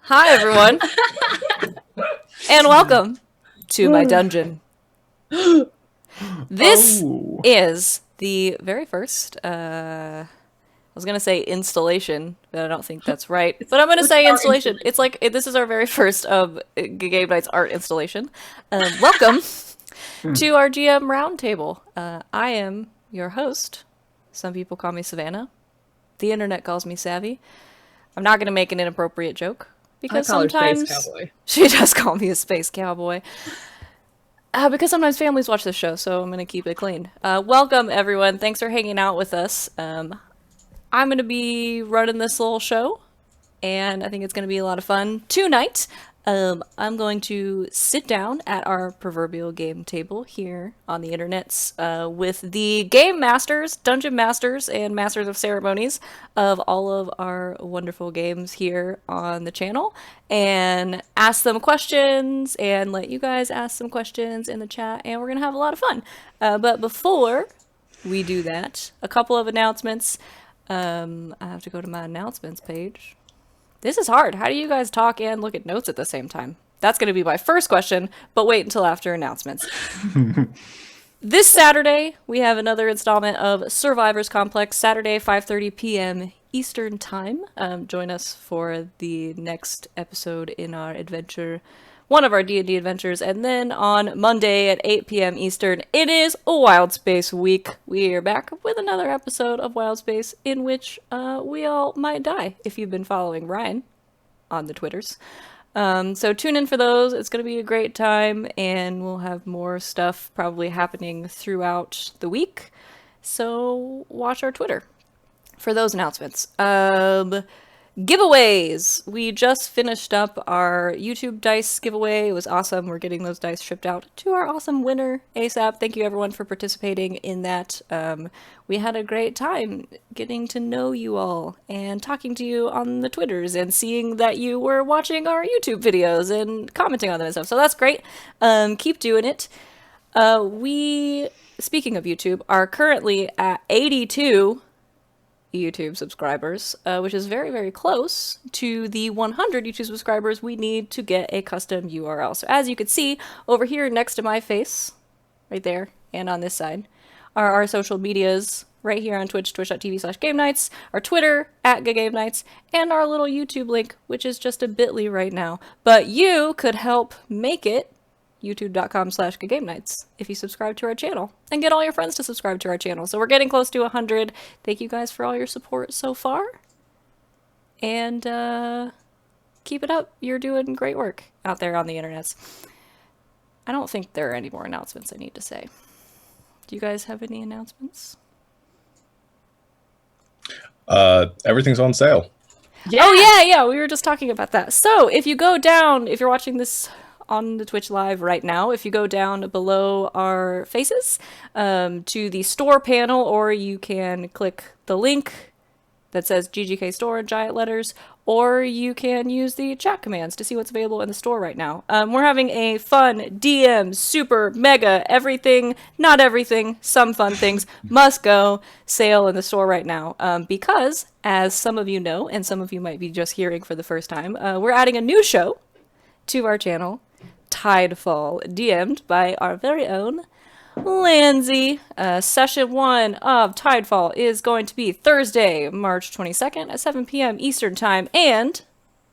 Hi, everyone, and welcome to my dungeon. This is the very first, I was going to say installation, but I don't think that's right. But I'm going to say installation. It's like, this is our very first of GGameKnights art installation. Welcome to our GM Roundtable. I am your host. Some people call me Savannah. The internet calls me Savvy. I'm not going to make an inappropriate joke. Because sometimes she does call me a space cowboy. Because sometimes families watch this show, so I'm going to keep it clean. Welcome, everyone. Thanks for hanging out with us. I'm going to be running this little show, and I think it's going to be a lot of fun. Tonight, I'm going to sit down at our proverbial game table here on the internets with the Game Masters, Dungeon Masters, and Masters of Ceremonies of all of our wonderful games here on the channel, and ask them questions and let you guys ask some questions in the chat, and we're going to have a lot of fun. But before we do that, a couple of announcements. I have to go to my announcements page. This is hard. How do you guys talk and look at notes at the same time? That's going to be my first question, but wait until after announcements. This Saturday, we have another installment of Survivors Complex, Saturday, 5:30 p.m. Eastern Time. Join us for the next episode in our adventure, one of our D&D adventures, and then on Monday at 8 p.m. Eastern, it is a Wild Space week. We are back with another episode of Wild Space in which we all might die, if you've been following Ryan on the Twitters. So tune in for those. It's going to be a great time, and we'll have more stuff probably happening throughout the week. So watch our Twitter for those announcements. Giveaways! We just finished up our YouTube dice giveaway. It was awesome. We're getting those dice shipped out to our awesome winner ASAP. Thank you everyone for participating in that. We had a great time getting to know you all and talking to you on the Twitters and seeing that you were watching our YouTube videos and commenting on them and stuff. So that's great. Keep doing it. We, speaking of YouTube, are currently at 82 YouTube subscribers, which is very, very close to the 100 YouTube subscribers we need to get a custom URL. So as you can see over here next to my face, right there, and on this side, are our social medias right here on Twitch, twitch.tv/GameKnights, our Twitter, @GGameKnights, and our little YouTube link, which is just a bit.ly right now. But you could help make it youtube.com/GGameKnights if you subscribe to our channel, and get all your friends to subscribe to our channel. So we're getting close to 100. Thank you guys for all your support so far, and keep it up. You're doing great work out there on the internets. I don't think there are any more announcements I need to say. Do you guys have any announcements? Everything's on sale. Yeah. Oh yeah, we were just talking about that. So if you go down, if you're watching this on the Twitch live right now, if you go down below our faces to the store panel, or you can click the link that says GGK store in giant letters, or you can use the chat commands to see what's available in the store right now. We're having a fun DM, super, mega, everything, not everything, some fun things, must go sale in the store right now. Because, as some of you know, and some of you might be just hearing for the first time, we're adding a new show to our channel, Tidefall, DM'd by our very own Lansy. Session 1 of Tidefall is going to be Thursday, March 22nd at 7 p.m. Eastern Time, and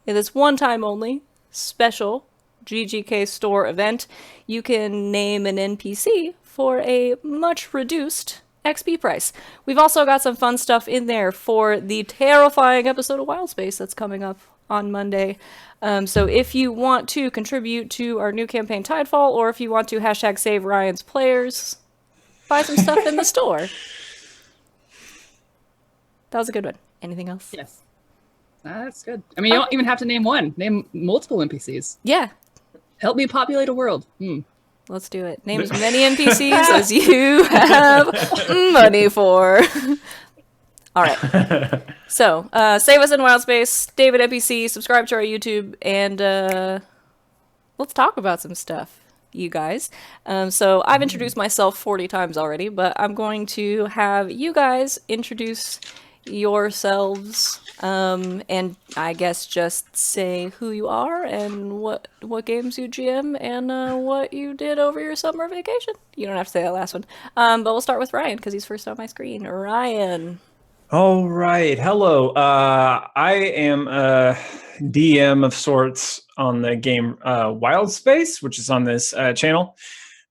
it is one time only, special GGK store event. You can name an NPC for a much reduced XP price. We've also got some fun stuff in there for the terrifying episode of Wild Space that's coming up on Monday. So if you want to contribute to our new campaign Tidefall, or if you want to #save Ryan's players, buy some stuff in the store. That was a good one. Anything else? Yes. That's good. I mean, you don't even have to name one. Name multiple NPCs. Yeah. Help me populate a world. Let's do it. Name as many NPCs as you have money for. All right. So, save us in Wild Space, David NPC, subscribe to our YouTube, and let's talk about some stuff, you guys. So, I've introduced myself 40 times already, but I'm going to have you guys introduce yourselves, and I guess just say who you are and what games you GM and what you did over your summer vacation. You don't have to say that last one, but we'll start with Ryan because he's first on my screen. Ryan. All right. Hello. I am a DM of sorts on the game Wild Space, which is on this channel.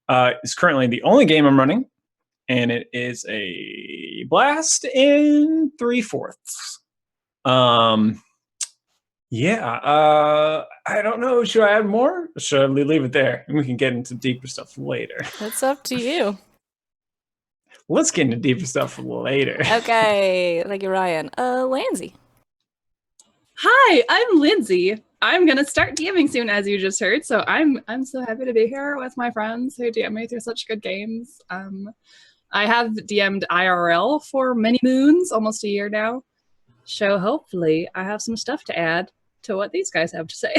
It's currently the only game I'm running, and it is a blast in 3/4. I don't know. Should I add more? Or should I leave it there? And we can get into deeper stuff later. It's up to you. Let's get into deeper stuff later. Okay. Thank you, Ryan. Lansy. Hi, I'm Lindsay. I'm gonna start DMing soon, as you just heard. So I'm so happy to be here with my friends who DM me through such good games. I have DM'd IRL for many moons, almost a year now. So hopefully I have some stuff to add to what these guys have to say.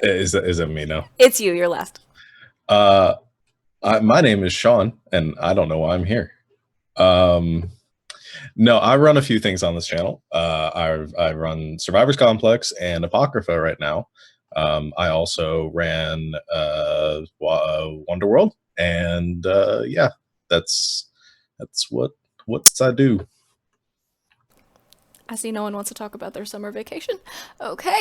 Is it me now? It's you. You're last. My name is Sean, and I don't know why I'm here. No, I run a few things on this channel. I run Survivors Complex and Apocrypha right now. I also ran Wonderworld, and yeah, that's what I do. I see no one wants to talk about their summer vacation. Okay.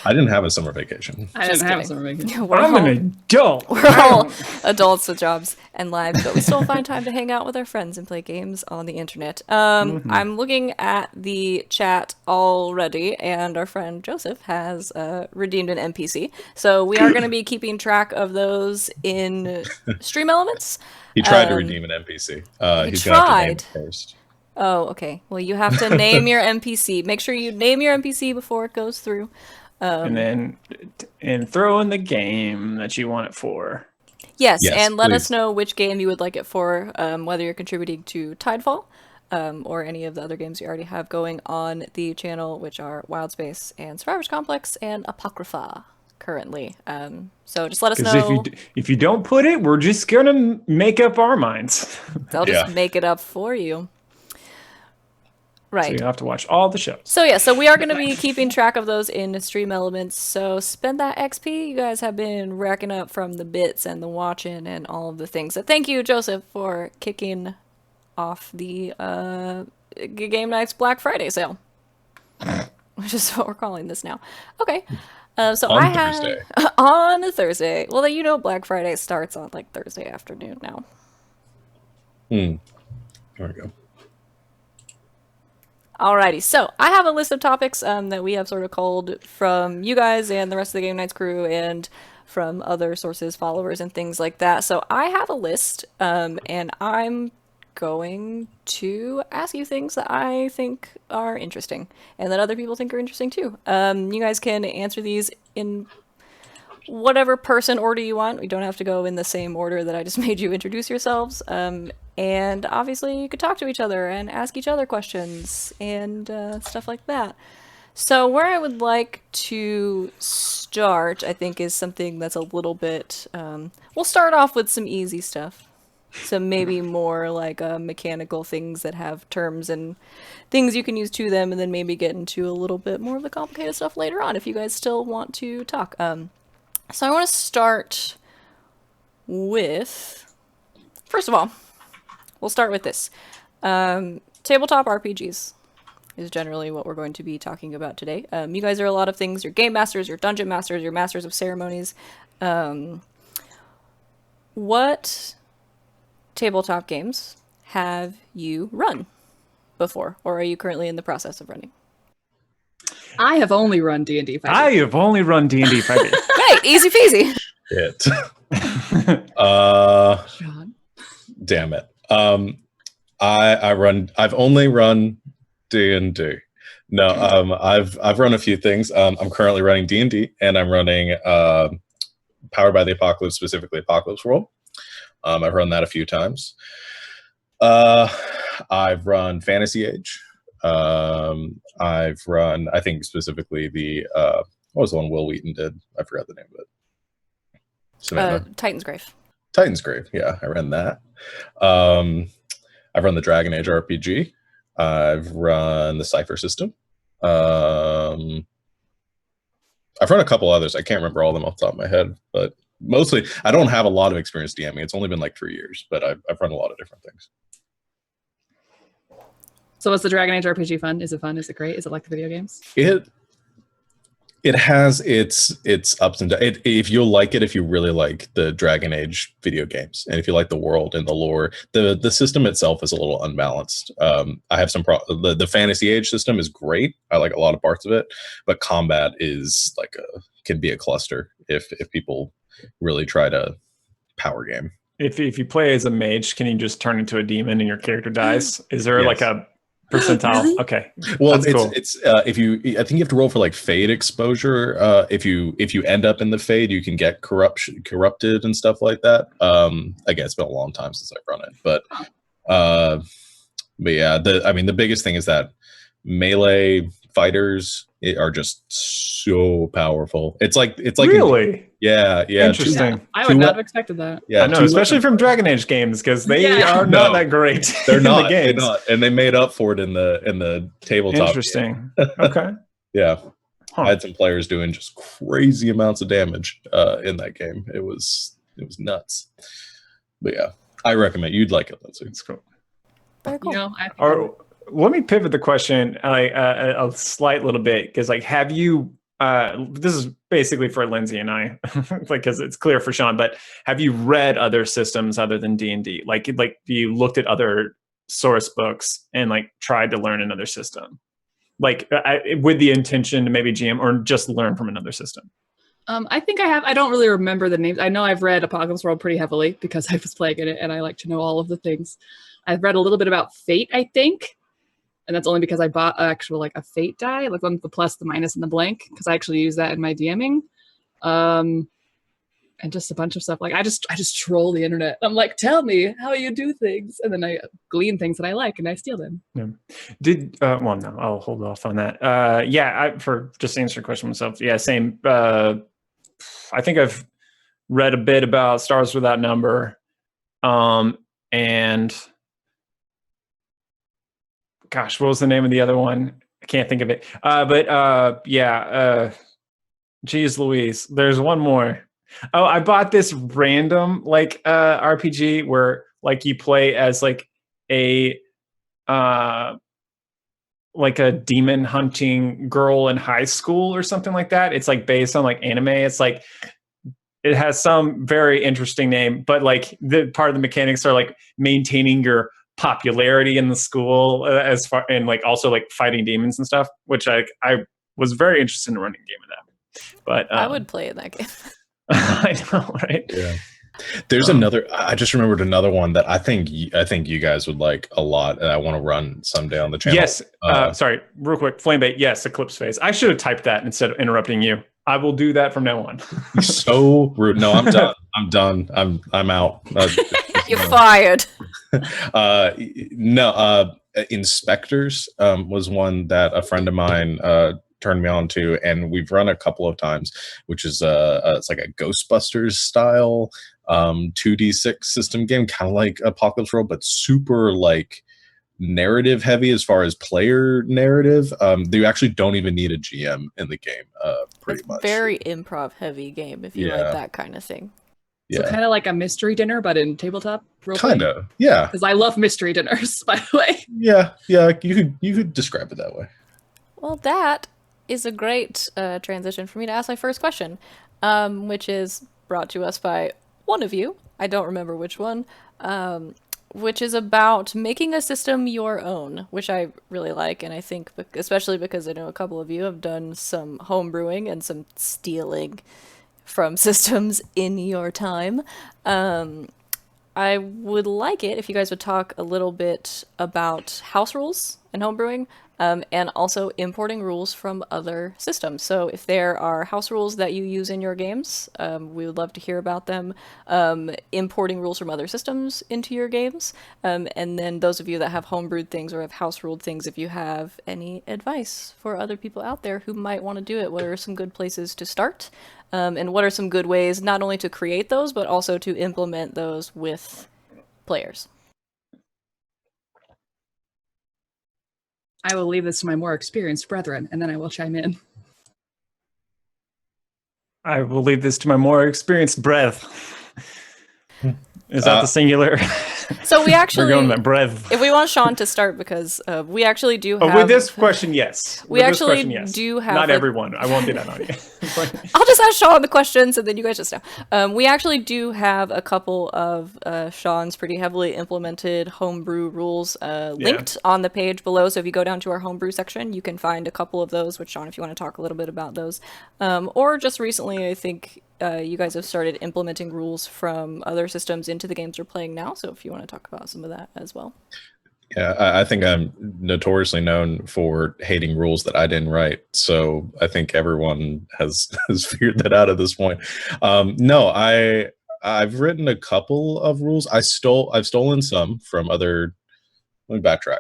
I didn't have a summer vacation. I didn't have a summer vacation. I'm an adult. We're all adults with jobs and lives, but we still find time to hang out with our friends and play games on the internet. I'm looking at the chat already, and our friend Joseph has redeemed an NPC. So we are going to be keeping track of those in Stream Elements. He tried to redeem an NPC. He's going to have to name it first. Oh, okay. Well, you have to name your NPC. Make sure you name your NPC before it goes through. And then throw in the game that you want it for. Yes, Yes, and let please. us know which game you would like it for, whether you're contributing to Tidefall or any of the other games you already have going on the channel, which are Wild Space and Survivors Complex and Apocrypha currently. So just let us know. Because if you don't put it, we're just going to make up our minds. They'll just Yeah. make it up for you. Right. So you have to watch all the shows. So yeah, so we are going to be keeping track of those in Stream Elements. So spend that XP. You guys have been racking up from the bits and the watching and all of the things. So thank you, Joseph, for kicking off the GGameKnights Black Friday sale, which is what we're calling this now. Okay. So On I have Thursday. on a Thursday. Well, you know, Black Friday starts on like Thursday afternoon now. There we go. Alrighty, so I have a list of topics that we have sort of culled from you guys and the rest of the Game Nights crew and from other sources, followers, and things like that. So I have a list, and I'm going to ask you things that I think are interesting and that other people think are interesting too. You guys can answer these in whatever person order you want. We don't have to go in the same order that I just made you introduce yourselves. And obviously you could talk to each other and ask each other questions and stuff like that. So where I would like to start, I think, is something that's a little bit... we'll start off with some easy stuff. So maybe more like mechanical things that have terms and things you can use to them, and then maybe get into a little bit more of the complicated stuff later on if you guys still want to talk. So I want to start with... First of all, we'll start with this. Tabletop RPGs is generally what we're going to be talking about today. You guys are a lot of things. You're game masters, you're dungeon masters, you're masters of ceremonies. What tabletop games have you run before, or are you currently in the process of running? I have only run D&D 5e. I have only run D&D 5e. Great, easy peasy. It. Sean. Damn it. I've only run D&D. No, I've run a few things. I'm currently running D&D, and I'm running Powered by the Apocalypse, specifically Apocalypse World. I've run that a few times. I've run Fantasy Age. I've run, I think specifically the what was the one Will Wheaton did? I forgot the name of it. Samantha. Titan's Grave. Titan's Grave. Yeah, I ran that. I've run the Dragon Age RPG. I've run the Cypher system. I've run a couple others. I can't remember all of them off the top of my head, but mostly I don't have a lot of experience DMing. It's only been like 3 years, but I've run a lot of different things. So what's the Dragon Age RPG fun? Is it fun? Is it great? Is it like the video games? It has its ups and downs. If you'll like it, if you really like the Dragon Age video games, and if you like the world and the lore, the system itself is a little unbalanced. I have some the Fantasy Age system is great. I like a lot of parts of it, but combat is like can be a cluster if people really try to power game. If you play as a mage, can you just turn into a demon and your character dies? Is there like a percentile? Really? Okay. Well, that's cool. it's if you, I think you have to roll for like fade exposure. If you end up in the fade, you can get corrupted and stuff like that. Again, it's been a long time since I've run it, but yeah, the biggest thing is that melee fighters are just so powerful. It's like really, yeah. Interesting. I would not have expected that. Yeah, I know, especially from Dragon Age games, because they are not that great. They're not. In the games. They're not, and they made up for it in the tabletop. Interesting. Okay. Yeah, Huh. I had some players doing just crazy amounts of damage in that game. It was nuts. But yeah, I recommend you'd like it. It's cool. Very cool. You know, I think Or let me pivot the question a slight little bit, because like, have you? This is basically for Lindsay and I, because it's clear for Sean. But have you read other systems other than D&D? Like you looked at other source books and like tried to learn another system, like with the intention to maybe GM or just learn from another system? I think I have. I don't really remember the names. I know I've read Apocalypse World pretty heavily because I was playing in it and I like to know all of the things. I've read a little bit about Fate, I think. And that's only because I bought actual like a Fate die, like one with the plus, the minus, and the blank, because I actually use that in my DMing. And just a bunch of stuff. Like I just troll the internet. I'm like, tell me how you do things, and then I glean things that I like and I steal them. Yeah. Well, no, I'll hold off on that. For just to answer your question myself. Yeah, same. I think I've read a bit about Stars Without Number, and gosh, what was the name of the other one? I can't think of it. Geez Louise, there's one more. Oh, I bought this random like RPG where like you play as like a demon hunting girl in high school or something like that. It's like based on like anime. It's like it has some very interesting name, but like the part of the mechanics are like maintaining your popularity in the school as far, and like also like fighting demons and stuff, which I was very interested in running a game of that. But I would play in that game. I know, right? Yeah. There's another. I just remembered another one that I think you guys would like a lot, and I want to run someday on the channel. Yes. Sorry, real quick. Flamebait. Yes, Eclipse Phase. I should have typed that instead of interrupting you. I will do that from now on. So rude. No, I'm done. I'm done. I'm out. You're fired. Inspectors was one that a friend of mine turned me on to, and we've run a couple of times, which is it's like a Ghostbusters style 2d6 system game, kind of like Apocalypse World, but super like narrative heavy as far as player narrative. They actually don't even need a GM in the game, pretty It's much. Very improv heavy game if you like that kind of thing. So kind of like a mystery dinner, but in tabletop role kind of, yeah. Because I love mystery dinners, by the way. Yeah. You could describe it that way. Well, that is a great transition for me to ask my first question, which is brought to us by one of you. I don't remember which one. Which is about making a system your own, which I really like, and I think, especially because I know a couple of you have done some homebrewing and some stealing from systems in your time. I would like it if you guys would talk a little bit about house rules and homebrewing, and also importing rules from other systems. So if there are house rules that you use in your games, we would love to hear about them. Importing rules from other systems into your games. And then those of you that have homebrewed things or have house ruled things, if you have any advice for other people out there who might want to do it, what are some good places to start? And what are some good ways not only to create those, but also to implement those with players? I will leave this to my more experienced brethren, and then I will chime in. I will leave this to my more experienced breath. Is that the singular? So we actually, we're going with breath. if we want Sean to start, because we actually do have... with this question, yes. We actually do have... Not everyone. I won't do that on you. I'll just ask Sean the questions, and then you guys just know. We actually do have a couple of Sean's pretty heavily implemented homebrew rules linked on the page below. So if you go down to our homebrew section, you can find a couple of those, which, Sean, if you want to talk a little bit about those. Or just recently, I think... you guys have started implementing rules from other systems into the games we're playing now. So if you want to talk about some of that as well. Yeah, I think I'm notoriously known for hating rules that I didn't write. So I think everyone has figured that out at this point. No, I've written a couple of rules. I've stolen some from other. Let me backtrack.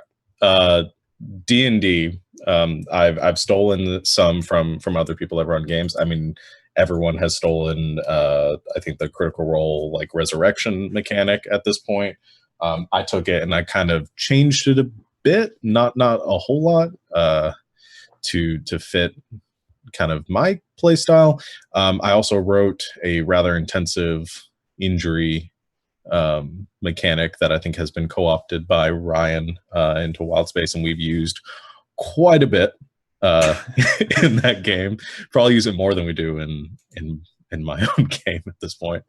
D&D. I've stolen some from other people that run games. I mean, everyone has stolen, I think, the Critical Role like resurrection mechanic at this point. I took it and I kind of changed it a bit, not a whole lot, to fit kind of my play style. I also wrote a rather intensive injury mechanic that I think has been co-opted by Ryan into Wild Space, and we've used quite a bit in that game. Probably use it more than we do in my own game at this point.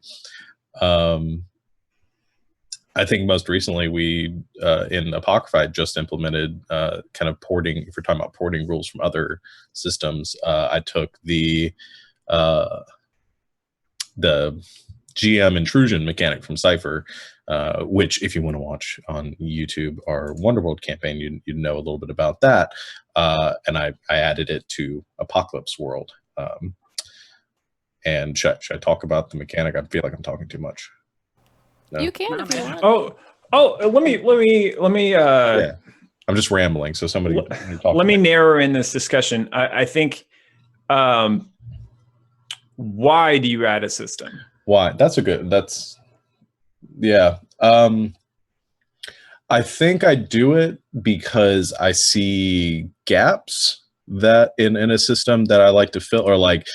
I think most recently we in Apocrypha just implemented kind of porting. If we're talking about porting rules from other systems, I took the GM intrusion mechanic from Cypher, which, if you want to watch on YouTube our Wonderworld campaign, you'd know a little bit about that. And I added it to Apocalypse World. And should I talk about the mechanic? I feel like I'm talking too much. No? You can if you want. Let me. Yeah, I'm just rambling. So somebody, let me narrow in this discussion. I think. Why do you add a system? Why? Yeah. I think I do it because I see gaps that in a system that I like to fill, or like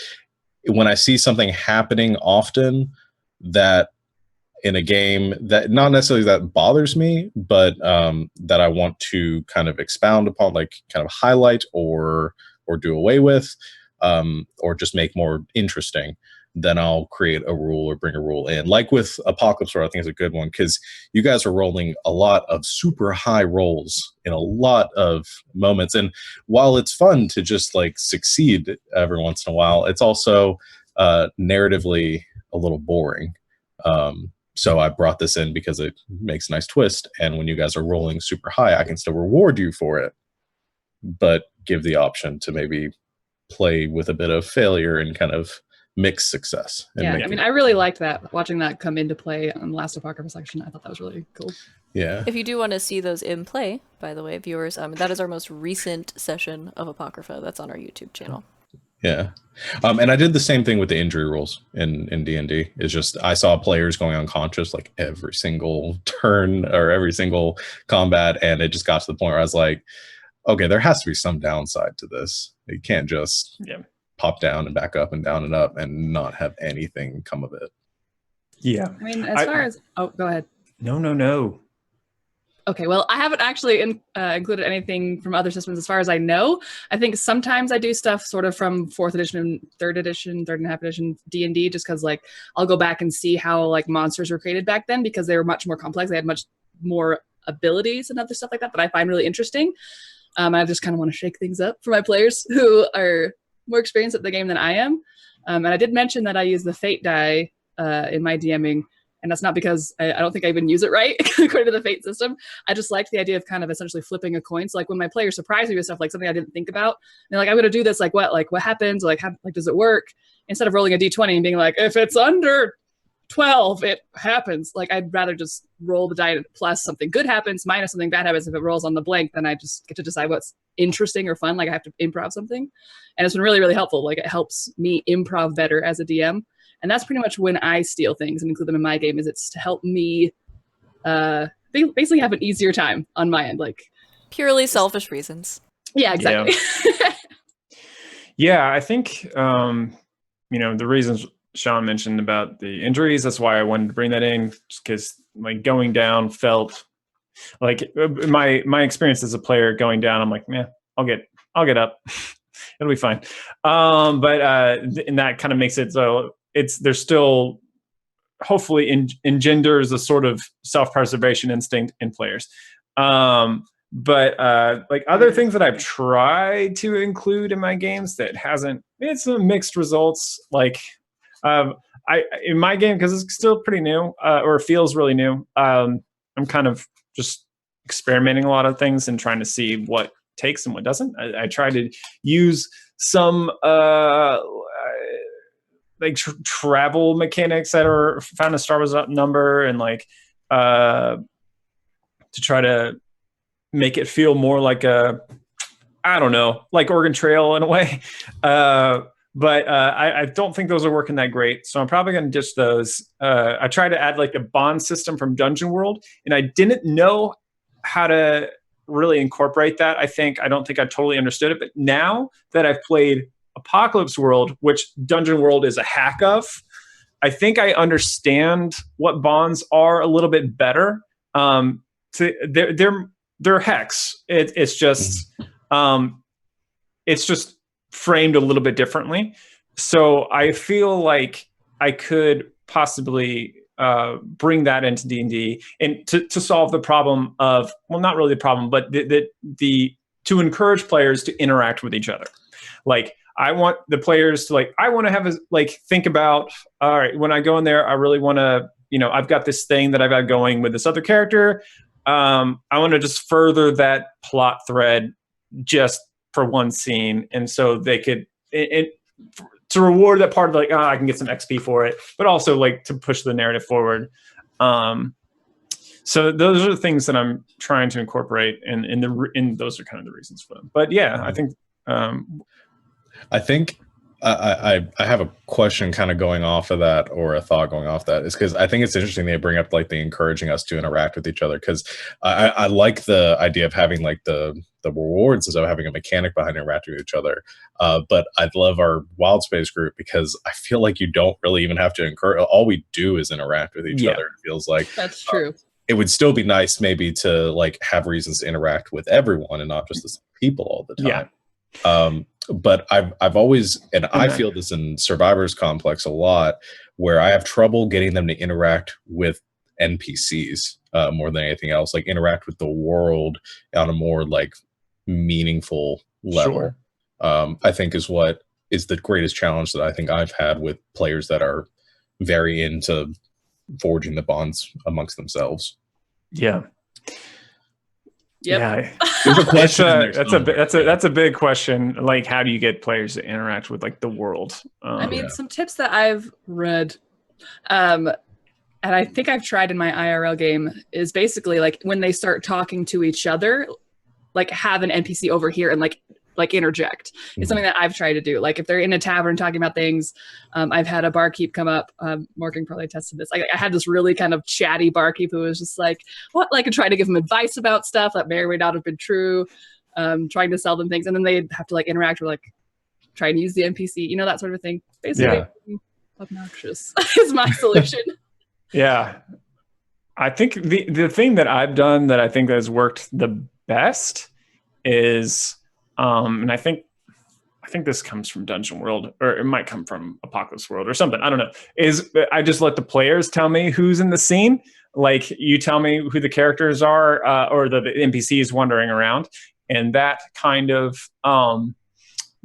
when I see something happening often that in a game that not necessarily that bothers me, but that I want to kind of expound upon, like kind of highlight or do away with, or just make more interesting, then I'll create a rule or bring a rule in. Like with Apocalypse World, I think is a good one because you guys are rolling a lot of super high rolls in a lot of moments. And while it's fun to just like succeed every once in a while, it's also narratively a little boring. So I brought this in because it makes a nice twist. And when you guys are rolling super high, I can still reward you for it, but give the option to maybe play with a bit of failure and kind of mixed success. Yeah, I mean, I really liked that, watching that come into play on the last Apocrypha section. I thought that was really cool. Yeah. If you do want to see those in play, by the way, viewers, that is our most recent session of Apocrypha. That's on our YouTube channel. Yeah. And I did the same thing with the injury rules in D&D. It's just I saw players going unconscious like every single turn or every single combat, and it just got to the point where I was like, okay, there has to be some downside to this. You can't just pop down and back up and down and up and not have anything come of it. Yeah. I mean, as far as... Oh, go ahead. No. Okay, well, I haven't actually included anything from other systems as far as I know. I think sometimes I do stuff sort of from 4th edition, 3rd edition, 3rd and a half edition D&D, just because like I'll go back and see how like monsters were created back then, because they were much more complex. They had much more abilities and other stuff like that I find really interesting. I just kind of want to shake things up for my players who are more experienced at the game than I am. And I did mention that I use the Fate die in my DMing. And that's not because I don't think I even use it right according to the Fate system. I just liked the idea of kind of essentially flipping a coin. So like when my players surprise me with stuff, like something I didn't think about, and they're like, I'm going to do this. Like what happens? Like, does it work? Instead of rolling a D20 and being like, if it's under 12, it happens. Like I'd rather just roll the die plus something good happens, minus something bad happens. If it rolls on the blank, then I just get to decide what's interesting or fun. Like I have to improv something. And it's been really, really helpful. Like it helps me improv better as a DM. And that's pretty much when I steal things and include them in my game, is it's to help me basically have an easier time on my end. Like purely selfish reasons. Yeah, exactly. Yeah, I think the reasons Sean mentioned about the injuries, that's why I wanted to bring that in, because like going down felt like my experience as a player going down, I'm like, man, I'll get up. It'll be fine. And that kind of makes it so there's still hopefully engenders a sort of self-preservation instinct in players. Like other things that I've tried to include in my games that hasn't, it's some mixed results. Like in my game, because it's still pretty new, or feels really new, I'm kind of just experimenting a lot of things and trying to see what takes and what doesn't. I try to use some like travel mechanics that are found in Star Wars number, and like to try to make it feel more like like Oregon Trail in a way. But I don't think those are working that great, so I'm probably going to ditch those. I tried to add like a bond system from Dungeon World, and I didn't know how to really incorporate that. I don't think I totally understood it, but now that I've played Apocalypse World, which Dungeon World is a hack of, I think I understand what bonds are a little bit better. They're hex. It's just framed a little bit differently. So I feel like I could possibly bring that into D&D and to solve the problem of, well, not really the problem, but to encourage players to interact with each other. Like I want the players to I want to have think about, all right, when I go in there, I really want to, I've got this thing that I've got going with this other character. I want to just further that plot thread just for one scene. And so they could, to reward that part of I can get some XP for it, but also to push the narrative forward. So those are the things that I'm trying to incorporate, and those are kind of the reasons for them. But yeah, I think I have a question kind of going off of that, or a thought going off that, is because I think it's interesting they bring up the encouraging us to interact with each other, because I like the idea of having the rewards as of having a mechanic behind interacting with each other. But I love our Wild Space group because I feel like you don't really even have to encourage. All we do is interact with each other. It feels like that's true. It would still be nice maybe to have reasons to interact with everyone and not just the same people all the time. Yeah. But I've always, and I feel this in Survivor's Complex a lot, where I have trouble getting them to interact with NPCs more than anything else, interact with the world on a more meaningful level. Sure. I think is what is the greatest challenge that I think I've had with players that are very into forging the bonds amongst themselves. Yeah. Yep. Yeah, there's a question. That's a big question. How do you get players to interact with the world? Some tips that I've read, and I think I've tried in my IRL game, is basically when they start talking to each other, have an NPC over here and interject. It's something that I've tried to do. If they're in a tavern talking about things, I've had a barkeep come up. Morgan probably tested this. I had this really kind of chatty barkeep who was just what? I try to give them advice about stuff that may or may not have been true, trying to sell them things, and then they'd have to interact with trying to use the NPC, that sort of thing. Basically, obnoxious is my solution. Yeah, I think the thing that I've done that I think has worked the best is. And I think this comes from Dungeon World, or it might come from Apocalypse World or something. I don't know. Is I just let the players tell me who's in the scene. You tell me who the characters are, or the NPCs wandering around, and that kind of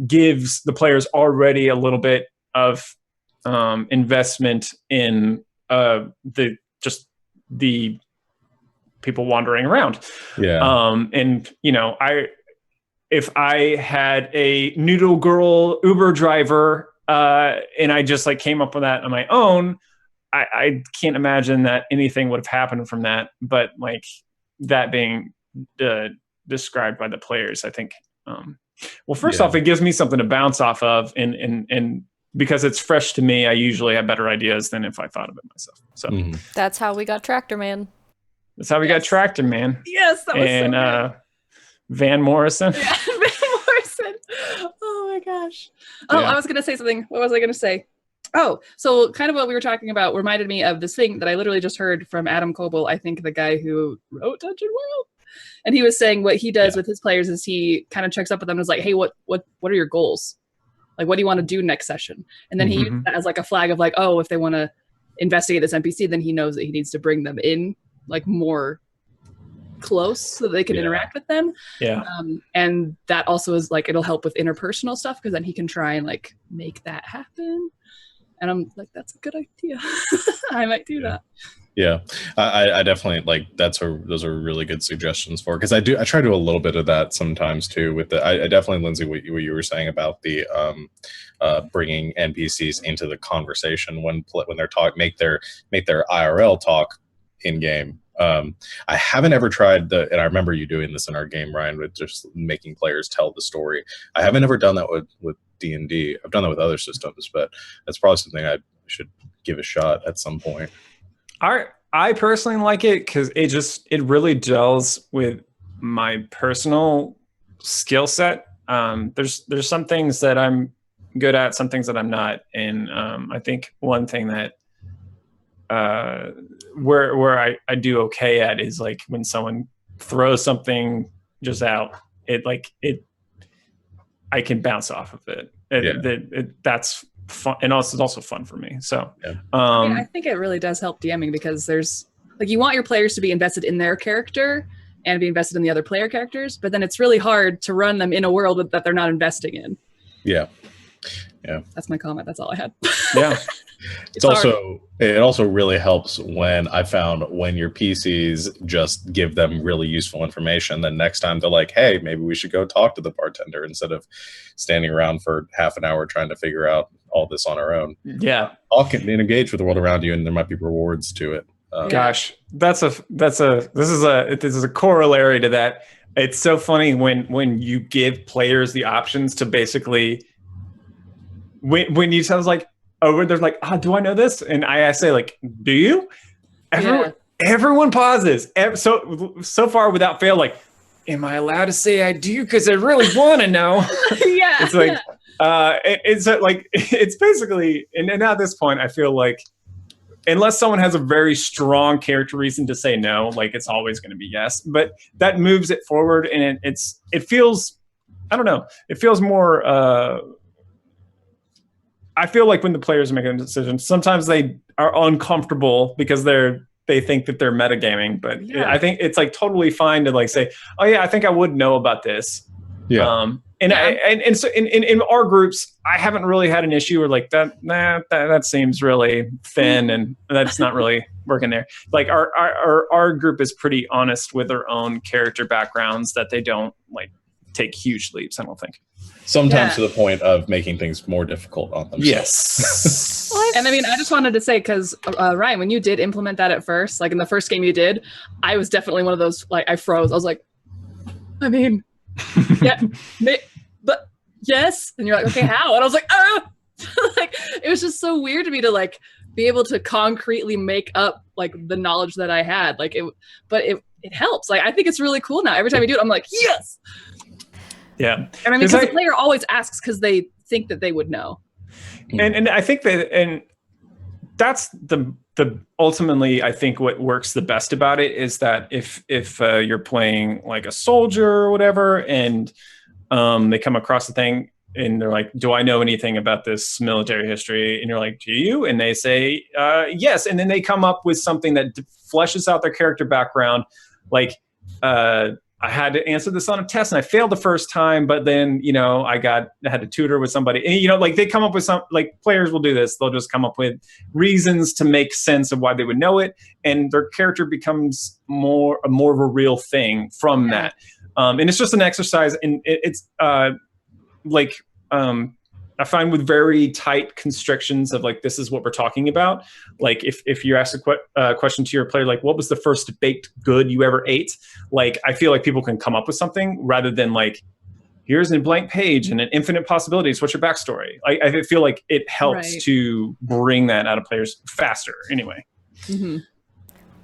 gives the players already a little bit of investment in the people wandering around. Yeah. And if I had a Noodle Girl Uber driver and I just came up with that on my own, I can't imagine that anything would have happened from that. But that being described by the players, I think. First off, it gives me something to bounce off of, and because it's fresh to me, I usually have better ideas than if I thought of it myself. So that's how we got Tractor Man. That's how we got Tractor Man. Yes, that was so good. Van Morrison. Yeah. gosh. Oh, Yeah. I was gonna say something. What was I gonna say? Oh, so kind of what we were talking about reminded me of this thing that I literally just heard from Adam Coble, I think the guy who wrote Dungeon World. And he was saying what he does with his players is he kind of checks up with them and is like, hey, what are your goals? Like, what do you want to do next session? And then he uses that as like a flag of like, oh, if they want to investigate this NPC, then he knows that he needs to bring them in like more close so that they can interact with them. And that also is like, it'll help with interpersonal stuff because then he can try and like make that happen. And I'm like, that's a good idea. I might do that. Yeah, I definitely like those are really good suggestions for, because I try to do a little bit of that sometimes too with the I definitely, Lindsay, what you were saying about the bringing NPCs into the conversation when they're make their IRL talk in game. I haven't ever tried and I remember you doing this in our game, Ryan, with just making players tell the story. I haven't ever done that with D&D. I've done that with other systems, but that's probably something I should give a shot at some point. I personally like it because it really gels with my personal skill set. There's some things that I'm good at, some things that I'm not, and I think one thing that where I do okay at is like when someone throws something just out, I can bounce off of it. That's fun, and also it's also fun for me. So I think it really does help DMing because there's like, you want your players to be invested in their character and be invested in the other player characters, but then it's really hard to run them in a world that they're not investing in. Yeah. That's my comment. That's all I had. Yeah. It also really helps when I found when your PCs just give them really useful information. Then next time they're like, hey, maybe we should go talk to the bartender instead of standing around for half an hour trying to figure out all this on our own. Yeah. Talk and engage with the world around you, and there might be rewards to it. Gosh, this is a corollary to that. It's so funny when you give players the options to basically when you tell us like, oh, they're like, do I know this? And I say like, do you? Everyone pauses. So far without fail, like, am I allowed to say I do? Because I really want to know. It's like, it's basically, and at this point, I feel like, unless someone has a very strong character reason to say no, like it's always going to be yes. But that moves it forward, and it feels, I don't know, it feels more. I feel like when the players are making a decision, sometimes they are uncomfortable because they think that they're metagaming. But I think it's like totally fine to like say, oh yeah, I think I would know about this. Yeah. And so in our groups, I haven't really had an issue where like that seems really thin and that's not really working there. Like our group is pretty honest with their own character backgrounds that they don't like take huge leaps, I don't think. Sometimes to the point of making things more difficult on themselves. Yes. And I mean, I just wanted to say, because Ryan, when you did implement that at first, like in the first game you did, I was definitely one of those, like I froze. I was like, I mean, yeah, but yes. And you're like, okay, how? And I was like, like, it was just so weird to me to like be able to concretely make up like the knowledge that I had. Like it helps. Like, I think it's really cool now. Every time I do it, I'm like, yes. Yeah. And I mean, because the player always asks because they think that they would know. And I think and that's the ultimately, I think what works the best about it is that if you're playing like a soldier or whatever, and they come across the thing and they're like, do I know anything about this military history? And you're like, do you? And they say, yes. And then they come up with something that fleshes out their character background. Like, I had to answer this on a test and I failed the first time, but then, I had to tutor with somebody, and, like they come up with some, like players will do this. They'll just come up with reasons to make sense of why they would know it. And their character becomes more of a real thing from that. And it's just an exercise. And it's I find with very tight constrictions of like, this is what we're talking about. Like if you ask a question to your player, like what was the first baked good you ever ate? Like, I feel like people can come up with something rather than like, here's a blank page and an infinite possibilities. What's your backstory? I feel like it helps to bring that out of players faster anyway. Mm-hmm.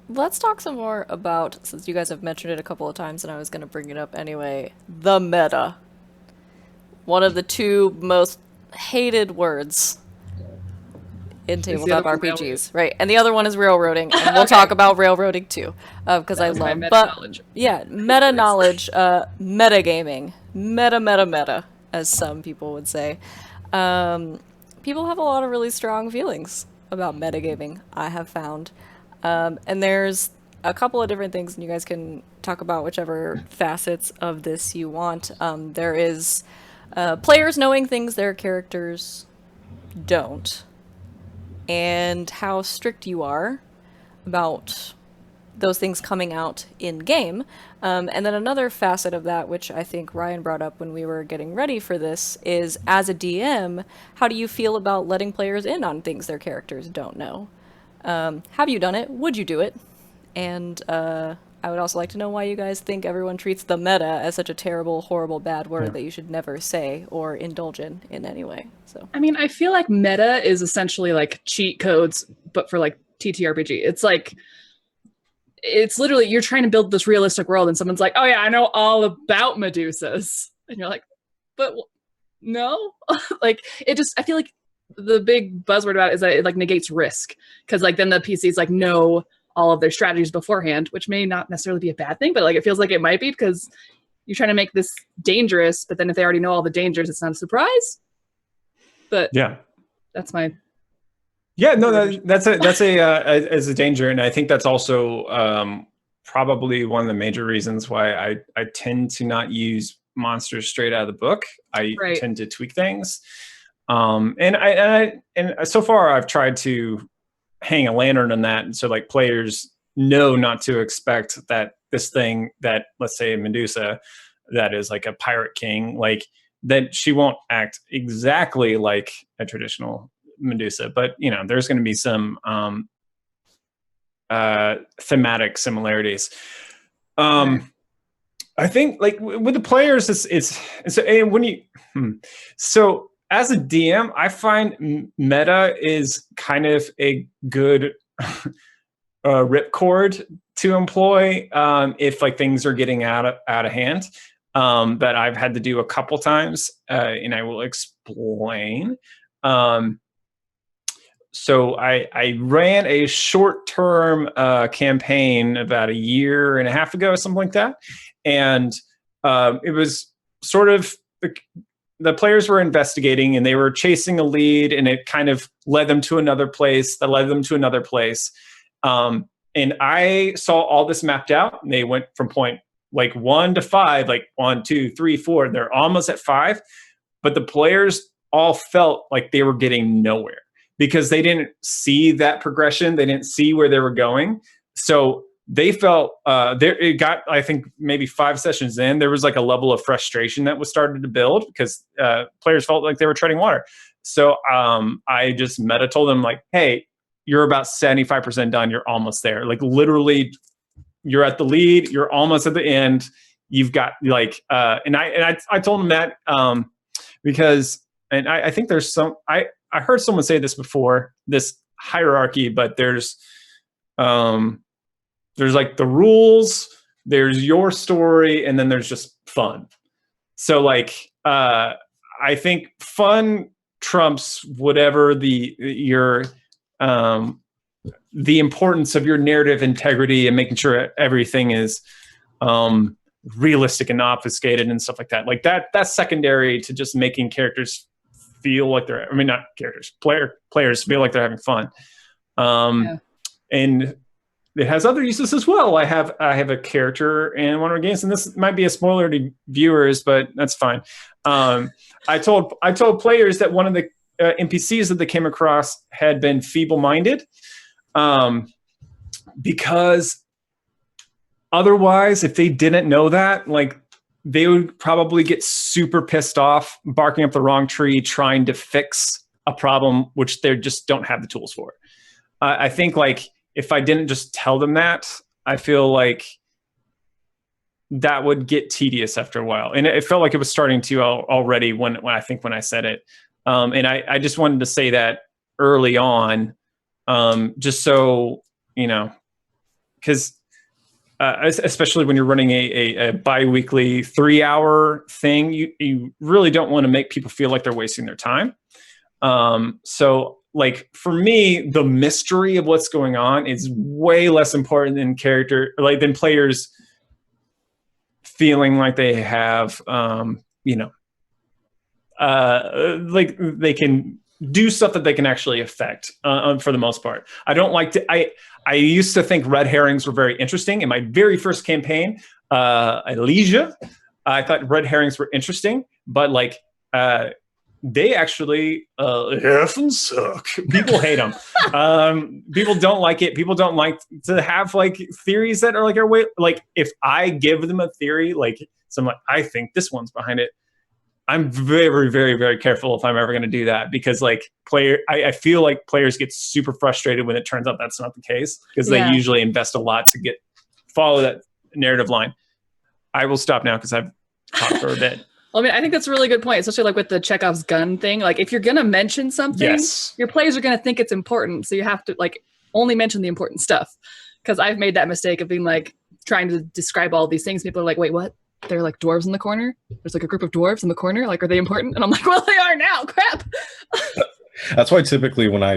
Let's talk some more about, since you guys have mentioned it a couple of times and I was going to bring it up anyway, the meta. one of the two most hated words in tabletop RPGs, right? And the other one is railroading, and we'll talk about railroading too, because I love. Meta knowledge, metagaming, meta, as some people would say. People have a lot of really strong feelings about metagaming, I have found, and there's a couple of different things, and you guys can talk about whichever facets of this you want. There is players knowing things their characters don't, and how strict you are about those things coming out in game. And then another facet of that, which I think Ryan brought up when we were getting ready for this, is as a DM, how do you feel about letting players in on things their characters don't know? Have you done it? Would you do it? And I would also like to know why you guys think everyone treats the meta as such a terrible, horrible, bad word that you should never say or indulge in any way. So, I mean, I feel like meta is essentially like cheat codes, but for like TTRPG. It's like, it's literally, you're trying to build this realistic world and someone's like, oh yeah, I know all about Medusas. And you're like, but no? Like, it just, I feel like the big buzzword about it is that it like negates risk. Cause like then the PCs like know all of their strategies beforehand, which may not necessarily be a bad thing, but like it feels like it might be because you're trying to make this dangerous, but then if they already know all the dangers, it's not a surprise. But yeah, that's my that's a danger, and I think that's also probably one of the major reasons why I tend to not use monsters straight out of the book. I tend to tweak things, and so far I've tried to hang a lantern on that, and so like players know not to expect that this thing that, let's say Medusa, that is like a pirate king, like that she won't act exactly like a traditional Medusa, but you know there's going to be some thematic similarities. I think like with the players, it's and when you so as a DM, I find meta is kind of a good ripcord to employ if like things are getting out of hand. That I've had to do a couple times, and I will explain. So I ran a short-term campaign about a year and a half ago, something like that, and it was sort of the players were investigating and they were chasing a lead, and it kind of led them to another place. That led them to another place, and I saw all this mapped out. And they went from point like 1 to 5, like 1, 2, 3, 4. They're almost at 5, but the players all felt like they were getting nowhere because they didn't see that progression. They didn't see where they were going. So they felt it got, I think, maybe 5 sessions in, there was like a level of frustration that was started to build because players felt like they were treading water. So I just told them like, hey, you're about 75% done. You're almost there. Like literally, you're at the lead. You're almost at the end. You've got like, and I told them that because, and I think there's some, I heard someone say this before, this hierarchy, but there's like the rules, there's your story, and then there's just fun. So like, I think fun trumps whatever the importance of your narrative integrity and making sure everything is realistic and obfuscated and stuff like that. Like that's secondary to just making characters feel like they're, I mean, not characters, players feel like they're having fun. And it has other uses as well. I have a character in one of our games, and this might be a spoiler to viewers, but that's fine. I told players that one of the NPCs that they came across had been feeble-minded, because otherwise, if they didn't know that, like they would probably get super pissed off, barking up the wrong tree, trying to fix a problem which they just don't have the tools for. I think like if I didn't just tell them that, I feel like that would get tedious after a while. And it felt like it was starting to already when I said it. And I just wanted to say that early on, just so, you know, because especially when you're running a bi-weekly 3-hour thing, you really don't want to make people feel like they're wasting their time. So like for me, the mystery of what's going on is way less important than than players feeling like they have, like they can do stuff that they can actually affect for the most part. I don't like to, I used to think red herrings were very interesting. In my very first campaign, Elysia, I thought red herrings were interesting, but like, they actually effing suck. People hate them. People don't like it. People don't like to have like theories that are like our way. Like if I give them a theory, like some like I think this one's behind it, I'm very, very, very careful if I'm ever going to do that because like I feel like players get super frustrated when it turns out that's not the case because they usually invest a lot to follow that narrative line. I will stop now because I've talked for a bit. Well, I mean, I think that's a really good point, especially like with the Chekhov's gun thing. Like if you're going to mention something, your players are going to think it's important. So you have to like only mention the important stuff. Because I've made that mistake of being like trying to describe all these things. People are like, wait, what? They're like dwarves in the corner. There's like a group of dwarves in the corner. Like, are they important? And I'm like, well, they are now. Crap. That's why typically when I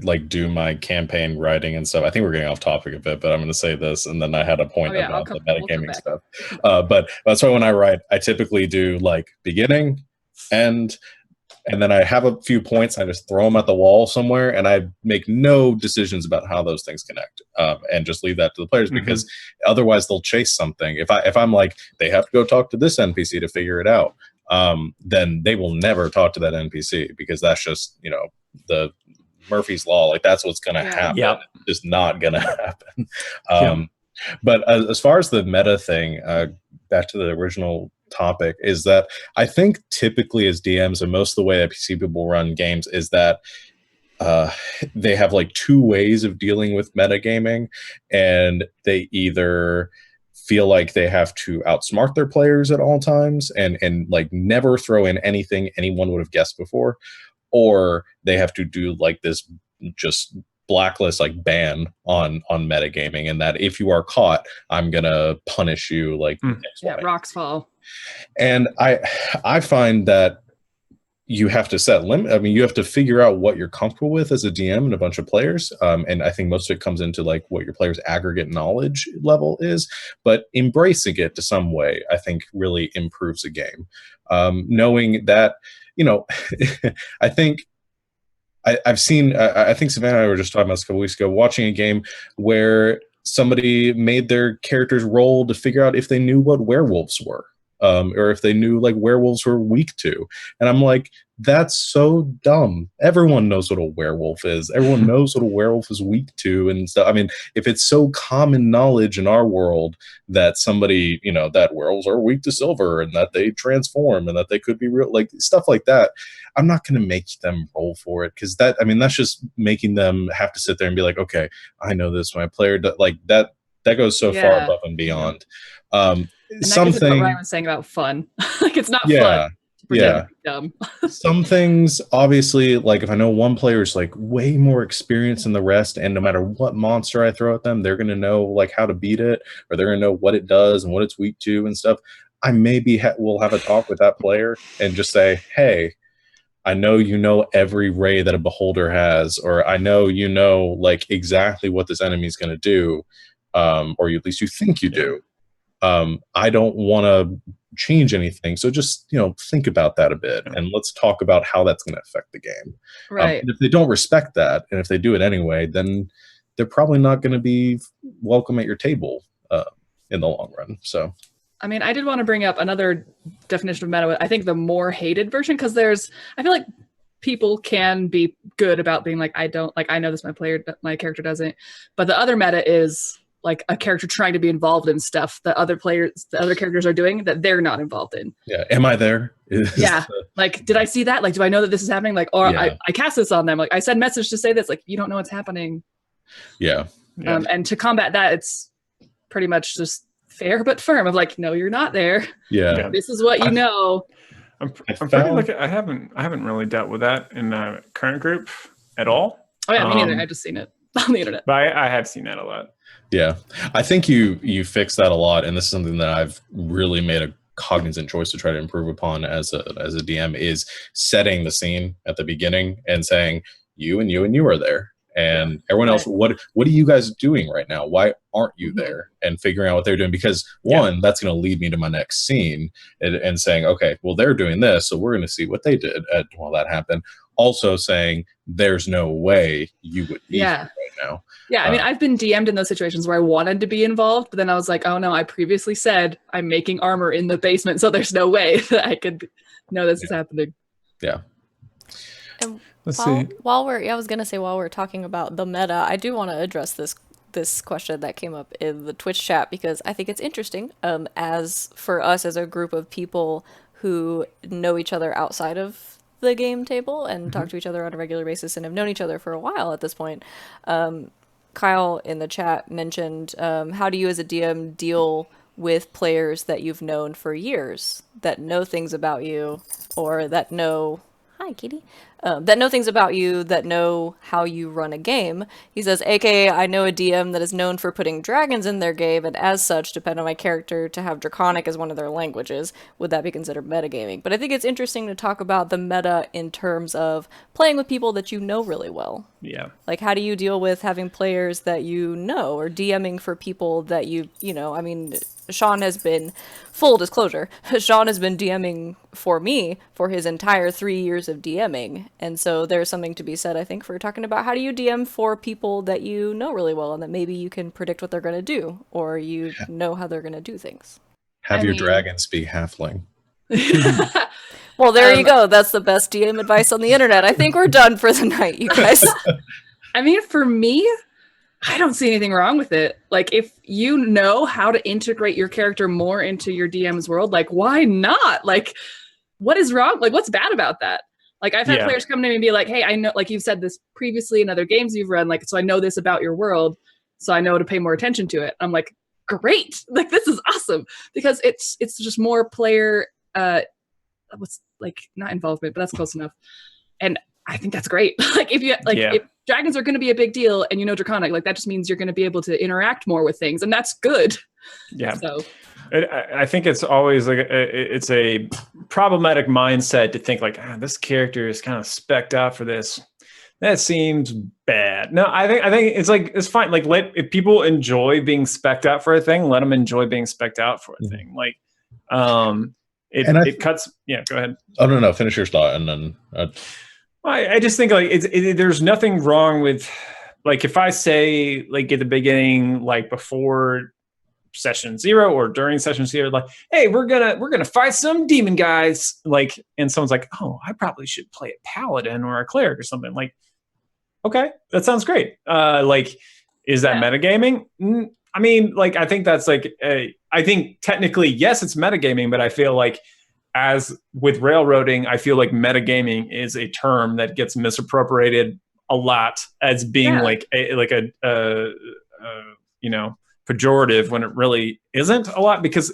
like do my campaign writing and stuff, I think we're getting off topic a bit, but I'm going to say this, and then I had a point about the metagaming stuff. But that's why when I write, I typically do like beginning, end, and then I have a few points. I just throw them at the wall somewhere, and I make no decisions about how those things connect, and just leave that to the players because otherwise they'll chase something. If I'm like they have to go talk to this NPC to figure it out, then they will never talk to that NPC because that's just the Murphy's Law. Like that's what's going to happen. Yep. It's not going to happen. But as far as the meta thing, back to the original topic, is that I think typically as DMs and most of the way that PC people run games is that they have like two ways of dealing with metagaming, and they either feel like they have to outsmart their players at all times and like never throw in anything anyone would have guessed before, or they have to do like this just blacklist, like ban on metagaming, and that if you are caught, I'm gonna punish you like rocks fall. And I find that you have to set limit. I mean, you have to figure out what you're comfortable with as a DM and a bunch of players. And I think most of it comes into like what your players' aggregate knowledge level is. But embracing it to some way, I think, really improves a game. Knowing that, I think I've seen. I think Savannah and I were just talking about this a couple weeks ago, watching a game where somebody made their characters roll to figure out if they knew what werewolves were. Or if they knew like werewolves were weak to. And I'm like, that's so dumb. Everyone knows what a werewolf is. Everyone knows what a werewolf is weak to. And so, I mean, if it's so common knowledge in our world that somebody, that werewolves are weak to silver and that they transform and that they could be real, like stuff like that, I'm not going to make them roll for it. Cause that's just making them have to sit there and be like, okay, I know this. My player, like that goes so far above and beyond. And something what Ryan was saying about fun. Like it's not fun. Dumb. Some things, obviously, like if I know one player is like way more experienced than the rest, and no matter what monster I throw at them, they're gonna know like how to beat it, or they're gonna know what it does and what it's weak to and stuff. I maybe will have a talk with that player and just say, hey, I know every ray that a beholder has, or I know like exactly what this enemy is gonna do, or at least you think you do. I don't want to change anything, so just think about that a bit, and let's talk about how that's going to affect the game. Right. And if they don't respect that, and if they do it anyway, then they're probably not going to be welcome at your table in the long run. So, I mean, I did want to bring up another definition of meta. I think the more hated version, because I feel like people can be good about being like, I know this, my character doesn't, but the other meta is like a character trying to be involved in stuff that other characters are doing that they're not involved in. Yeah. Am I there? Like, did I see that? Like, do I know that this is happening? Like, or I cast this on them. Like I send message to say this, like, you don't know what's happening. Yeah. And to combat that, it's pretty much just fair, but firm of like, no, you're not there. Yeah. This is what you know. I'm pretty lucky. I haven't really dealt with that in the current group at all. Oh yeah, me neither. I've just seen it on the internet. But I have seen that a lot. Yeah, I think you fix that a lot, and this is something that I've really made a cognizant choice to try to improve upon as a DM, is setting the scene at the beginning and saying you and you and you are there, and everyone else, what are you guys doing right now? Why aren't you there? And figuring out what they're doing, because one, that's going to lead me to my next scene, and saying, okay, well, they're doing this, so we're going to see what they did while that happened. Also saying, there's no way you would be here right now. Yeah, I mean, I've been DM'd in those situations where I wanted to be involved, but then I was like, oh no, I previously said I'm making armor in the basement, so there's no way that I could know this is happening. Yeah. And while we're talking about the meta, I do want to address this question that came up in the Twitch chat, because I think it's interesting. As for us as a group of people who know each other outside of the game table and talk to each other on a regular basis and have known each other for a while at this point, Kyle in the chat mentioned, how do you as a DM deal with players that you've known for years, that know things about you, or that know... Hi, kitty. That know things about you, that know how you run a game. He says, aka, I know a DM that is known for putting dragons in their game, and as such, depend on my character to have Draconic as one of their languages. Would that be considered metagaming? But I think it's interesting to talk about the meta in terms of playing with people that you know really well. Yeah. Like, how do you deal with having players that you know, or DMing for people that you know, I mean... Sean has been, full disclosure, Sean has been DMing for me for his entire 3 years of DMing. And so there's something to be said, I think, for talking about how do you DM for people that you know really well and that maybe you can predict what they're going to do, or you know how they're going to do things. Have your dragons be halfling. Well, there you go. That's the best DM advice on the internet. I think we're done for the night, you guys. I mean, for me, I don't see anything wrong with it. Like, if you know how to integrate your character more into your DM's world, like, why not? Like, what is wrong? Like, what's bad about that? Like, I've had players come to me and be like, hey, I know, like you've said this previously in other games you've run, like, so I know this about your world, so I know to pay more attention to it. I'm like, great. Like, this is awesome. Because it's just more player, what's, like, not involvement, but that's close enough. And I think that's great. Like, if you, like, if dragons are going to be a big deal and you know Draconic, like, that just means you're going to be able to interact more with things, and that's good. Yeah. So I think it's always like it's a problematic mindset to think like, this character is kind of spec'd out for this. That seems bad. No, I think it's like, it's fine. Like, if people enjoy being spec'd out for a thing, let them enjoy being spec'd out for a thing. Like, it cuts. Yeah, go ahead. Oh no, finish your thought, and then. I just think like there's nothing wrong with, like, if I say, like, at the beginning, like before session 0 or during session 0, like, hey, we're gonna fight some demon guys, like, and someone's like, oh, I probably should play a paladin or a cleric or something. Like, okay, that sounds great. Like, is that metagaming? I mean, like, I think that's like, I think technically yes, it's metagaming, but I feel like, as with railroading, I feel like metagaming is a term that gets misappropriated a lot as being like a you know, pejorative, when it really isn't a lot, because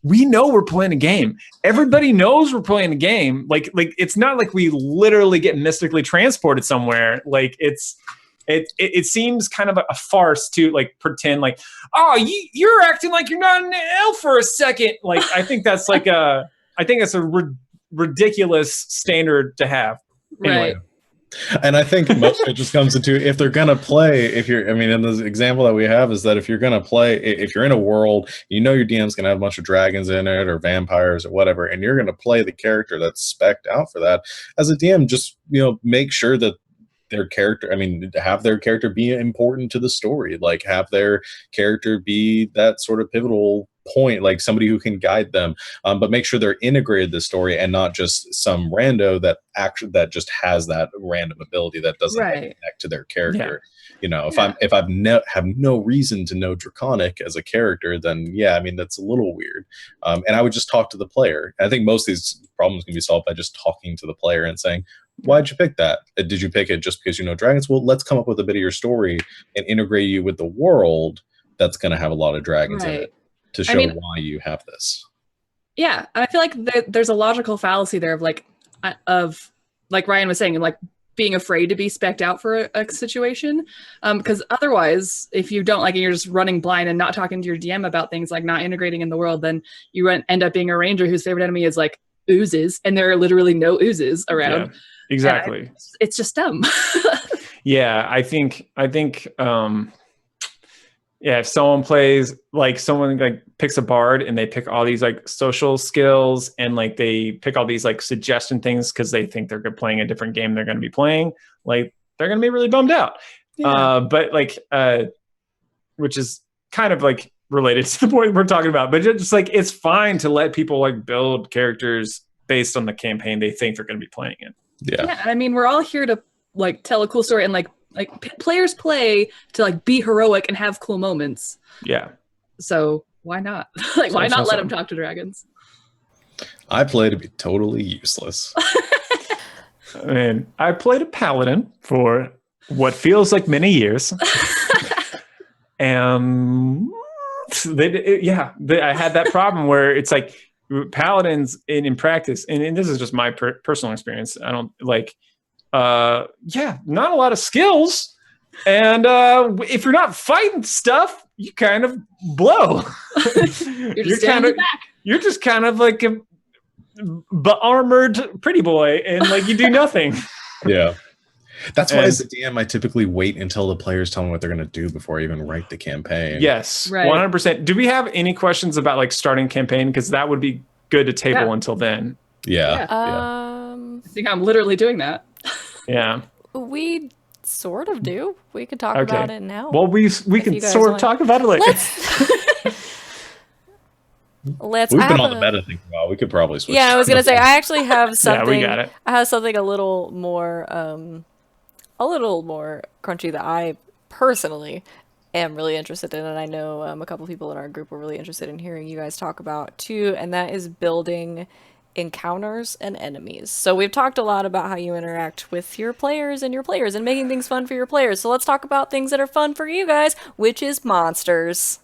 we know we're playing a game. Everybody knows we're playing a game. Like it's not like we literally get mystically transported somewhere. Like, it seems kind of a farce to, like, pretend like, oh, you're acting like you're not an elf for a second. Like, I think that's like I think it's a ridiculous standard to have. Anyway. Right. And I think most of it just comes into, if they're going to play, in the example that we have is that if you're going to play, if you're in a world, you know your DM's going to have a bunch of dragons in it or vampires or whatever, and you're going to play the character that's spec'd out for that, as a DM, just, make sure that their character, have their character be important to the story, like have their character be that sort of pivotal point, like somebody who can guide them, but make sure they're integrated the story and not just some rando that just has that random ability that doesn't connect to their character. If I have no reason to know Draconic as a character, then that's a little weird. And I would just talk to the player. I think most of these problems can be solved by just talking to the player and saying, why'd you pick that? Did you pick it just because you know dragons? Well, let's come up with a bit of your story and integrate you with the world that's going to have a lot of dragons in it to show why you have this. Yeah, and I feel like there's a logical fallacy there of like Ryan was saying, like, being afraid to be spec'd out for a situation. Because otherwise, if you don't, like, and you're just running blind and not talking to your DM about things, like not integrating in the world, then you end up being a ranger whose favorite enemy is like oozes, and there are literally no oozes around. Yeah, exactly. It's just dumb. Yeah, I think yeah, if someone plays, like someone like picks a bard and they pick all these like social skills and like they pick all these like suggestion things because they think they're playing a different game they're going to be playing, like they're going to be really bummed out. Yeah. But like, which is kind of like related to the point we're talking about, but just like, it's fine to let people like build characters based on the campaign they think they're going to be playing in. Yeah. I mean, we're all here to like tell a cool story, and like players play to like be heroic and have cool moments. Yeah. So why not? Like, why not let them talk to dragons? I play to be totally useless. I mean, I played a paladin for what feels like many years. And I had that problem where it's like paladins in practice, and this is just my personal experience. I don't like, not a lot of skills. And if you're not fighting stuff, you kind of blow. You're just kind of like a armored pretty boy, and like you do nothing. Yeah. That's why as a DM, I typically wait until the players tell me what they're going to do before I even write the campaign. Yes, right. 100%. Do we have any questions about like starting campaign? Because that would be good to table until then. Yeah. I think I'm literally doing that. Yeah. We sort of do. We could talk about it now. Well, we can sort of talk about it later. We've been on the meta thing for a while. We could probably switch. Yeah, I was gonna say I actually have something. We got it. I have something a little more crunchy that I personally am really interested in, and I know a couple people in our group were really interested in hearing you guys talk about too, and that is building encounters and enemies. So we've talked a lot about how you interact with your players and making things fun for your players. So let's talk about things that are fun for you guys, which is monsters.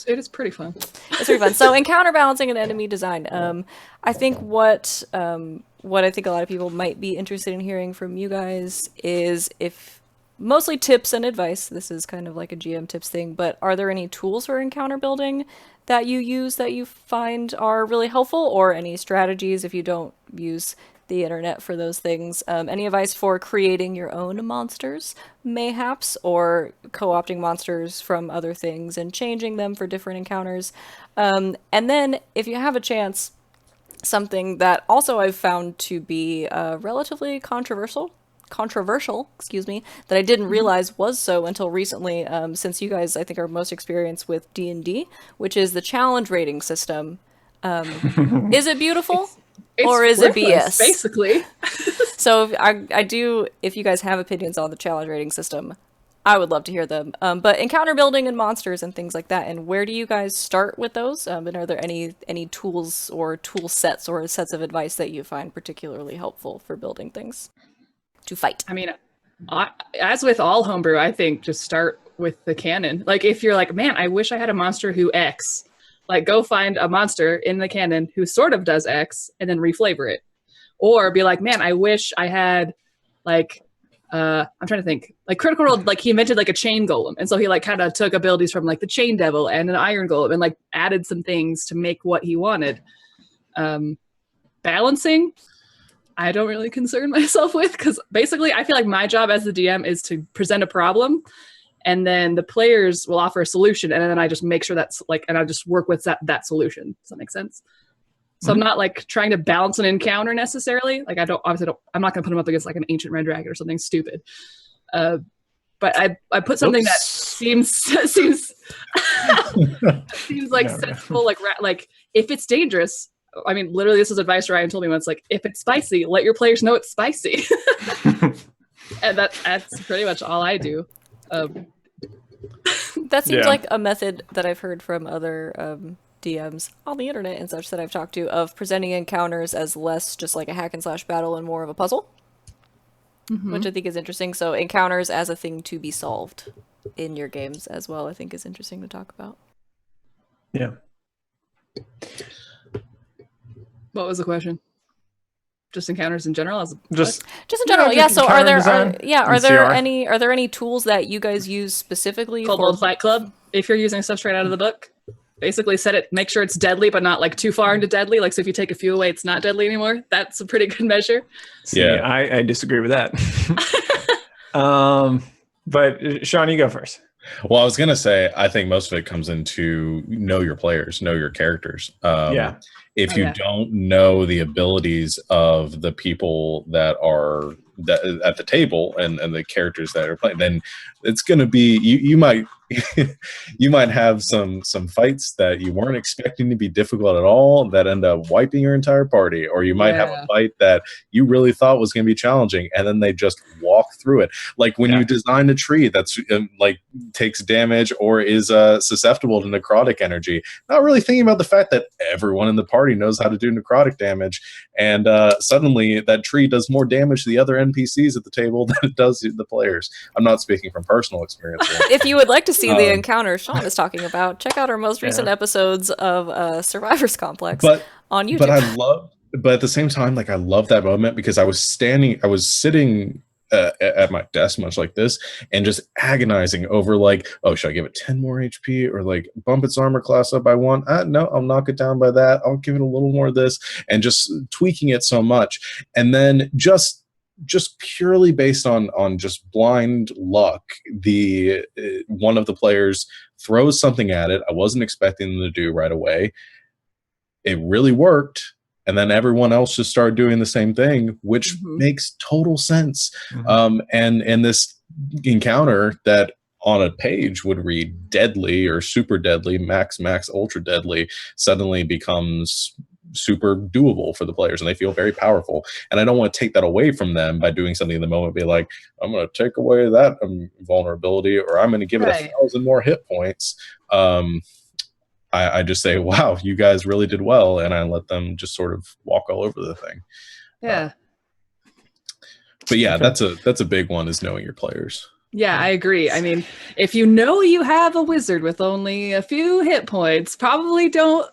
It is pretty fun. It's pretty fun. So encounter balancing and enemy design. I think what I think a lot of people might be interested in hearing from you guys is mostly tips and advice. This is kind of like a GM tips thing, but are there any tools for encounter building that you use that you find are really helpful, or any strategies if you don't use the internet for those things? Any advice for creating your own monsters, mayhaps, or co-opting monsters from other things and changing them for different encounters? And then, if you have a chance, something that also I've found to be relatively controversial, that I didn't realize was so until recently, since you guys, I think, are most experienced with D&D, which is the challenge rating system. Is it beautiful? Or is it BS? Basically. So if you guys have opinions on the challenge rating system, I would love to hear them. But encounter building and monsters and things like that, and where do you guys start with those? And are there any tools or tool sets or sets of advice that you find particularly helpful for building things to fight? I mean, as with all homebrew, I think just start with the canon. Like, if you're like, man, I wish I had a monster who X, like, go find a monster in the canon who sort of does X and then reflavor it. Or be like, man, I wish I had, like, I'm trying to think, like Critical Role, like he invented like a chain golem. And so he like kind of took abilities from like the chain devil and an iron golem and like added some things to make what he wanted. Balancing, I don't really concern myself with, because basically I feel like my job as the DM is to present a problem, and then the players will offer a solution, and then I just make sure that's like, and I just work with that solution. Does that make sense? So I'm not like trying to balance an encounter necessarily. Like I'm not going to put them up against like an ancient red dragon or something stupid. But I put something that seems like sensible, like if it's dangerous. I mean, literally, this is advice Ryan told me once. Like, if it's spicy, let your players know it's spicy. And that's pretty much all I do. That seems like a method that I've heard from other DMs on the internet and such that I've talked to, of presenting encounters as less just like a hack and slash battle and more of a puzzle, which I think is interesting. So encounters as a thing to be solved in your games as well, I think is interesting to talk about. Yeah. What was the question? Just encounters in general? Just Just in general, yeah. just So counter design are and there CR. any tools that you guys use specifically Kobold for? Fight Club. If you're using stuff straight out of the book, basically set it, make sure it's deadly, but not like too far into deadly. Like, so if you take a few away, it's not deadly anymore. That's a pretty good measure. See, Yeah. I disagree with that. But Sean, you go first. Well, I was gonna say, I think most of it comes into know your players, know your characters. Yeah. If Oh, you yeah. don't know the abilities of the people that are at the table and the characters that are playing, then it's gonna be you might you might have some fights that you weren't expecting to be difficult at all that end up wiping your entire party, or you might have a fight that you really thought was going to be challenging and then they just walk through it. Like when you design a tree that's like takes damage or is susceptible to necrotic energy, not really thinking about the fact that everyone in the party knows how to do necrotic damage, and suddenly that tree does more damage to the other NPCs at the table than it does to the players. I'm not speaking from personal experience here. If you would like to see the encounter Sean is talking about, check out our most recent episodes of Survivors Complex on YouTube. But at the same time, like I love that moment because I was sitting at my desk, much like this, and just agonizing over like, oh, should I give it 10 more HP or like bump its armor class up by 1? No, I'll knock it down by that. I'll give it a little more of this, and just tweaking it so much, and then just purely based on just blind luck, the one of the players throws something at it I wasn't expecting them to do right away. It really worked, and then everyone else just started doing the same thing, which makes total sense. And this encounter that on a page would read deadly or super deadly, max, ultra deadly, suddenly becomes super doable for the players, and they feel very powerful. And I don't want to take that away from them by doing something in the moment, be like, I'm going to take away that vulnerability, or I'm going to give it 1,000 more hit points. I just say, wow, you guys really did well, and I let them just sort of walk all over the thing. But yeah, that's a big one, is knowing your players. Yeah, I agree. I mean, if you know you have a wizard with only a few hit points, probably don't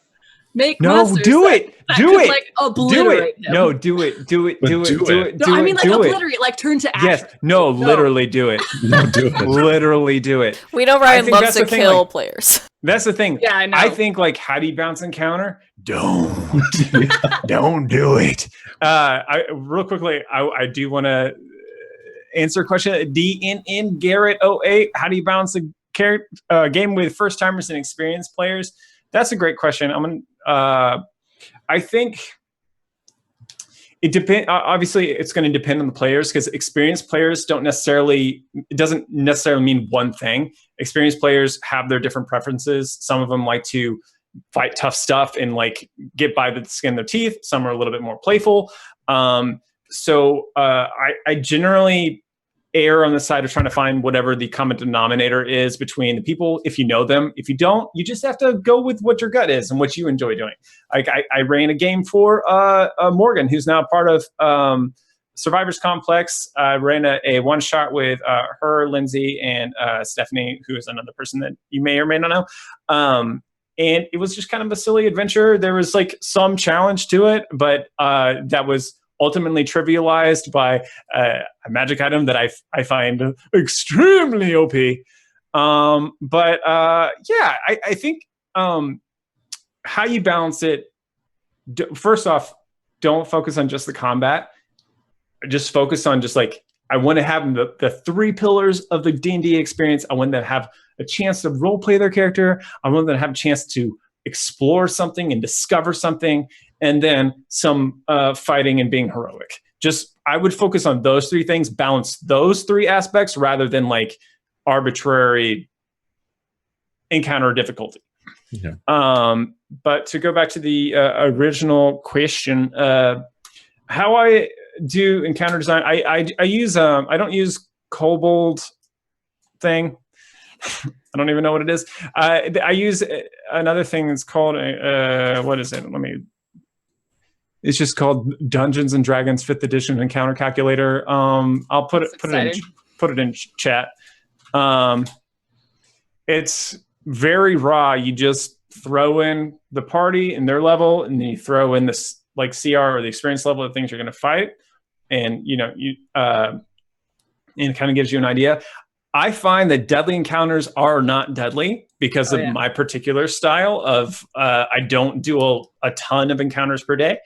make monsters do it. Like obliterate him. No, do it. No, I mean like obliterate, like turn to ash. Yes, no, literally do it. No, do it. Literally do it. We know Ryan loves to kill players. That's the thing. Yeah, I know. I think like, how do you bounce encounter? Don't do it. Real quickly, I do want to answer a question. DNN Garrett 08. How do you balance a game with first timers and experienced players? That's a great question. I think it depends. Obviously, it's going to depend on the players, because experienced players doesn't necessarily mean one thing. Experienced players have their different preferences. Some of them like to fight tough stuff and like get by the skin of their teeth. Some are a little bit more playful. So I generally err on the side of trying to find whatever the common denominator is between the people, if you know them. If you don't, you just have to go with what your gut is and what you enjoy doing. Like I ran a game for Morgan, who's now part of Survivors Complex. I ran a one-shot with her, Lindsay, and Stephanie, who is another person that you may or may not know. And it was just kind of a silly adventure. There was like some challenge to it, but that was ultimately trivialized by a magic item that I find extremely OP. But I think how you balance it, first off, don't focus on just the combat. Just focus on just like, I want to have the 3 pillars of the D&D experience. I want them to have a chance to role play their character. I want them to have a chance to explore something and discover something, and then some fighting and being heroic. Just, I would focus on those 3 things, balance those 3 aspects rather than like arbitrary encounter difficulty. Yeah. But to go back to the original question, how I do encounter design, I use I don't use Kobold thing. I don't even know what it is. I use another thing that's called what is it? It's just called Dungeons and Dragons 5th Edition Encounter Calculator. I'll put it in chat. It's very raw. You just throw in the party and their level, and then you throw in this like CR or the experience level of things you're going to fight. and and it kind of gives you an idea. I find that deadly encounters are not deadly because of my particular style of I don't do a ton of encounters per day.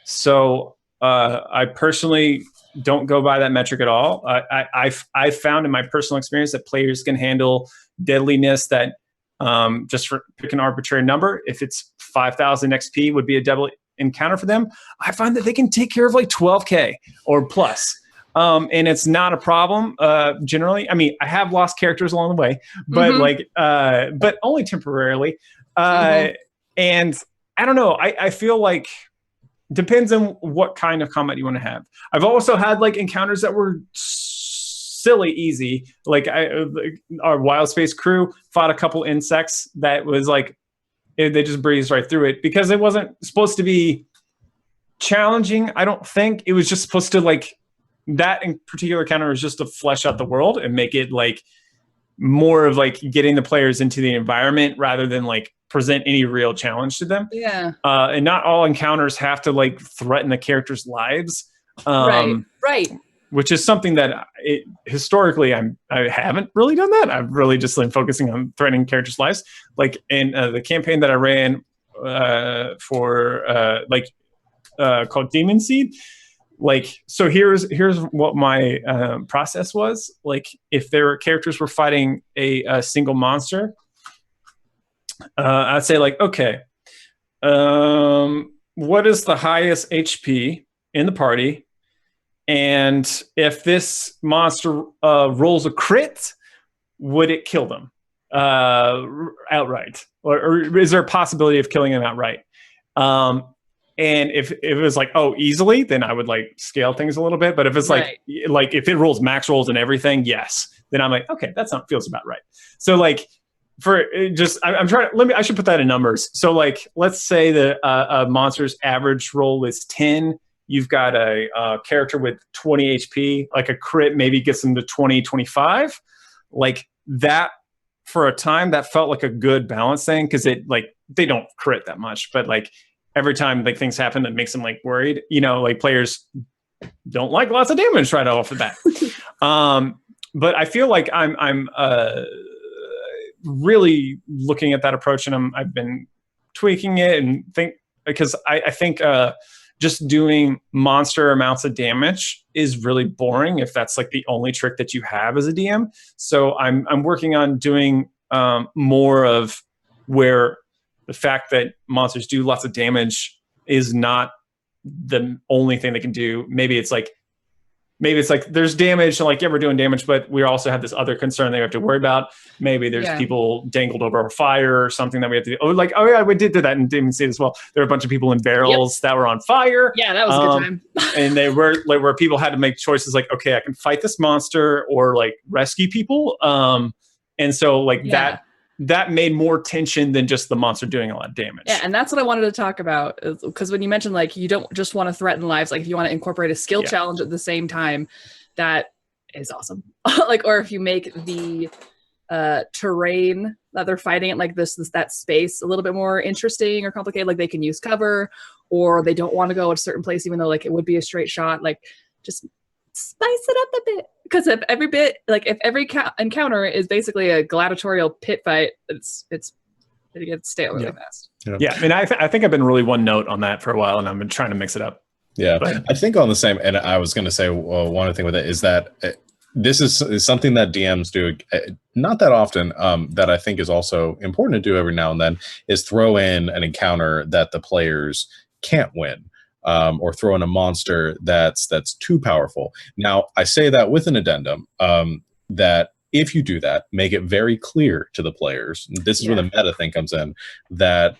So I personally don't go by that metric at all. I've found in my personal experience that players can handle deadliness that just for pick an arbitrary number. If it's 5,000 XP would be a deadly encounter for them. I find that they can take care of like 12K or plus. And it's not a problem generally. I mean, I have lost characters along the way, but but only temporarily. And I don't know. I feel like depends on what kind of combat you want to have. I've also had like encounters that were silly easy. Like our Wild Space crew fought a couple insects that was like they just breezed right through it because it wasn't supposed to be challenging. I don't think it was just supposed to like. That in particular encounter is just to flesh out the world and make it like more of like getting the players into the environment rather than like present any real challenge to them. Yeah. And not all encounters have to like threaten the characters' lives. Right. Which is something that historically I haven't really done that. I've really just been focusing on threatening characters' lives. Like in the campaign that I ran for called Demon Seed. Like, so here's what my process was. Like, if their characters were fighting a single monster, I'd say like, okay, what is the highest HP in the party? And if this monster rolls a crit, would it kill them outright? Or is there a possibility of killing them outright? And if it was like, oh, easily, then I would like scale things a little bit. But if it's like if it rolls max rolls and everything, yes, then I'm like, okay, feels about right. So like for just, I'm trying to, I should put that in numbers. So like, let's say the a monster's average roll is 10. You've got a character with 20 HP, like a crit maybe gets them to 20, 25. Like that for a time, that felt like a good balance thing. Cause it like, they don't crit that much, but like, every time like things happen that makes them like worried, like players don't like lots of damage right off the bat. But I feel like I'm really looking at that approach, and I've been tweaking it and because I think just doing monster amounts of damage is really boring if that's like the only trick that you have as a DM. So I'm working on doing more of where the fact that monsters do lots of damage is not the only thing they can do. Maybe it's like there's damage, like we're doing damage, but we also have this other concern that we have to worry about. Maybe there's people dangled over a fire or something that we have to do. Oh yeah, we did that and didn't see it as well. There were a bunch of people in barrels that were on fire. Yeah, that was a good time. And they were like where people had to make choices like, okay, I can fight this monster or like rescue people. And so like that made more tension than just the monster doing a lot of damage. Yeah, and that's what I wanted to talk about. Because when you mentioned like you don't just want to threaten lives, like if you want to incorporate a skill challenge at the same time, that is awesome. Like, or if you make the terrain that they're fighting at, like that space a little bit more interesting or complicated, like they can use cover, or they don't want to go a certain place even though like it would be a straight shot, like just spice it up a bit. Because if every encounter is basically a gladiatorial pit fight, it gets stale really fast. Yeah, I mean, I think I've been really one note on that for a while, and I've been trying to mix it up. Yeah, but I think on the same, and I was going to say one other thing with it is that this is something that DMs do not that often, that I think is also important to do every now and then, is throw in an encounter that the players can't win. Or throw in a monster that's too powerful. Now, I say that with an addendum, that if you do that, make it very clear to the players, this is where the meta thing comes in, that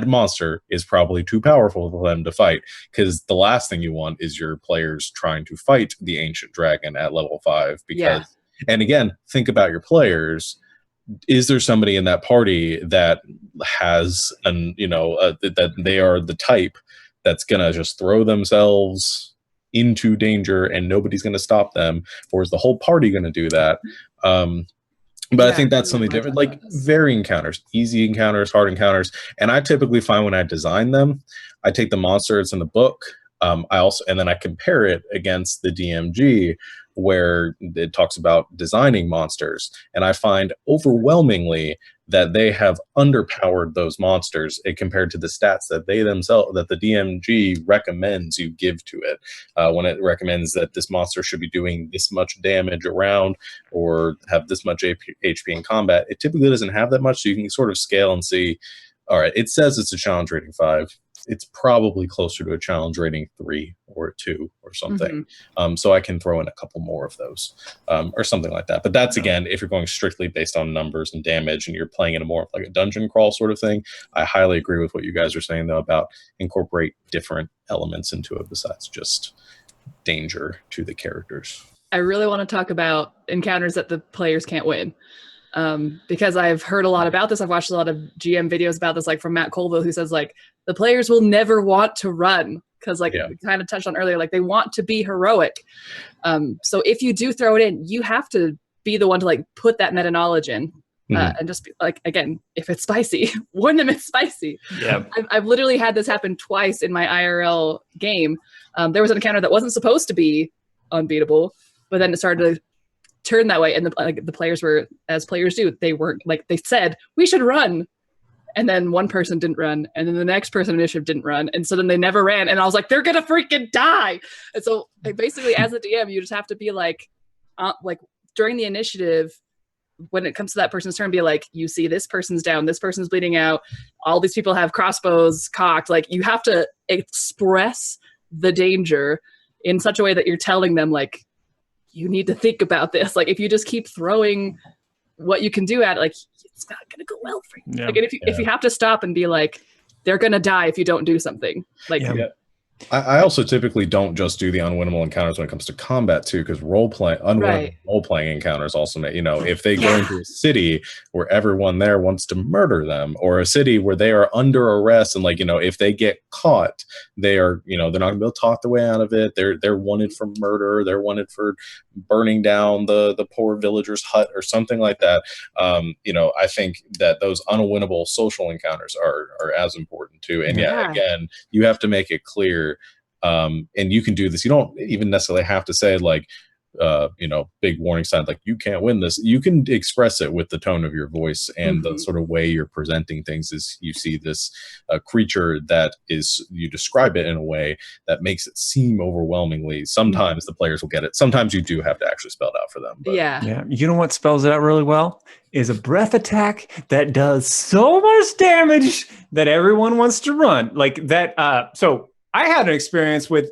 monster is probably too powerful for them to fight, because the last thing you want is your players trying to fight the ancient dragon at level 5. Because, and again, think about your players. Is there somebody in that party that has, that they are the type that's going to just throw themselves into danger and nobody's going to stop them? Or is the whole party going to do that? But I think that's something different, like varying encounters, easy encounters, hard encounters. And I typically find when I design them, I take the monster that's in the book, And then I compare it against the DMG, where it talks about designing monsters, and I find overwhelmingly that they have underpowered those monsters compared to the stats that that the DMG recommends you give to it, when it recommends that this monster should be doing this much damage around or have this much HP in combat. It typically doesn't have that much, so you can sort of scale and see, all right, it says it's a challenge rating 5. It's probably closer to a challenge rating 3 or a 2 or something. So I can throw in a couple more of those, or something like that. But that's, again, if you're going strictly based on numbers and damage and you're playing in a more like a dungeon crawl sort of thing. I highly agree with what you guys are saying, though, about incorporate different elements into it besides just danger to the characters. I really want to talk about encounters that the players can't win. Because I've heard a lot about this. I've watched a lot of GM videos about this, like from Matt Colville, who says like the players will never want to run because we kind of touched on earlier, like they want to be heroic. So if you do throw it in, you have to be the one to like put that meta knowledge in, and just be like, again, if it's spicy, warn them it's spicy. Yeah, I've literally had this happen twice in my IRL game. There was an encounter that wasn't supposed to be unbeatable, but then it started to turn that way, and the players were, as players do, they weren't like, they said we should run, and then one person didn't run, and then the next person initiative didn't run, and so then they never ran, and I was like, they're gonna freaking die. And so basically, as a DM, you just have to be like during the initiative, when it comes to that person's turn, be like, you see this person's down, this person's bleeding out, all these people have crossbows cocked. Like, you have to express the danger in such a way that you're telling them like, you need to think about this. Like, if you just keep throwing what you can do at it, like, it's not gonna go well for you. Yeah. Like, and if you have to stop and be like, they're gonna die if you don't do something. Like, I also typically don't just do the unwinnable encounters when it comes to combat too, because unwinnable role-playing encounters also make, if they go into a city where everyone there wants to murder them, or a city where they are under arrest, and if they get caught, they are, they're not gonna be able to talk their way out of it. They're wanted for murder, they're wanted for burning down the poor villager's hut or something like that. I think that those unwinnable social encounters are as important too. And again, you have to make it clear. And you can do this. You don't even necessarily have to say like, big warning sign, like you can't win this. You can express it with the tone of your voice and the sort of way you're presenting things. Is you see this creature that is, you describe it in a way that makes it seem overwhelmingly. Sometimes the players will get it. Sometimes you do have to actually spell it out for them. But. Yeah. You know what spells it out really well is a breath attack that does so much damage that everyone wants to run. Like that. So I had an experience with,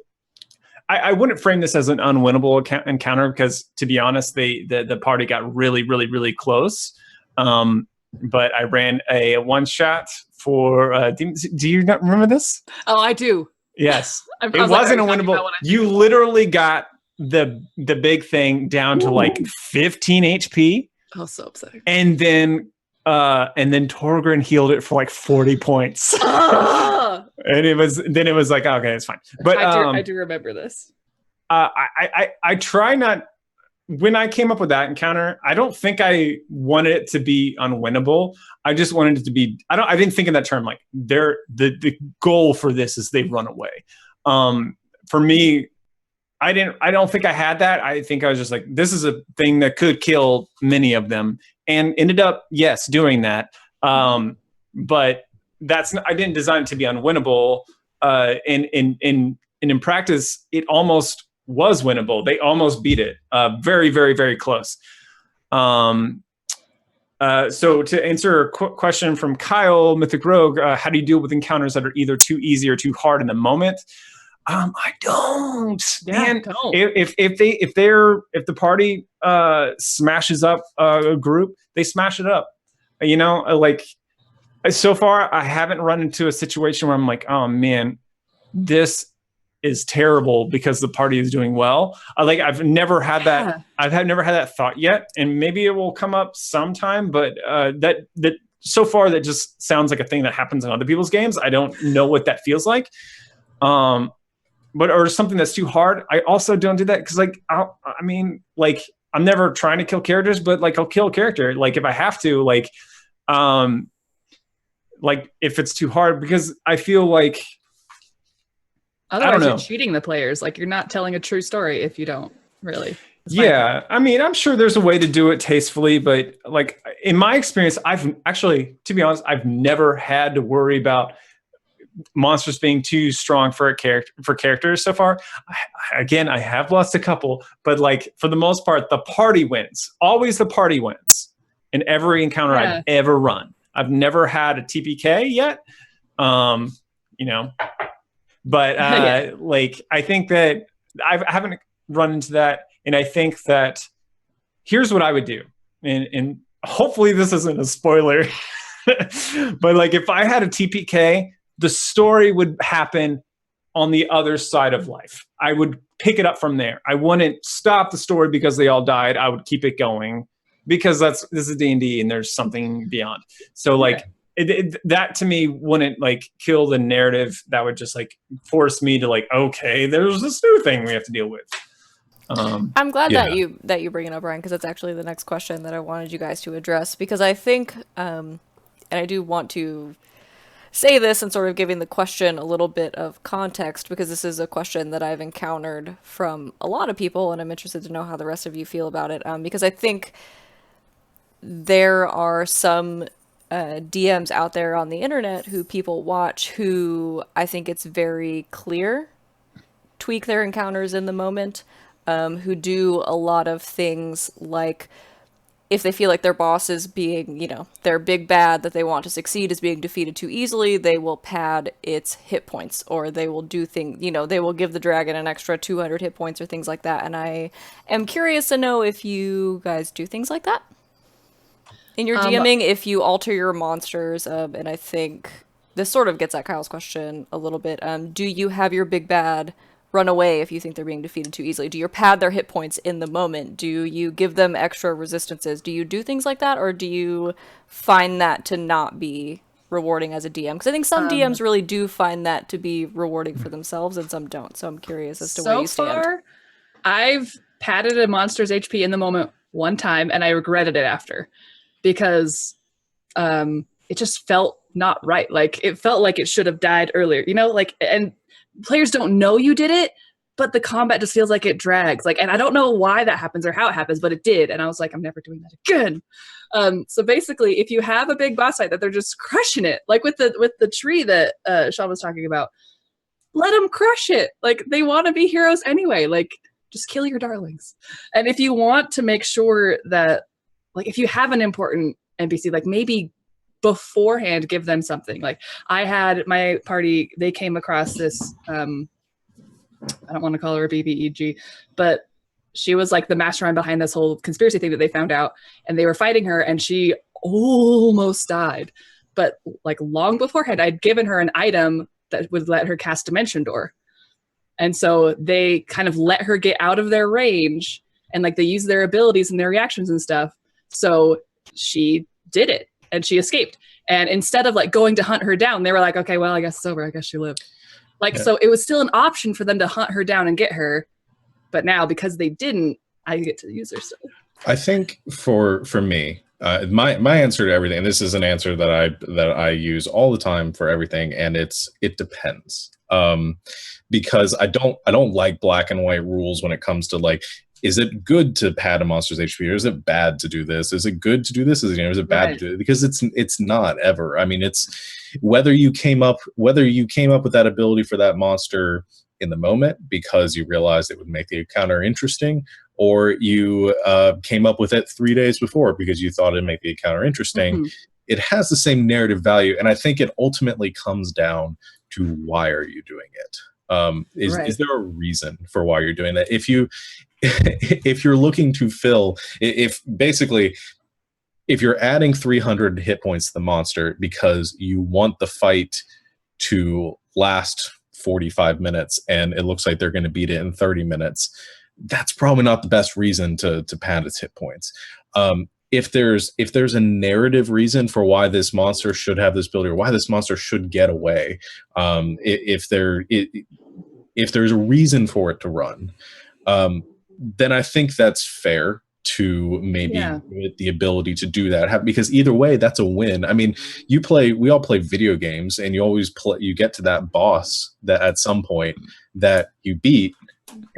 I wouldn't frame this as an unwinnable encounter because, to be honest, the party got really, really, really close. But I ran a one shot for. Do you not remember this? Oh, I do. Yes, it wasn't unwinnable. You literally got the big thing down to like 15 HP. Oh, so upsetting. And then Torgrim healed it for like 40 points. And it was like, okay, it's fine. But I do remember this. I try not, when I came up with that encounter, I don't think I wanted it to be unwinnable. I just wanted it to be, I didn't think in that term, like the goal for this is they run away. For me, I don't think I had that. I think I was just like, this is a thing that could kill many of them, and ended up, yes, doing that. But I didn't design it to be unwinnable. And in practice, it almost was winnable. They almost beat it. Very, very, very close. So to answer a question from Kyle, Mythic Rogue, how do you deal with encounters that are either too easy or too hard in the moment? I don't. Man, don't. If the party smashes up a group, they smash it up. Like, so far I haven't run into a situation where I'm like, oh man, this is terrible because the party is doing well. I've never had that. Never had that thought yet, and maybe it will come up sometime. But that so far that just sounds like a thing that happens in other people's games. I don't know what that feels like. Or something that's too hard. I also don't do that because I'm never trying to kill characters, but like I'll kill a character like if I have to, like if it's too hard, because I feel like Otherwise, know. you're cheating the players. Like, you're not telling a true story if you don't really. Yeah, I mean, I'm sure there's a way to do it tastefully, but like in my experience, I've actually, to be honest, I've never had to worry about monsters being too strong for characters so far. Again, I have lost a couple, but like for the most part, the party wins. Always the party wins in every encounter I've ever run. I've never had a TPK yet, you know, but like I think that I haven't run into that. And I think that here's what I would do. And hopefully this isn't a spoiler, but like if I had a TPK, the story would happen on the other side of life. I would pick it up from there. I wouldn't stop the story because they all died. I would keep it going because this is D&D and there's something beyond. So like that to me wouldn't like kill the narrative. That would just like force me to like, okay, there's this new thing we have to deal with. I'm glad that you bring it up, Ryan, because that's actually the next question that I wanted you guys to address, because I think, and I do want to say this and sort of giving the question a little bit of context, because this is a question that I've encountered from a lot of people, and I'm interested to know how the rest of you feel about it, because I think there are some DMs out there on the internet who people watch who I think it's very clear tweak their encounters in the moment, who do a lot of things like if they feel like their boss is being, their big bad that they want to succeed is being defeated too easily, they will pad its hit points, or they will do things, they will give the dragon an extra 200 hit points or things like that. And I am curious to know if you guys do things like that in your DMing, if you alter your monsters, and I think this sort of gets at Kyle's question a little bit. Do you have your big bad run away if you think they're being defeated too easily? Do you pad their hit points in the moment? Do you give them extra resistances? Do you do things like that, or do you find that to not be rewarding as a DM? Because I think some DMs really do find that to be rewarding for themselves, and some don't. So I'm curious as to where you stand. So far, I've padded a monster's HP in the moment one time, and I regretted it after, because it just felt not right. Like, it felt like it should have died earlier, and players don't know you did it, but the combat just feels like it drags. And I don't know why that happens or how it happens, but it did. And I was like, I'm never doing that again. So basically, if you have a big boss fight that they're just crushing it, like with the tree that Sean was talking about, let them crush it. Like, they want to be heroes anyway. Like, just kill your darlings. And if you want to make sure that, like, if you have an important NPC, like maybe beforehand give them something. Like, I had my party, they came across this I don't want to call her a BBEG, but she was like the mastermind behind this whole conspiracy thing that they found out, and they were fighting her, and she almost died. But like long beforehand, I'd given her an item that would let her cast Dimension Door, and so they kind of let her get out of their range, and like they use their abilities and their reactions and stuff. So she did it. And she escaped. And instead of like going to hunt her down, they were like, okay, well, I guess it's over. I guess she lived. So it was still an option for them to hunt her down and get her. But now, because they didn't, I get to use her still. I think for me, my answer to everything, and this is an answer that I use all the time for everything, and it depends. Because I don't like black and white rules when it comes to like, is it good to pad a monster's HP, or is it bad to do this? Is it good to do this? Is it bad to do it? Because it's not ever. I mean, it's whether you came up with that ability for that monster in the moment because you realized it would make the encounter interesting, or you came up with it 3 days before because you thought it'd make the encounter interesting. Mm-hmm. It has the same narrative value, and I think it ultimately comes down to why are you doing it? Is there a reason for why you're doing that? If you're looking to fill, if you're adding 300 hit points to the monster because you want the fight to last 45 minutes and it looks like they're going to beat it in 30 minutes, that's probably not the best reason to pad its hit points. If there's a narrative reason for why this monster should have this ability or why this monster should get away, if there's a reason for it to run, then I think that's fair to maybe with the ability to do that, because either way, that's a win. I mean, we all play video games, and you get to that boss that at some point that you beat,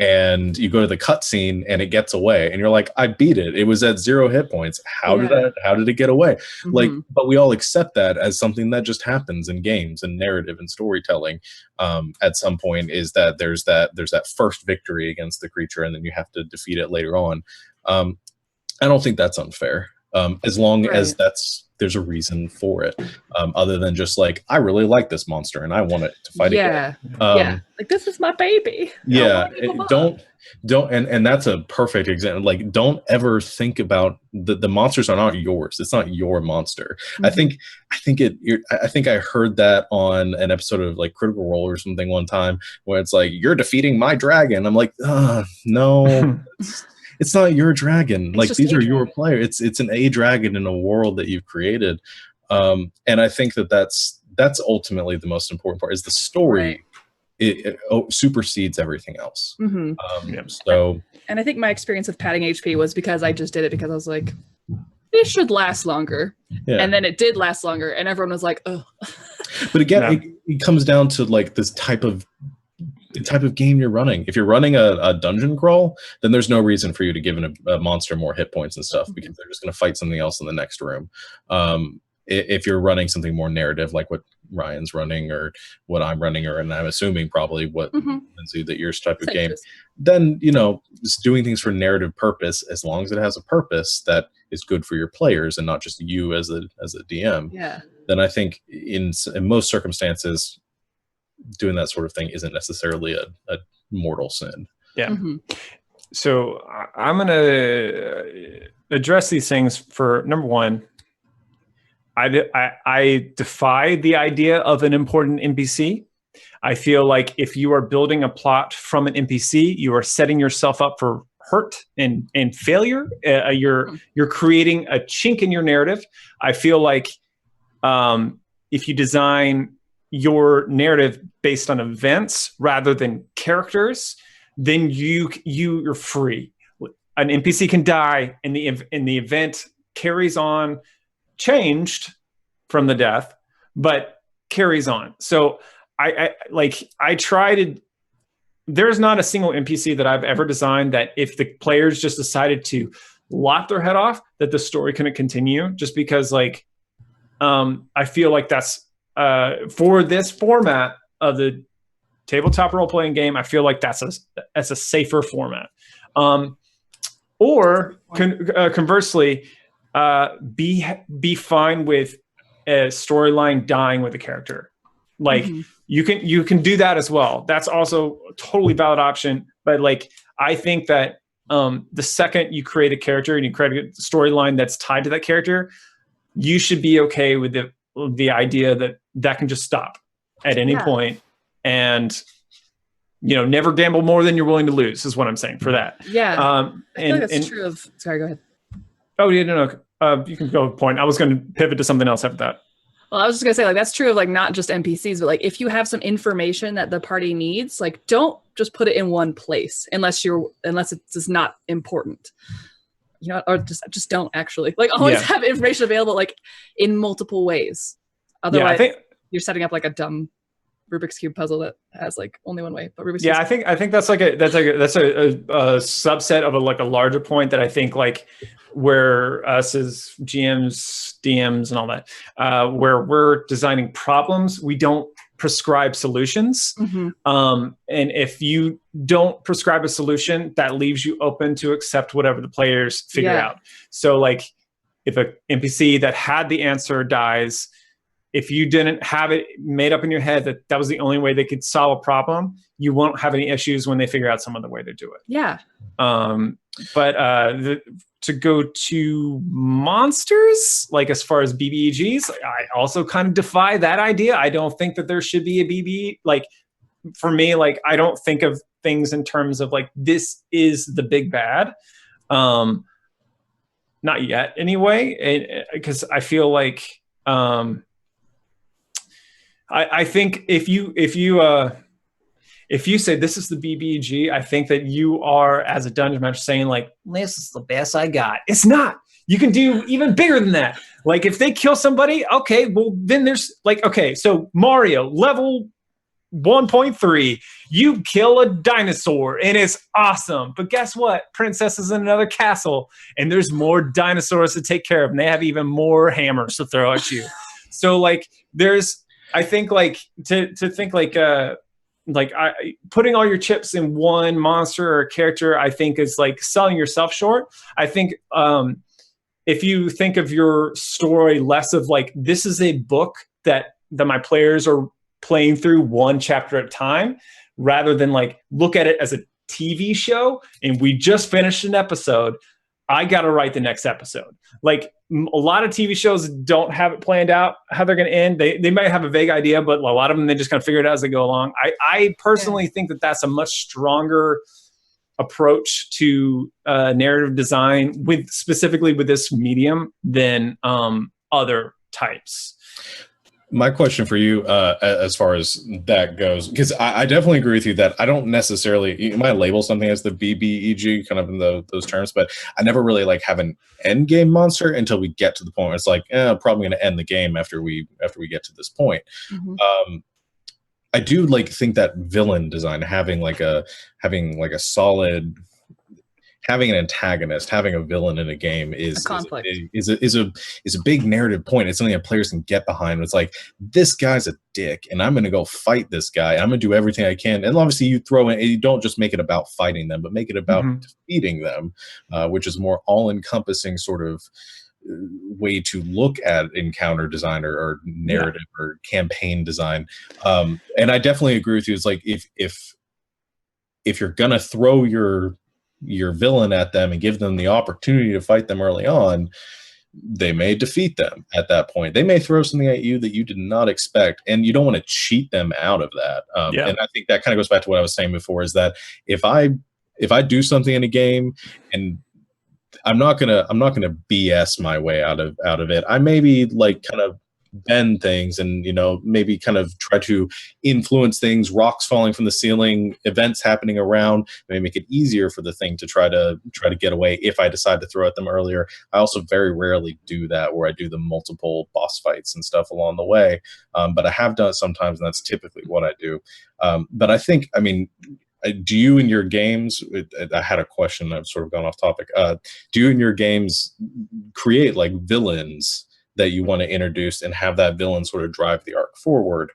and you go to the cutscene and it gets away, and you're like, I beat it. It was at 0 hit points. How did it get away? Like, but we all accept that as something that just happens in games and narrative and storytelling. At some point, is that there's that first victory against the creature, and then you have to defeat it later on. I don't think that's unfair. As long as there's a reason for it, other than just like, I really like this monster and I want it to fight again. Like, this is my baby. And that's a perfect example. Like, don't ever think about the monsters are not yours. It's not your monster. I think I heard that on an episode of like Critical Role or something one time, where it's like, you're defeating my dragon. I'm like, no. It's not your dragon. Like, these are your players. It's an A dragon in a world that you've created. And I think that's ultimately the most important part, is the story. It supersedes everything else. So, and I think my experience with padding HP was because I just did it because I was like, this should last longer. And then it did last longer, and everyone was like, oh. But again, it comes down to like this type of game you're running. If you're running a dungeon crawl, then there's no reason for you to give a monster more hit points and stuff, because they're just going to fight something else in the next room. If you're running something more narrative, like what Ryan's running or what I'm running, and I'm assuming probably what Lindsay, that your type of game, then just doing things for narrative purpose, as long as it has a purpose that is good for your players and not just you as a DM. Then I think in most circumstances, doing that sort of thing isn't necessarily a mortal sin. So I'm going to address these things. For number one, I defy the idea of an important NPC. I feel like if you are building a plot from an NPC, you are setting yourself up for hurt and failure. You're creating a chink in your narrative. I feel like if you design your narrative based on events rather than characters, then you're free. An NPC can die, and the event carries on, changed from the death, but carries on. So I try to. There's not a single NPC that I've ever designed that if the players just decided to lop their head off, that the story couldn't continue, just because I feel like that's. For this format of the tabletop role-playing game, I feel like that's a safer format. Conversely, be fine with a storyline dying with a character. Like you can do that as well. That's also a totally valid option. But I think that the second you create a character and you create a storyline that's tied to that character, you should be okay with the idea that can just stop at any point, and never gamble more than you're willing to lose is what I'm saying for that. I feel like that's true of. Sorry, go ahead. Oh yeah, no. You can go point. I was going to pivot to something else after that. Well, I was just gonna say that's true of not just NPCs, but if you have some information that the party needs, don't just put it in one place unless it's just not important. Or just don't actually always have information available in multiple ways. Otherwise, I think you're setting up a dumb Rubik's Cube puzzle that has only one way. But Rubik's I think that's a subset of a larger point that I think where us as GMs, DMs, and all that, where we're designing problems, we don't prescribe solutions. And if you don't prescribe a solution, that leaves you open to accept whatever the players figure out. So if a NPC that had the answer dies, if you didn't have it made up in your head that was the only way they could solve a problem, you won't have any issues when they figure out some other way to do it. To go to monsters, as far as BBEGs, I also kind of defy that idea. I don't think that there should be a BB. For me, I don't think of things in terms of this is the big bad. Not yet, anyway, because I feel I think if if you say this is the BBG, I think that you are, as a dungeon master, saying like, this is the best I got. It's not. You can do even bigger than that. Like if they kill somebody, okay, well then there's like, okay, so Mario level 1.3, you kill a dinosaur and it's awesome. But guess what? Princess is in another castle and there's more dinosaurs to take care of, and they have even more hammers to throw at you. So like there's, I think like to think like putting all your chips in one monster or character, I think is like selling yourself short. I think if you think of your story less of like, this is a book that my players are playing through one chapter at a time, rather than like look at it as a TV show and we just finished an episode, I got to write the next episode. Like a lot of TV shows don't have it planned out how they're going to end. They might have a vague idea, but a lot of them, they just kind of figure it out as they go along. I personally think that that's a much stronger approach to narrative design specifically with this medium than other types. My question for you, as far as that goes, because I definitely agree with you that I don't necessarily, you might label something as the BBEG kind of in those terms, but I never really like have an end game monster until we get to the point where it's like, I'm probably going to end the game after we get to this point. Mm-hmm. I do like think that villain design, having a solid, having an antagonist, having a villain in a game is a big narrative point. It's something that players can get behind. It's like, this guy's a dick, and I'm going to go fight this guy. I'm going to do everything I can. And obviously, you don't just make it about fighting them, but make it about defeating them, which is more all-encompassing sort of way to look at encounter design or narrative or campaign design. And I definitely agree with you. It's like if you're gonna throw your villain at them and give them the opportunity to fight them early on, they may defeat them at that point. They may throw something at you that you did not expect, and you don't want to cheat them out of that. And I think that kind of goes back to what I was saying before, is that if I do something in a game and I'm not gonna BS my way out of it. I maybe like kind of bend things and maybe kind of try to influence things, rocks falling from the ceiling, events happening around, maybe make it easier for the thing to try to get away if I decide to throw at them earlier. I also very rarely do that, where I do the multiple boss fights and stuff along the way, but I have done it sometimes, and that's typically what I do. But I think, do you in your games, I had a question, I've sort of gone off topic, do you in your games create like villains that you want to introduce and have that villain sort of drive the arc forward?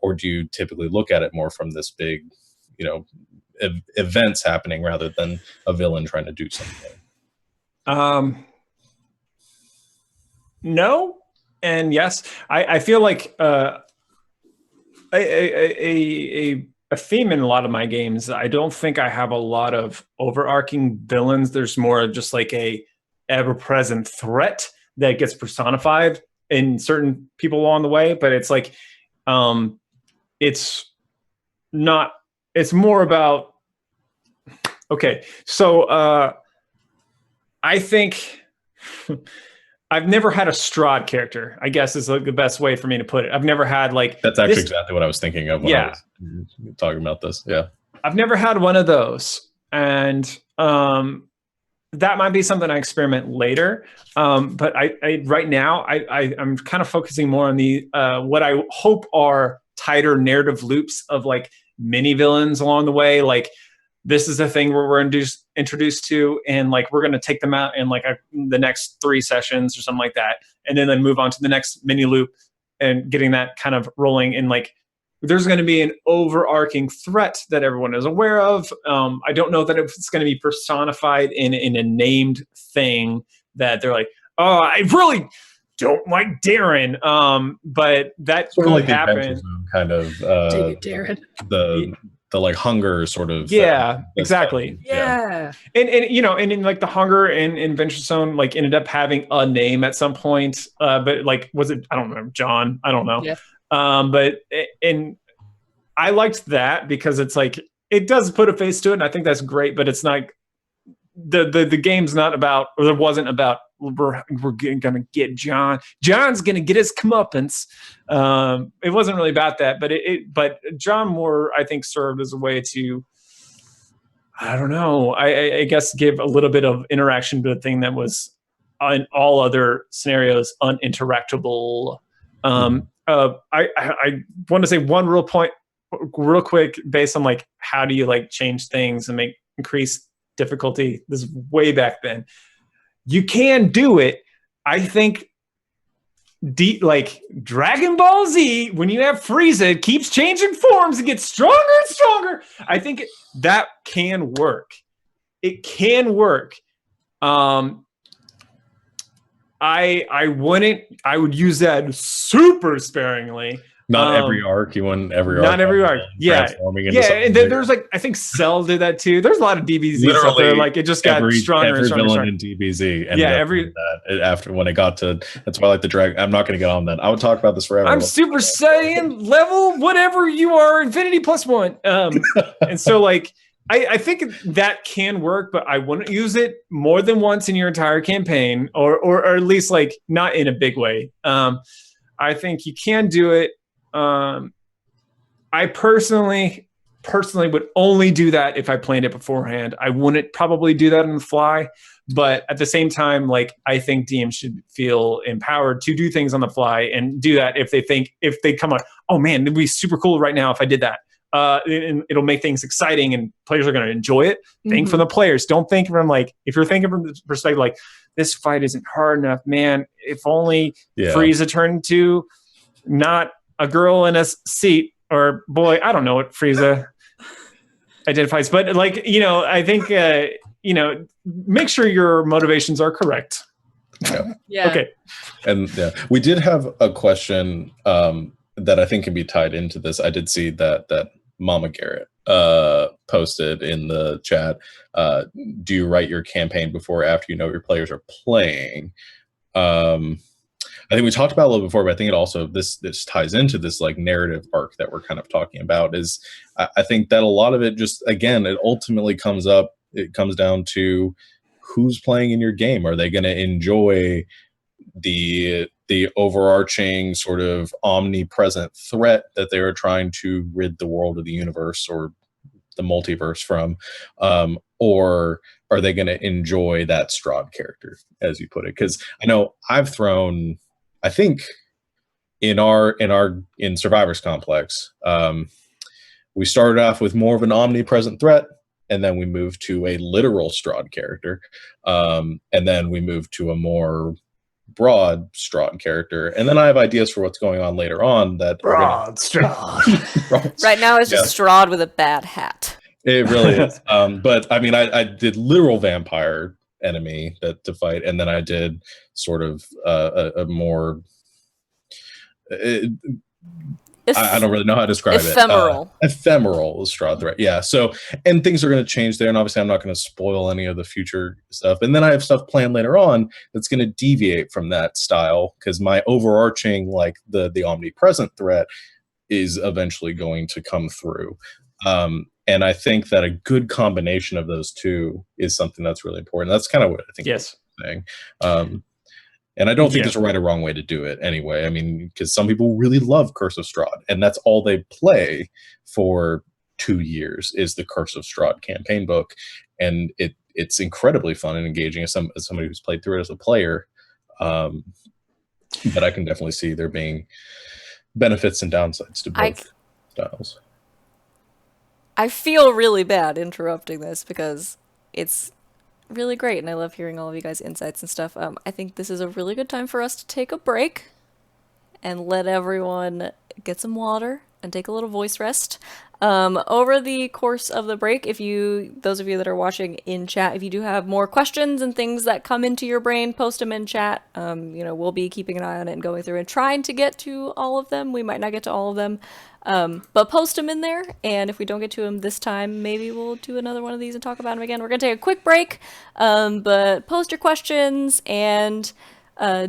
Or do you typically look at it more from this big, events happening rather than a villain trying to do something? No and yes. I feel like a theme in a lot of my games, I don't think I have a lot of overarching villains. There's more just like a ever-present threat that gets personified in certain people along the way. But it's like, it's more about, okay. So I think I've never had a Strahd character, I guess is like the best way for me to put it. I've never had like... That's actually exactly what I was thinking of when I was talking about this. Yeah. I've never had one of those. And that might be something I experiment later. But I right now, I'm kind of focusing more on the what I hope are tighter narrative loops of like mini villains along the way. Like, this is a thing where we're introduced to, and like we're going to take them out in like the next 3 sessions or something like that, and then move on to the next mini loop and getting that kind of rolling. And like there's going to be an overarching threat that everyone is aware of. I don't know that it's going to be personified in a named thing that they're like, oh, I really don't like Darren. But that sort could of like happen. Kind of Darren. The like hunger sort of exactly. Yeah. And in like the hunger and Adventure Zone like ended up having a name at some point, but like was it, I don't remember, John, I don't know. But I liked that because it's like it does put a face to it, and I think that's great, but it's not the game's not about, or it wasn't about we're gonna get John. John's gonna get his comeuppance. It wasn't really about that, but John more, I think, served as a way to, I don't know, I guess give a little bit of interaction to a thing that was in all other scenarios uninteractable. I want to say one real point real quick based on like how do you like change things and increase difficulty. This is way back then. You can do it. I think like Dragon Ball Z, when you have Frieza, it keeps changing forms and gets stronger and stronger. I think that can work. It can work. I would use that super sparingly. Not every arc. You want every arc. Not every arc. Yeah. And there's like, I think Cell did that too. There's a lot of DBZs out there. Like it just got stronger and stronger. Villain in DBZ. After when it got to, that's why I like the drag. I'm not going to get on that. I would talk about this forever. I'm Super Saiyan level, whatever you are, Infinity +1. And so like, I think that can work, but I wouldn't use it more than once in your entire campaign, or at least like not in a big way. I think you can do it. I personally would only do that if I planned it beforehand. I wouldn't probably do that on the fly, but at the same time, like I think DMs should feel empowered to do things on the fly and do that if they come on, oh man, it'd be super cool right now if I did that. And it'll make things exciting and players are going to enjoy it. Think for the players. Don't think from like, if you're thinking from the perspective, like this fight isn't hard enough, man, if only Frieza turned into not a girl in a seat or boy, I don't know what Frieza identifies, but like, I think, make sure your motivations are correct. Yeah. Okay. And we did have a question that I think can be tied into this. I did see that Mama Garrett posted in the chat. Do you write your campaign before or after you know your players are playing? I think we talked about it a little before, but I think it also this ties into this like narrative arc that we're kind of talking about. Is I think that a lot of it just, again, it ultimately comes down to who's playing in your game. Are they going to enjoy the overarching sort of omnipresent threat that they are trying to rid the world of the universe or the multiverse from, or are they going to enjoy that Strahd character, as you put it? Because I know I've thrown, I think in Survivor's Complex, we started off with more of an omnipresent threat, and then we moved to a literal Strahd character, and then we moved to a more broad Strahd character, and then I have ideas for what's going on later on. That broad Strahd. Right now it's just Strahd with a bad hat. It really is. But I mean, I did literal vampire enemy to fight, and then I did sort of a more I don't really know how to describe ephemeral. Ephemeral Strahd threat. Yeah. So, and things are going to change there, and obviously I'm not going to spoil any of the future stuff. And then I have stuff planned later on that's going to deviate from that style, because my overarching, like the omnipresent threat is eventually going to come through. And I think that a good combination of those two is something that's really important. That's kind of what I think. Yes. Saying. And I don't think there's a right or wrong way to do it anyway. I mean, because some people really love Curse of Strahd, and that's all they play for 2 years is the Curse of Strahd campaign book. And it's incredibly fun and engaging as somebody who's played through it as a player. But I can definitely see there being benefits and downsides to both styles. I feel really bad interrupting this because it's really great, and I love hearing all of you guys' insights and stuff. I think this is a really good time for us to take a break and let everyone get some water and take a little voice rest. Over the course of the break, those of you that are watching in chat, if you do have more questions and things that come into your brain, post them in chat. We'll be keeping an eye on it and going through and trying to get to all of them. We might not get to all of them. But post them in there, and if we don't get to them this time, maybe we'll do another one of these and talk about them again. We're going to take a quick break, but post your questions and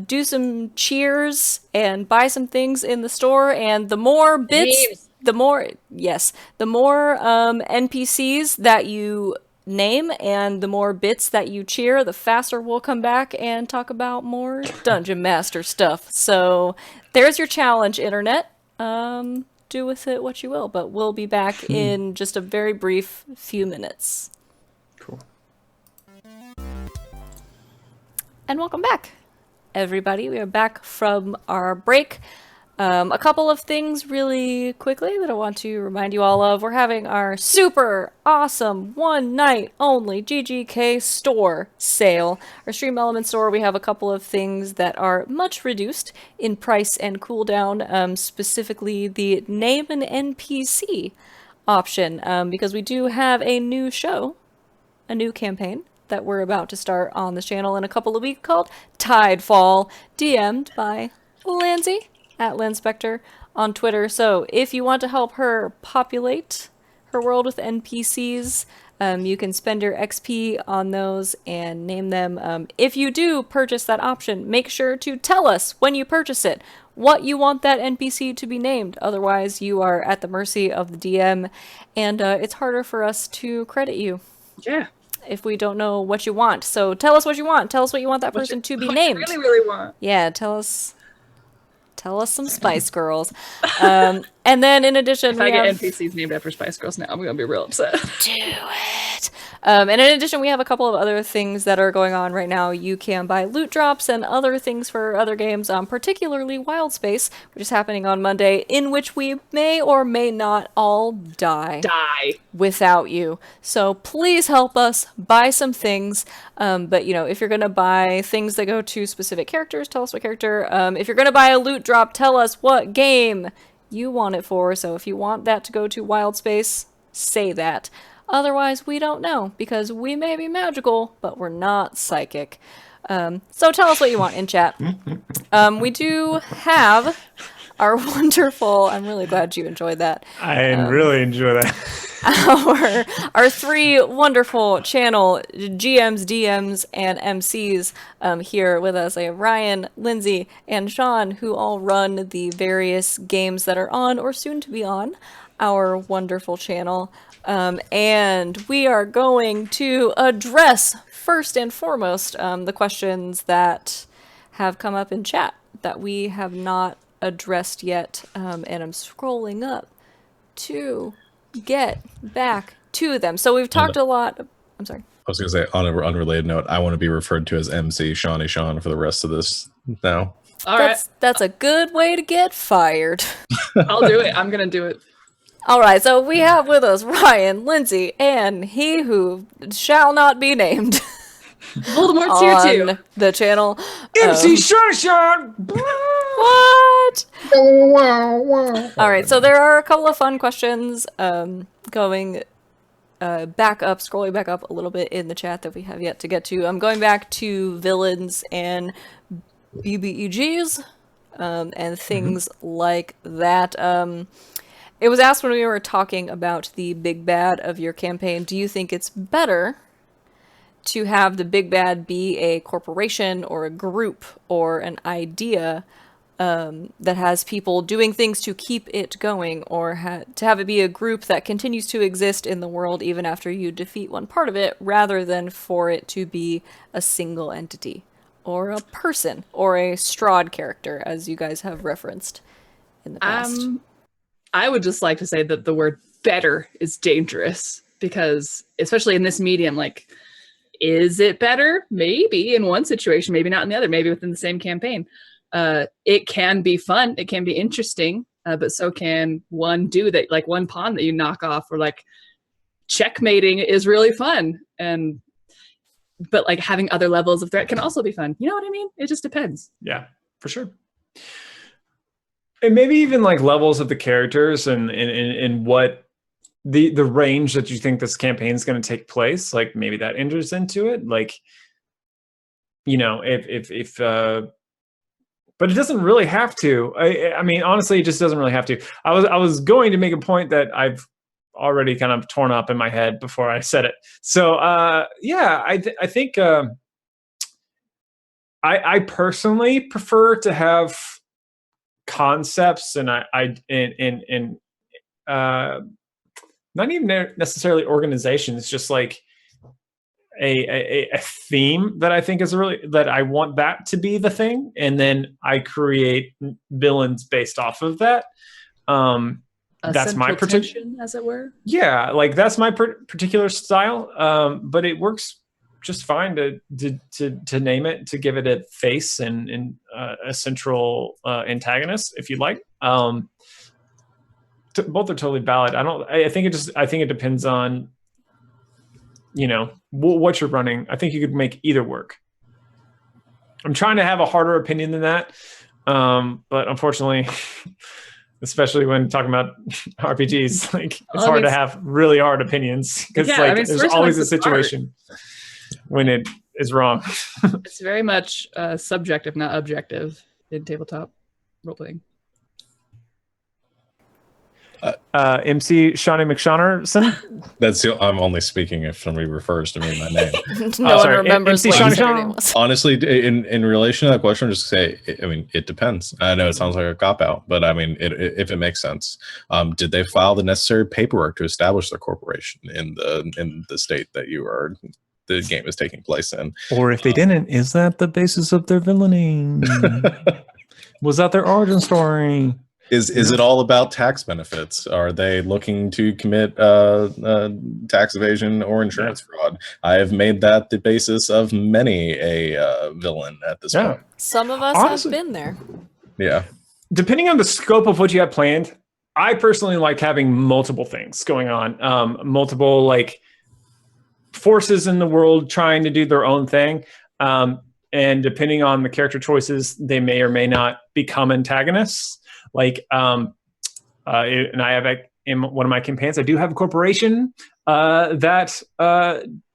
do some cheers and buy some things in the store, and the more bits, the more NPCs that you name, and the more bits that you cheer, the faster we'll come back and talk about more Dungeon Master stuff. So there's your challenge, Internet. Do with it what you will, but we'll be back in just a very brief few minutes. Cool. And welcome back, everybody. We are back from our break. A couple of things really quickly that I want to remind you all of. We're having our super awesome one night only GGK store sale. Our Stream Element store, we have a couple of things that are much reduced in price and cooldown, specifically the name an NPC option, because we do have a new show, a new campaign that we're about to start on the channel in a couple of weeks called Tidefall, DM'd by Lindsay at Linspector on Twitter. So if you want to help her populate her world with NPCs, you can spend your XP on those and name them. If you do purchase that option, make sure to tell us when you purchase it what you want that NPC to be named. Otherwise, you are at the mercy of the DM, and it's harder for us to credit you. Yeah. If we don't know what you want. So tell us what you want. Tell us what you want that person to be named. What you really want. Yeah, tell us some Spice Girls. And then in addition, If I get NPCs named after Spice Girls now, I'm going to be real upset. Do it. And in addition, we have a couple of other things that are going on right now. You can buy loot drops and other things for other games, particularly Wild Space, which is happening on Monday, in which we may or may not all die without you. So please help us buy some things. But, you know, if you're going to buy things that go to specific characters, tell us what character. If you're going to buy a loot drop, tell us what game you want it for. So if you want that to go to Wild Space, say that. Otherwise, we don't know, because we may be magical, but we're not psychic. So tell us what you want in chat. We do have our wonderful... I'm really glad you enjoyed that. I really enjoy our that. our three wonderful channel GMs, DMs, and MCs here with us. I have Ryan, Lindsay, and Sean, who all run the various games that are on or soon to be on our wonderful channel. And we are going to address, first and foremost, the questions that have come up in chat that we have not addressed yet. And I'm scrolling up to get back to them. So we've talked a lot. I'm sorry. I was going to say, on an unrelated note, I want to be referred to as MC Shawnee Sean for the rest of this now. All right. That's a good way to get fired. I'll do it. I'm going to do it. All right, so we have with us Ryan, Lindsay, and he who shall not be named. Voldemort's here too. The channel. MC Sean. What? All right, so there are a couple of fun questions going back up, scrolling back up a little bit in the chat that we have yet to get to. I'm going back to villains and BBEGs and things like that. It was asked when we were talking about the big bad of your campaign, do you think it's better to have the big bad be a corporation or a group or an idea that has people doing things to keep it going, or to have it be a group that continues to exist in the world even after you defeat one part of it, rather than for it to be a single entity or a person or a Strahd character, as you guys have referenced in the past? I would just like to say that the word better is dangerous, because especially in this medium, like, is it better? Maybe in one situation, maybe not in the other, maybe within the same campaign. It can be fun. It can be interesting, but so can one do that, like one pawn that you knock off, or like checkmating is really fun. But like having other levels of threat can also be fun. You know what I mean? It just depends. Yeah, for sure. And maybe even like levels of the characters and what the range that you think this campaign is going to take place, like maybe that enters into it. Like, you know, if but it doesn't really have to. I mean, honestly, it just doesn't really have to. I was going to make a point that I've already kind of torn up in my head before I said it. So yeah, I think I personally prefer to have concepts and not even necessarily organizations, just like a theme that I think is that I want that to be the thing, and then I create villains based off of that. That's my tension, as it were. Yeah, like that's my particular style. But it works just fine to name it, to give it a face and a central antagonist, if you like. Both are totally valid. I think it depends on, you know, what you're running. I think you could make either work. I'm trying to have a harder opinion than that, but unfortunately, especially when talking about RPGs, like it's hard to have really hard opinions, because there's always a situation when it is wrong. It's very much subjective, not objective, in tabletop role-playing. MC Shawnee McShaunerson. I'm only speaking if somebody refers to me by name. No one remembers MC what your name was. Honestly, in relation to that question, just say, I mean, it depends. I know it sounds like a cop-out, but I mean, if it makes sense. Did they file the necessary paperwork to establish their corporation in the state that the game is taking place in? Or if they didn't, is that the basis of their villainy? Was that their origin story? Is it all about tax benefits? Are they looking to commit tax evasion or insurance fraud? I have made that the basis of many a villain at this point. Some of us have been there. Yeah. Depending on the scope of what you have planned, I personally like having multiple things going on, multiple like forces in the world trying to do their own thing. And depending on the character choices, they may or may not become antagonists. Like, and I have in one of my campaigns, I do have a corporation that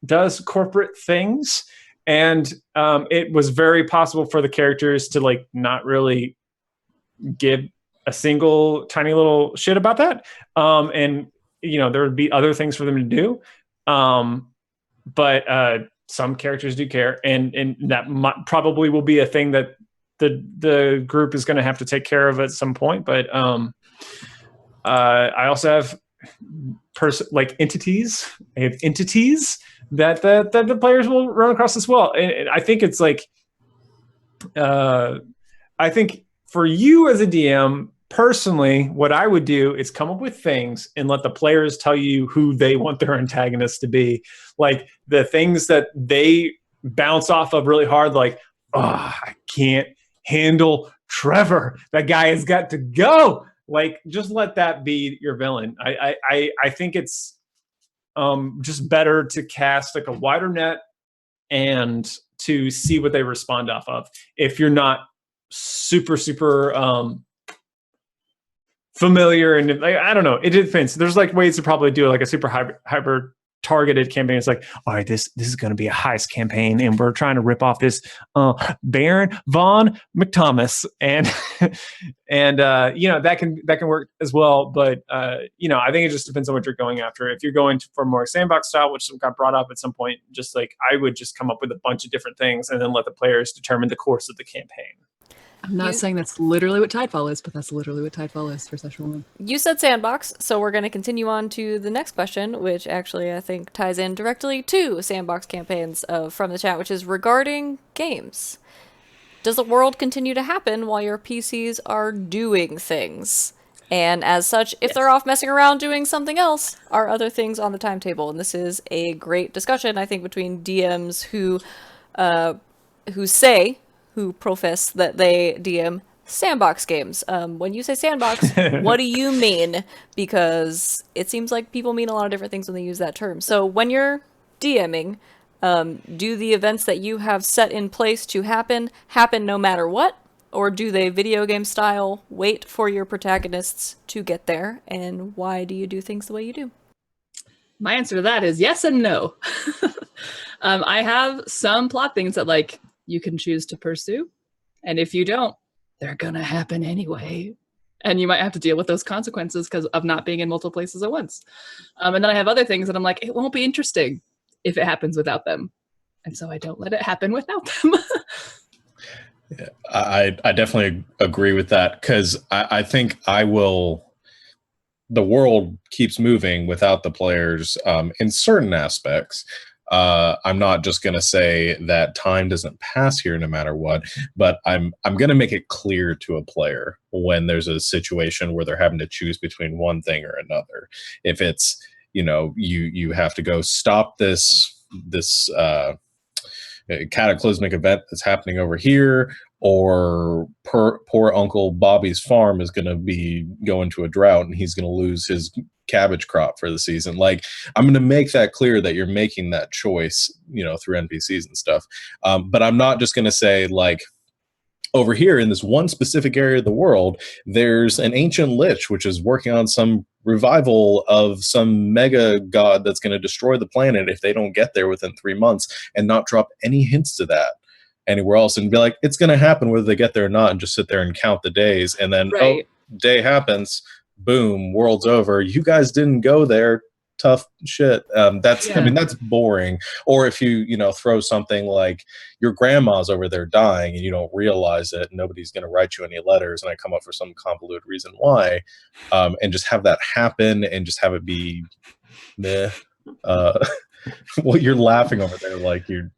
does corporate things, and it was very possible for the characters to like not really give a single tiny little shit about that, and you know there would be other things for them to do, but some characters do care, and that probably will be a thing that the group is going to have to take care of at some point. But I also have entities. I have entities that the players will run across as well. And I think it's like, I think for you as a DM, personally, what I would do is come up with things and let the players tell you who they want their antagonists to be. Like the things that they bounce off of really hard, like, oh, I can't handle Trevor. That guy has got to go. Like, just let that be your villain. I think it's just better to cast like a wider net and to see what they respond off of. If you're not super familiar, and like, I don't know, it depends. There's like ways to probably do like a super hyper targeted campaign. It's like, all right, this is going to be a heist campaign, and we're trying to rip off this Baron von McThomas, and you know that can work as well. But you know, I think it just depends on what you're going after. If you're going for more sandbox style, which got brought up at some point, just like I would just come up with a bunch of different things and then let the players determine the course of the campaign. I'm not saying that's literally what Tidefall is, but that's literally what Tidefall is for Session 1. You said sandbox, so we're going to continue on to the next question, which actually I think ties in directly to sandbox campaigns from the chat, which is regarding games. Does the world continue to happen while your PCs are doing things? And as such, if they're off messing around doing something else, are other things on the timetable? And this is a great discussion, I think, between DMs who profess that they DM sandbox games. When you say sandbox, what do you mean? Because it seems like people mean a lot of different things when they use that term. So when you're DMing, do the events that you have set in place to happen no matter what? Or do they video game style wait for your protagonists to get there? And why do you do things the way you do? My answer to that is yes and no. I have some plot things that like you can choose to pursue, and if you don't, they're gonna happen anyway, and you might have to deal with those consequences because of not being in multiple places at once. And then I have other things that I'm like, it won't be interesting if it happens without them, and so I don't let it happen without them. Yeah, I definitely agree with that, because I think the world keeps moving without the players in certain aspects. I'm not just going to say that time doesn't pass here no matter what, but I'm going to make it clear to a player when there's a situation where they're having to choose between one thing or another. If it's, you have to go stop this cataclysmic event that's happening over here, or poor Uncle Bobby's farm is going to be going to a drought and he's going to lose his cabbage crop for the season. Like, I'm going to make that clear that you're making that choice, through NPCs and stuff. But I'm not just going to say, like, over here in this one specific area of the world, there's an ancient lich which is working on some revival of some mega god that's going to destroy the planet if they don't get there within 3 months, and not drop any hints to that anywhere else, and be like, it's going to happen whether they get there or not, and just sit there and count the days, and then day happens, boom, world's over, you guys didn't go there, tough shit. I mean, that's boring. Or if you throw something like your grandma's over there dying and you don't realize it, nobody's going to write you any letters, and I come up for some convoluted reason why, and just have that happen and just have it be meh. Well, you're laughing over there like you.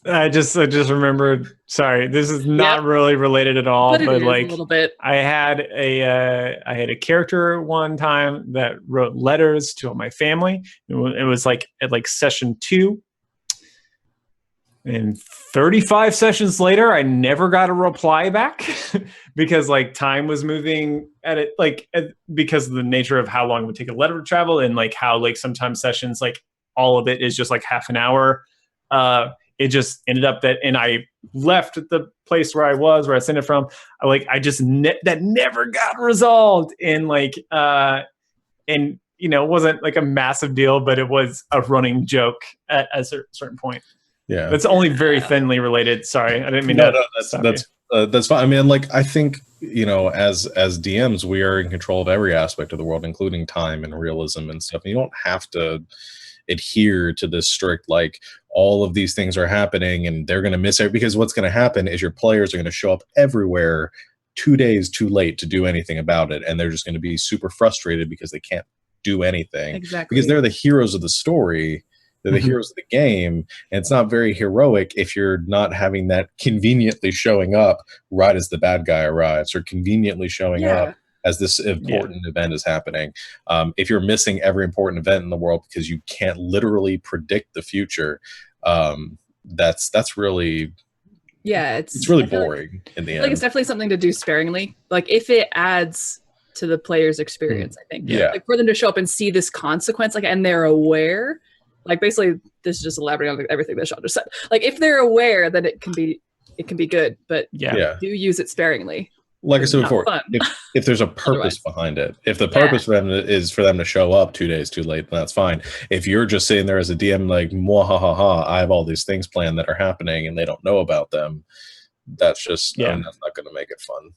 I just remembered. Sorry, this is not really related at all. But like a little bit. I had a character one time that wrote letters to my family. It was like at like session 2, and 35 sessions later, I never got a reply back because like time was moving at it, like because of the nature of how long it would take a letter to travel, and like how like sometimes sessions like all of it is just like half an hour. It just ended up that, and I left the place where I sent it from. That never got resolved. And like, it wasn't like a massive deal, but it was a running joke at a certain point. Yeah. That's only very thinly related. Sorry. I didn't mean that's fine. I mean, like, I think, as DMs, we are in control of every aspect of the world, including time and realism and stuff. And you don't have to adhere to this strict, like, all of these things are happening and they're going to miss it, because what's going to happen is your players are going to show up everywhere 2 days too late to do anything about it, and they're just going to be super frustrated because they can't do anything. Exactly. Because they're the heroes of the story, they're the heroes of the game, and it's not very heroic if you're not having that conveniently showing up right as the bad guy arrives, or conveniently showing up as this important event is happening. If you're missing every important event in the world because you can't literally predict the future, that's really it's really boring in the end. Like, it's definitely something to do sparingly. Like, if it adds to the player's experience, I think. Yeah. Like, for them to show up and see this consequence, like, and they're aware. Like, basically, this is just elaborating on everything that Sean just said. Like, if they're aware, then it can be good, but do use it sparingly. Like I said before, if there's a purpose behind it, if the purpose for them is for them to show up 2 days too late, then that's fine. If you're just sitting there as a DM like, mwahaha, I have all these things planned that are happening and they don't know about them, that's just, I mean, that's not going to make it fun.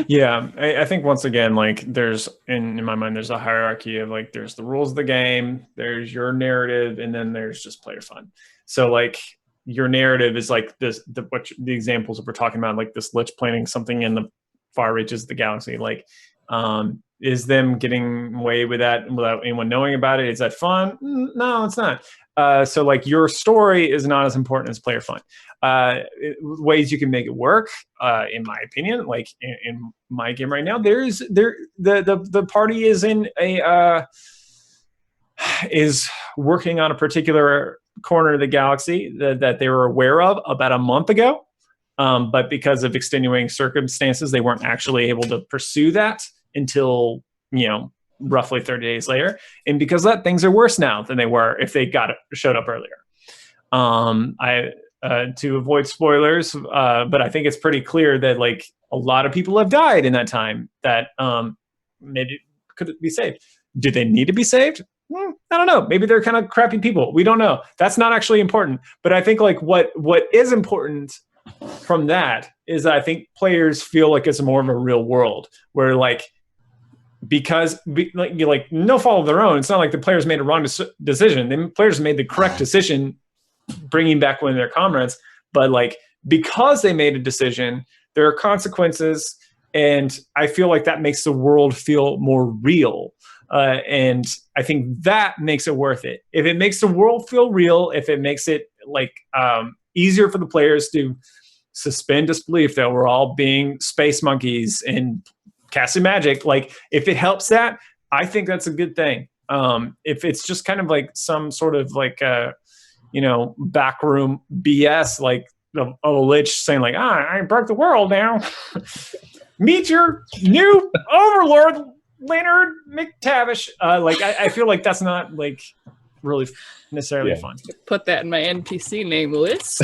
Yeah, I think once again, like, there's in my mind, there's a hierarchy of like, there's the rules of the game, there's your narrative, and then there's just player fun. So like, your narrative is like the examples that we're talking about, like this lich planning something in the far reaches of the galaxy. Like, is them getting away with that without anyone knowing about it? Is that fun? No, it's not. So like, your story is not as important as player fun. Ways you can make it work, in my opinion, like in my game right now, the party is in is working on a particular corner of the galaxy that they were aware of about a month ago. But because of extenuating circumstances, they weren't actually able to pursue that until, roughly 30 days later. And because of that, things are worse now than they were if they showed up earlier. To avoid spoilers, but I think it's pretty clear that like a lot of people have died in that time that maybe could be saved. Do they need to be saved? I don't know. Maybe they're kind of crappy people. We don't know. That's not actually important. But I think like what is important from that is I think players feel like it's more of a real world where like, because like no fault of their own. It's not like the players made a wrong decision. The players made the correct decision, bringing back one of their comrades. But like, because they made a decision, there are consequences. And I feel like that makes the world feel more real. And I think that makes it worth it. If it makes the world feel real, if it makes it like easier for the players to suspend disbelief that we're all being space monkeys and casting magic, like if it helps that, I think that's a good thing. If it's just kind of like some sort of like backroom BS, like a lich saying like, I broke the world now. Meet your new overlord, Leonard McTavish. I feel like that's not like really necessarily fun. Put that in my NPC name list.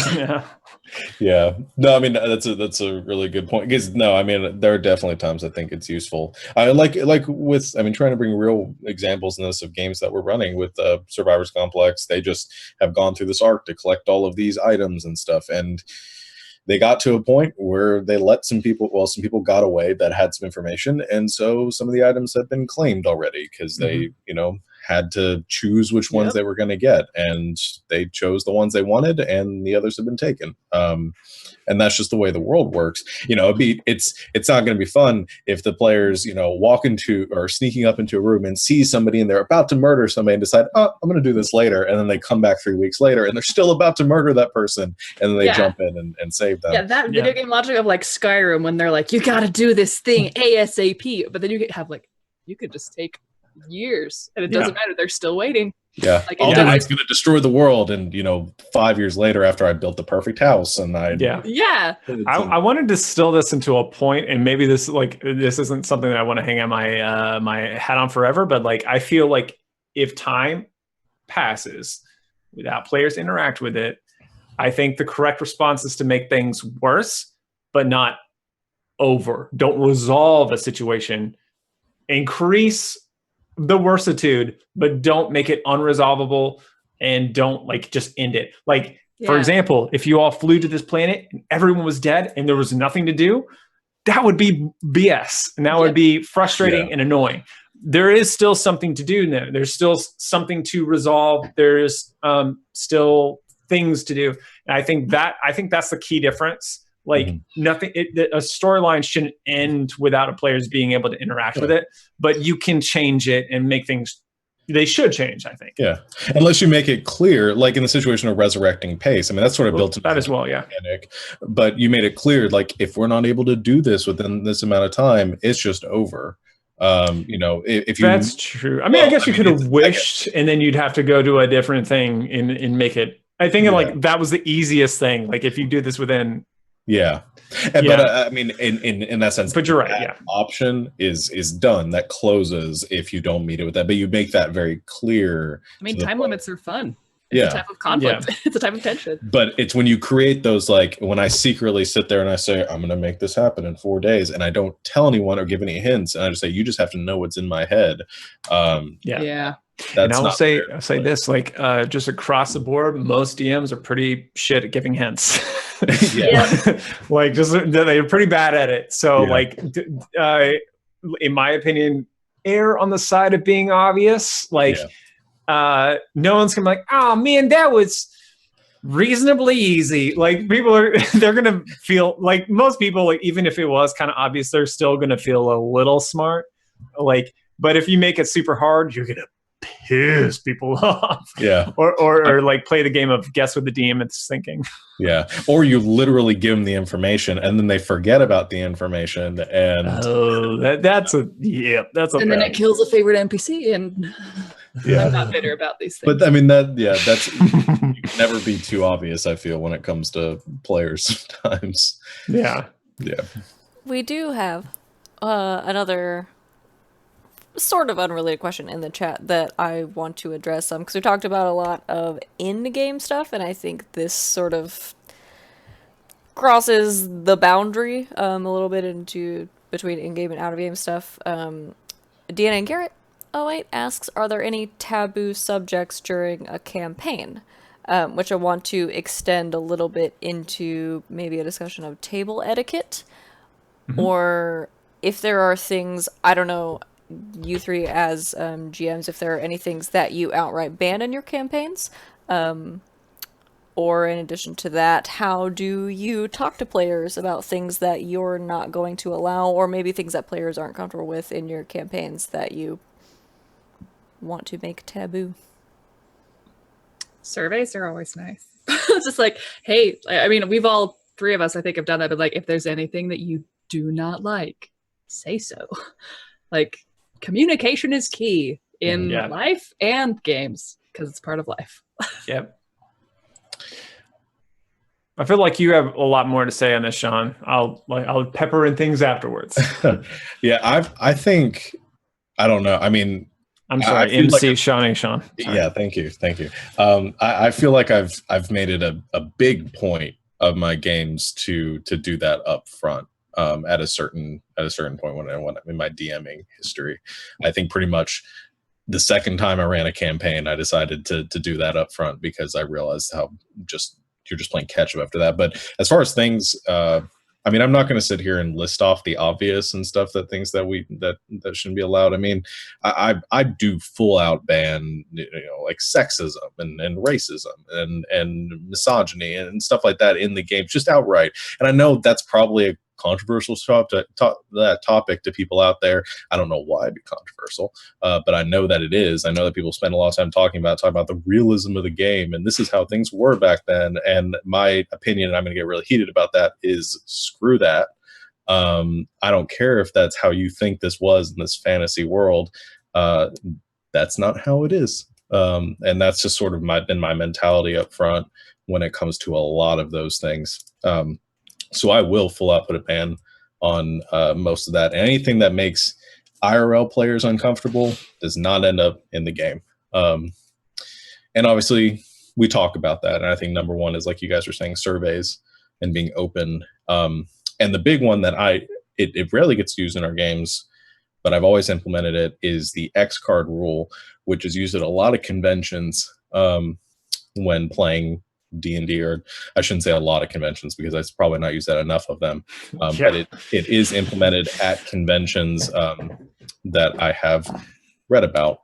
Yeah. No, I mean that's a really good point. Because no, I mean there are definitely times I think it's useful. I like with trying to bring real examples in this of games that we're running with Survivors Complex. They just have gone through this arc to collect all of these items and stuff, and they got to a point where they let some people got away that had some information, and so some of the items have been claimed already because they had to choose which ones they were going to get, and they chose the ones they wanted, and the others have been taken. And that's just the way the world works. It's not going to be fun if the players, walk into or sneaking up into a room and see somebody and they're about to murder somebody and decide, oh, I'm going to do this later. And then they come back 3 weeks later and they're still about to murder that person. And then they jump in and save them. Yeah, that video game logic of like Skyrim when they're like, you got to do this thing ASAP. But then you could just take years and it doesn't matter. They're still waiting. Yeah, it's going to destroy the world, and 5 years later, after I built the perfect house, and I want to distill this into a point, and maybe this isn't something that I want to hang on my hat on forever, but like I feel like if time passes without players interact with it, I think the correct response is to make things worse, but not over. Don't resolve a situation. Increase the worstitude, but don't make it unresolvable, and don't just end it. For example, if you all flew to this planet and everyone was dead and there was nothing to do, that would be BS, and that would be frustrating and annoying. There is still something to do now. There's still something to resolve. There's still things to do. And I think that's the key difference. Nothing. A storyline shouldn't end without a players being able to interact with it, but you can change it and make things. They should change, I think. Yeah, unless you make it clear, like in the situation of resurrecting pace. I mean, that's sort of built into that as well. Yeah, mechanic, but you made it clear, like if we're not able to do this within this amount of time, it's just over. If you, that's true. I mean, I guess you could have wished, and then you'd have to go to a different thing and make it. I think that was the easiest thing. Like if you do this within. Yeah. But I mean, in that sense, but you're right. That option is done. That closes if you don't meet it with that. But you make that very clear. I mean, time limits are fun. It's a type of conflict. It's a type of tension. But it's when you create those, like when I secretly sit there and I say, I'm going to make this happen in 4 days, and I don't tell anyone or give any hints, and I just say, you just have to know what's in my head. And I'll say this, just across the board, most DMs are pretty shit at giving hints. They're pretty bad at it. So in my opinion, err on the side of being obvious. No one's gonna be like, oh man, that was reasonably easy. They're gonna feel like most people, even if it was kind of obvious, they're still gonna feel a little smart. But if you make it super hard, you're gonna piss people off. Or play the game of guess what the DM is thinking. Or you literally give them the information and then they forget about the information, and that's a and then it kills a favorite NPC, and I'm not bitter about these things. But I mean that's you can never be too obvious, I feel, when it comes to players sometimes. We do have another sort of unrelated question in the chat that I want to address, because we talked about a lot of in-game stuff, and I think this sort of crosses the boundary a little bit into between in-game and out-of-game stuff. Deanna and Garrett asks, are there any taboo subjects during a campaign? Which I want to extend a little bit into maybe a discussion of table etiquette, or if there are things, I don't know, you three as GMs, if there are any things that you outright ban in your campaigns, or in addition to that, how do you talk to players about things that you're not going to allow, or maybe things that players aren't comfortable with in your campaigns that you want to make taboo? Surveys are always nice. It's just like, hey, I mean, we've all three of us, I think, have done that, but like, if there's anything that you do not like, say so. Like, communication is key in life and games because it's part of life. Yep. I feel like you have a lot more to say on this, Sean. I'll pepper in things afterwards. Yeah, I think, I don't know. I mean, I'm sorry, MC like Sean. Sorry. Yeah, thank you. I feel like I've made it a big point of my games to do that up front at a certain point when I'm in my DMing history. I think pretty much the second time I ran a campaign, I decided to do that up front because I realized how you're just playing catch up after that. But as far as things, I mean, I'm not going to sit here and list off the obvious and stuff that things that shouldn't be allowed. I mean, I do full out ban, like sexism and racism and misogyny and stuff like that in the game, just outright. And I know that's probably a controversial topic to people out there. I don't know why it'd be controversial, but I know that it is. I know that people spend a lot of time talking about the realism of the game, and this is how things were back then. And my opinion, and I'm going to get really heated about that, is screw that. I don't care if that's how you think this was in this fantasy world. That's not how it is. And that's just sort of been my mentality up front when it comes to a lot of those things. So I will full out put a ban on most of that. And anything that makes IRL players uncomfortable does not end up in the game. And obviously, we talk about that. And I think number one is, like you guys were saying, surveys and being open. And the big one that it rarely gets used in our games, but I've always implemented it, is the X card rule, which is used at a lot of conventions when playing D&D, or I shouldn't say a lot of conventions because I've probably not used that enough of them. But it is implemented at conventions that I have read about.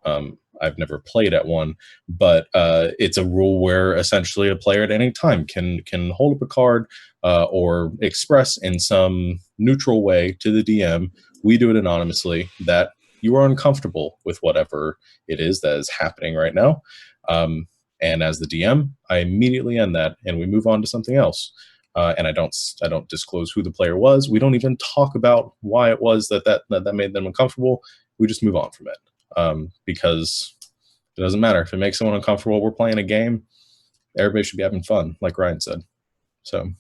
I've never played at one, but it's a rule where essentially a player at any time can hold up a card or express in some neutral way to the DM, we do it anonymously, that you are uncomfortable with whatever it is that is happening right now. And as the DM, I immediately end that and we move on to something else. And I don't disclose who the player was. We don't even talk about why it was that made them uncomfortable. We just move on from it because it doesn't matter. If it makes someone uncomfortable, we're playing a game. Everybody should be having fun, like Ryan said. So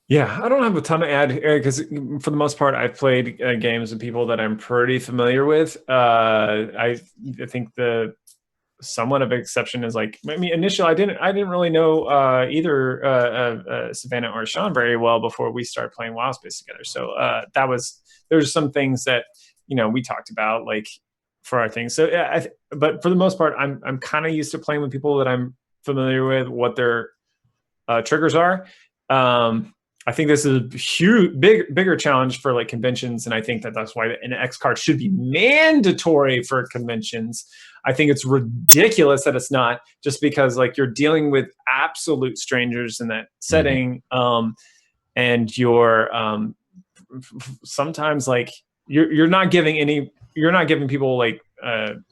yeah, I don't have a ton to add because for the most part, I've played games with people that I'm pretty familiar with. I think the somewhat of an exception is, like, I mean, initially I didn't really know either Savannah or Sean very well before we started playing Wild Space together. So there's some things that we talked about, like, for our things. So but for the most part, I'm kind of used to playing with people that I'm familiar with, what their triggers are. I think this is a huge, bigger challenge for like conventions, and I think that's why an X card should be mandatory for conventions. I think it's ridiculous that it's not, just because like you're dealing with absolute strangers in that setting, and you're sometimes like you're not giving people like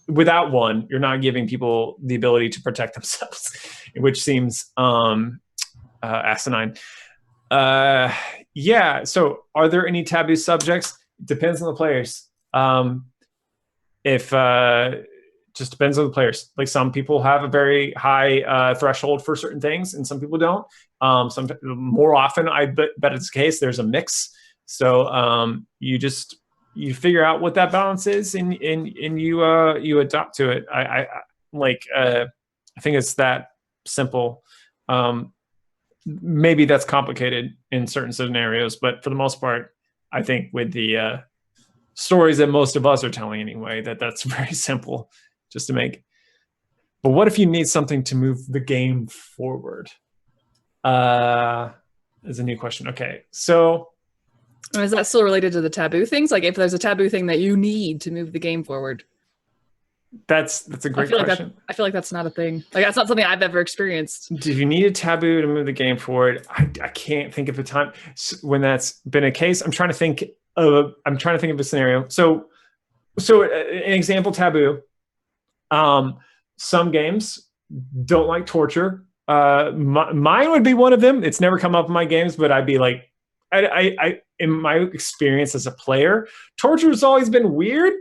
without one, you're not giving people the ability to protect themselves, which seems asinine. Yeah. So are there any taboo subjects? Depends on the players. Just depends on the players. Like, some people have a very high threshold for certain things and some people don't. Some more often, I bet it's the case, there's a mix. So you figure out what that balance is and you adopt to it. I think it's that simple. Maybe that's complicated in certain scenarios, but for the most part, I think with the stories that most of us are telling anyway, that's very simple just to make. But what if you need something to move the game forward? Is a new question. Okay, so is that still related to the taboo things? Like, if there's a taboo thing that you need to move the game forward? That's a great question. I feel like that's not a thing. Like, that's not something I've ever experienced. Do you need a taboo to move the game forward? I can't think of a time when that's been a case. I'm trying to think of a scenario. So So an example, taboo. Some games don't like torture. Mine would be one of them. It's never come up in my games, but I'd be like, I in my experience as a player, torture has always been weird.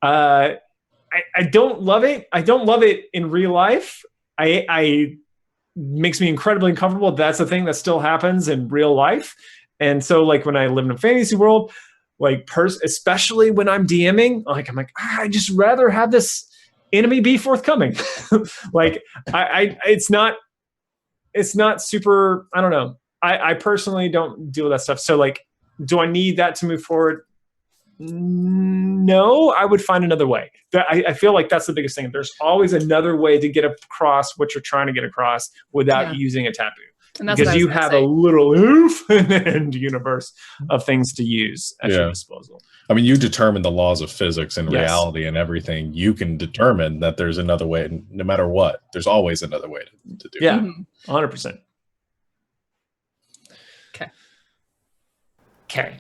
I don't love it. I don't love it in real life. I makes me incredibly uncomfortable. That's a thing that still happens in real life. And so like when I live in a fantasy world, like especially when I'm DMing, like I'm like, I just rather have this enemy be forthcoming. Like it's not super, I don't know. I personally don't deal with that stuff. So like, do I need that to move forward? No, I would find another way. I feel like that's the biggest thing. There's always another way to get across what you're trying to get across without using a taboo. And that's because you have a little infinite universe of things to use at your disposal. I mean, you determine the laws of physics and reality and everything. You can determine that there's another way, and no matter what, there's always another way to do it. Yeah, 100%. Okay.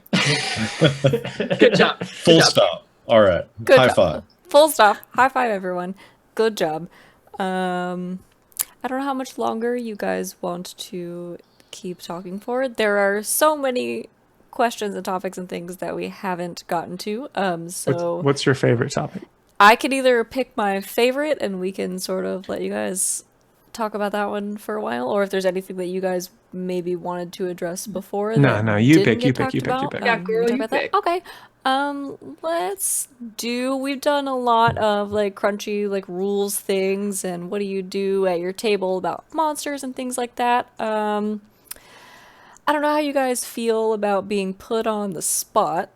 Good job. Full stop. All right. Good High job. five. Full stop. High five, everyone. Good job. I don't know how much longer you guys want to keep talking for. There are so many questions and topics and things that we haven't gotten to. So what's your favorite topic? I could either pick my favorite and we can sort of let you guys talk about that one for a while, or if there's anything that you guys maybe wanted to address before. No, you pick. Yeah, girl, you pick. Okay. We've done a lot of like crunchy like rules things and what do you do at your table about monsters and things like that. I don't know how you guys feel about being put on the spot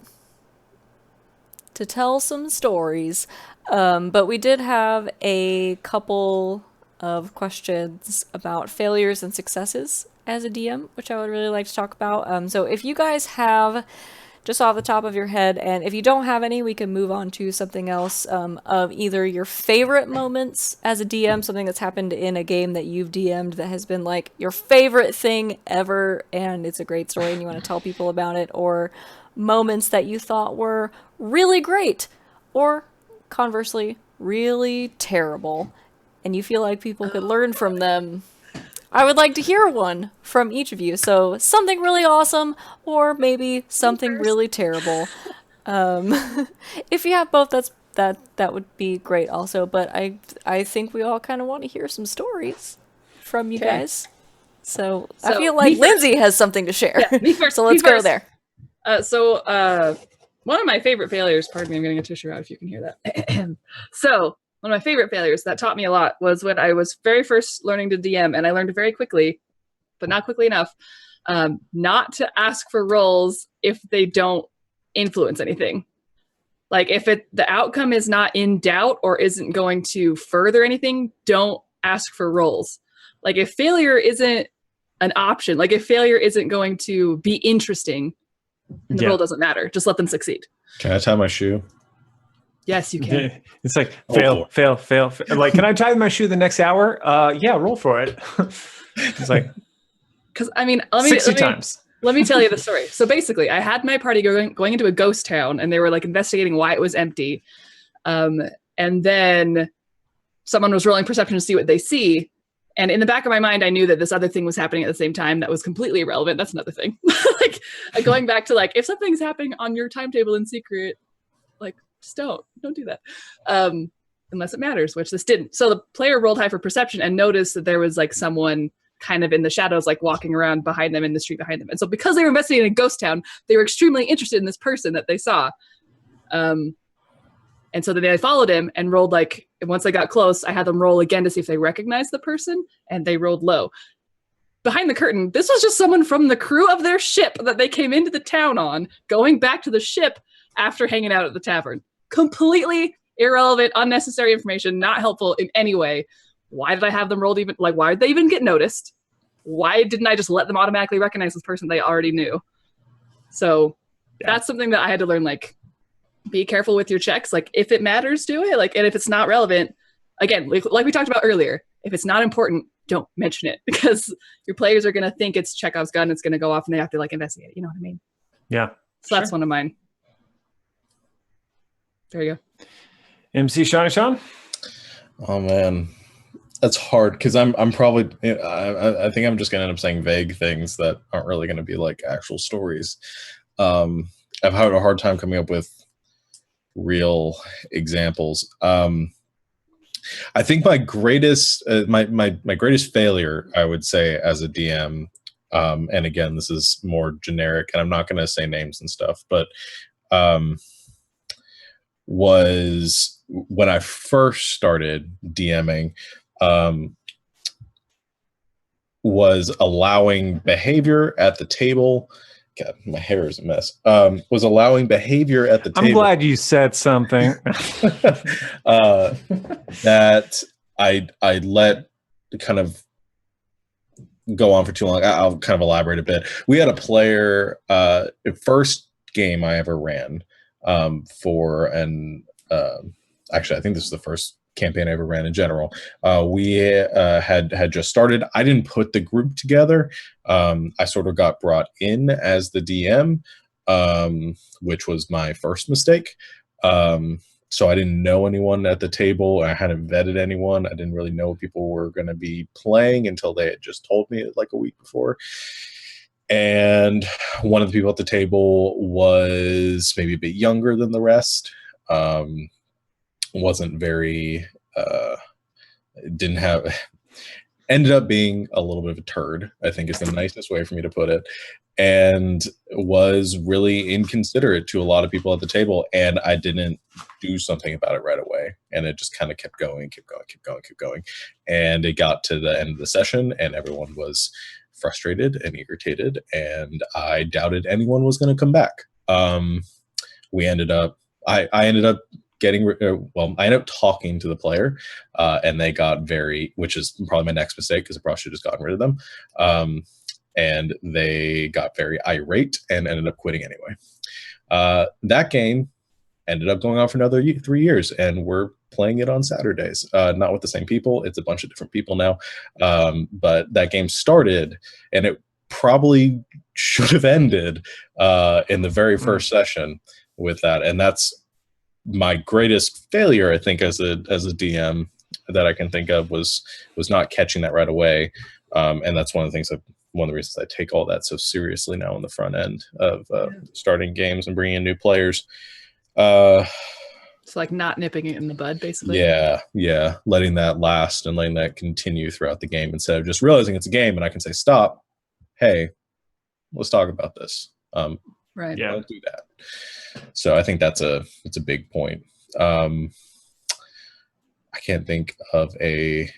to tell some stories. But we did have a couple of questions about failures and successes as a DM, which I would really like to talk about. So if you guys have, just off the top of your head, and if you don't have any, we can move on to something else, of either your favorite moments as a DM, something that's happened in a game that you've DM'd that has been like your favorite thing ever, and it's a great story and you want to tell people about it, or moments that you thought were really great, or conversely, really terrible, and you feel like people could learn from them. I would like to hear one from each of you. So something really awesome, or maybe something really terrible. If you have both, that would be great also. But I think we all kind of want to hear some stories from you guys. So I feel like Lindsay has something to share. Yeah, me first. So let's go there. One of my favorite failures, pardon me, I'm getting a tissue out if you can hear that. So one of my favorite failures that taught me a lot was when I was very first learning to DM, and I learned very quickly, but not quickly enough, not to ask for rolls if they don't influence anything. Like if the outcome is not in doubt or isn't going to further anything, don't ask for rolls. Like if failure isn't an option, like if failure isn't going to be interesting, the roll doesn't matter. Just let them succeed. Can I tie my shoe? Yes, you can. It's like fail. Like, can I tie my shoe the next hour? Yeah, roll for it. It's like, because I mean, 60 times. Let me tell you the story. So basically, I had my party going into a ghost town, and they were like investigating why it was empty. And then someone was rolling perception to see what they see. And in the back of my mind, I knew that this other thing was happening at the same time that was completely irrelevant. That's another thing. Like going back to like, if something's happening on your timetable in secret, like just don't do that. Unless it matters, which this didn't. So the player rolled high for perception and noticed that there was like someone kind of in the shadows, like walking around behind them in the street behind them. And so because they were investigating a ghost town, they were extremely interested in this person that they saw. And so then they followed him and rolled like, and once they got close, I had them roll again to see if they recognized the person, and they rolled low. Behind the curtain, this was just someone from the crew of their ship that they came into the town on, going back to the ship after hanging out at the tavern. Completely irrelevant, unnecessary information, not helpful in any way. Why did I have them rolled even? Like, why did they even get noticed? Why didn't I just let them automatically recognize this person they already knew? So that's something that I had to learn, like, be careful with your checks. Like, if it matters, do it. Like, and if it's not relevant, again, like we talked about earlier, if it's not important, don't mention it, because your players are going to think it's Chekhov's gun. It's going to go off and they have to like investigate it. You know what I mean? Yeah. So that's one of mine. There you go. MC Sean? Oh man, that's hard because I'm probably I think I'm just gonna end up saying vague things that aren't really gonna be like actual stories. I've had a hard time coming up with real examples. I think my greatest my greatest failure, I would say, as a DM, and again, this is more generic, and I'm not going to say names and stuff, but was when I first started DMing, was allowing behavior at the table. God, my hair is a mess. Was allowing behavior at the table. I'm glad you said something. That I let kind of go on for too long. I'll kind of elaborate a bit. We had a player, first game I ever ran for an actually I think this is the first campaign I ever ran in general. We had just started. I didn't put the group together. I sort of got brought in as the DM, which was my first mistake. So I didn't know anyone at the table. I hadn't vetted anyone. I didn't really know what people were going to be playing until they had just told me like a week before. And one of the people at the table was maybe a bit younger than the rest. Wasn't very, didn't have, ended up being a little bit of a turd, I think is the nicest way for me to put it, and was really inconsiderate to a lot of people at the table, and I didn't do something about it right away, and it just kind of kept going, and it got to the end of the session, and everyone was frustrated and irritated, and I doubted anyone was going to come back. We ended up, I ended up getting, I ended up talking to the player, and they got very, which is probably my next mistake because I probably should have just gotten rid of them. And they got very irate and ended up quitting anyway. That game ended up going on for another 3 years, and we're playing it on Saturdays. Not with the same people. It's a bunch of different people now. But that game started, and it probably should have ended in the very first session with that. And that's my greatest failure, I think, as a DM that I can think of was not catching that right away. And that's one of the things that, one of the reasons I take all that so seriously now on the front end of starting games and bringing in new players. It's like not nipping it in the bud, basically. Yeah. Letting that last and letting that continue throughout the game instead of just realizing it's a game and I can say, stop, hey, let's talk about this. Right. Yeah. Don't do that. So I think it's a big point. I can't think of a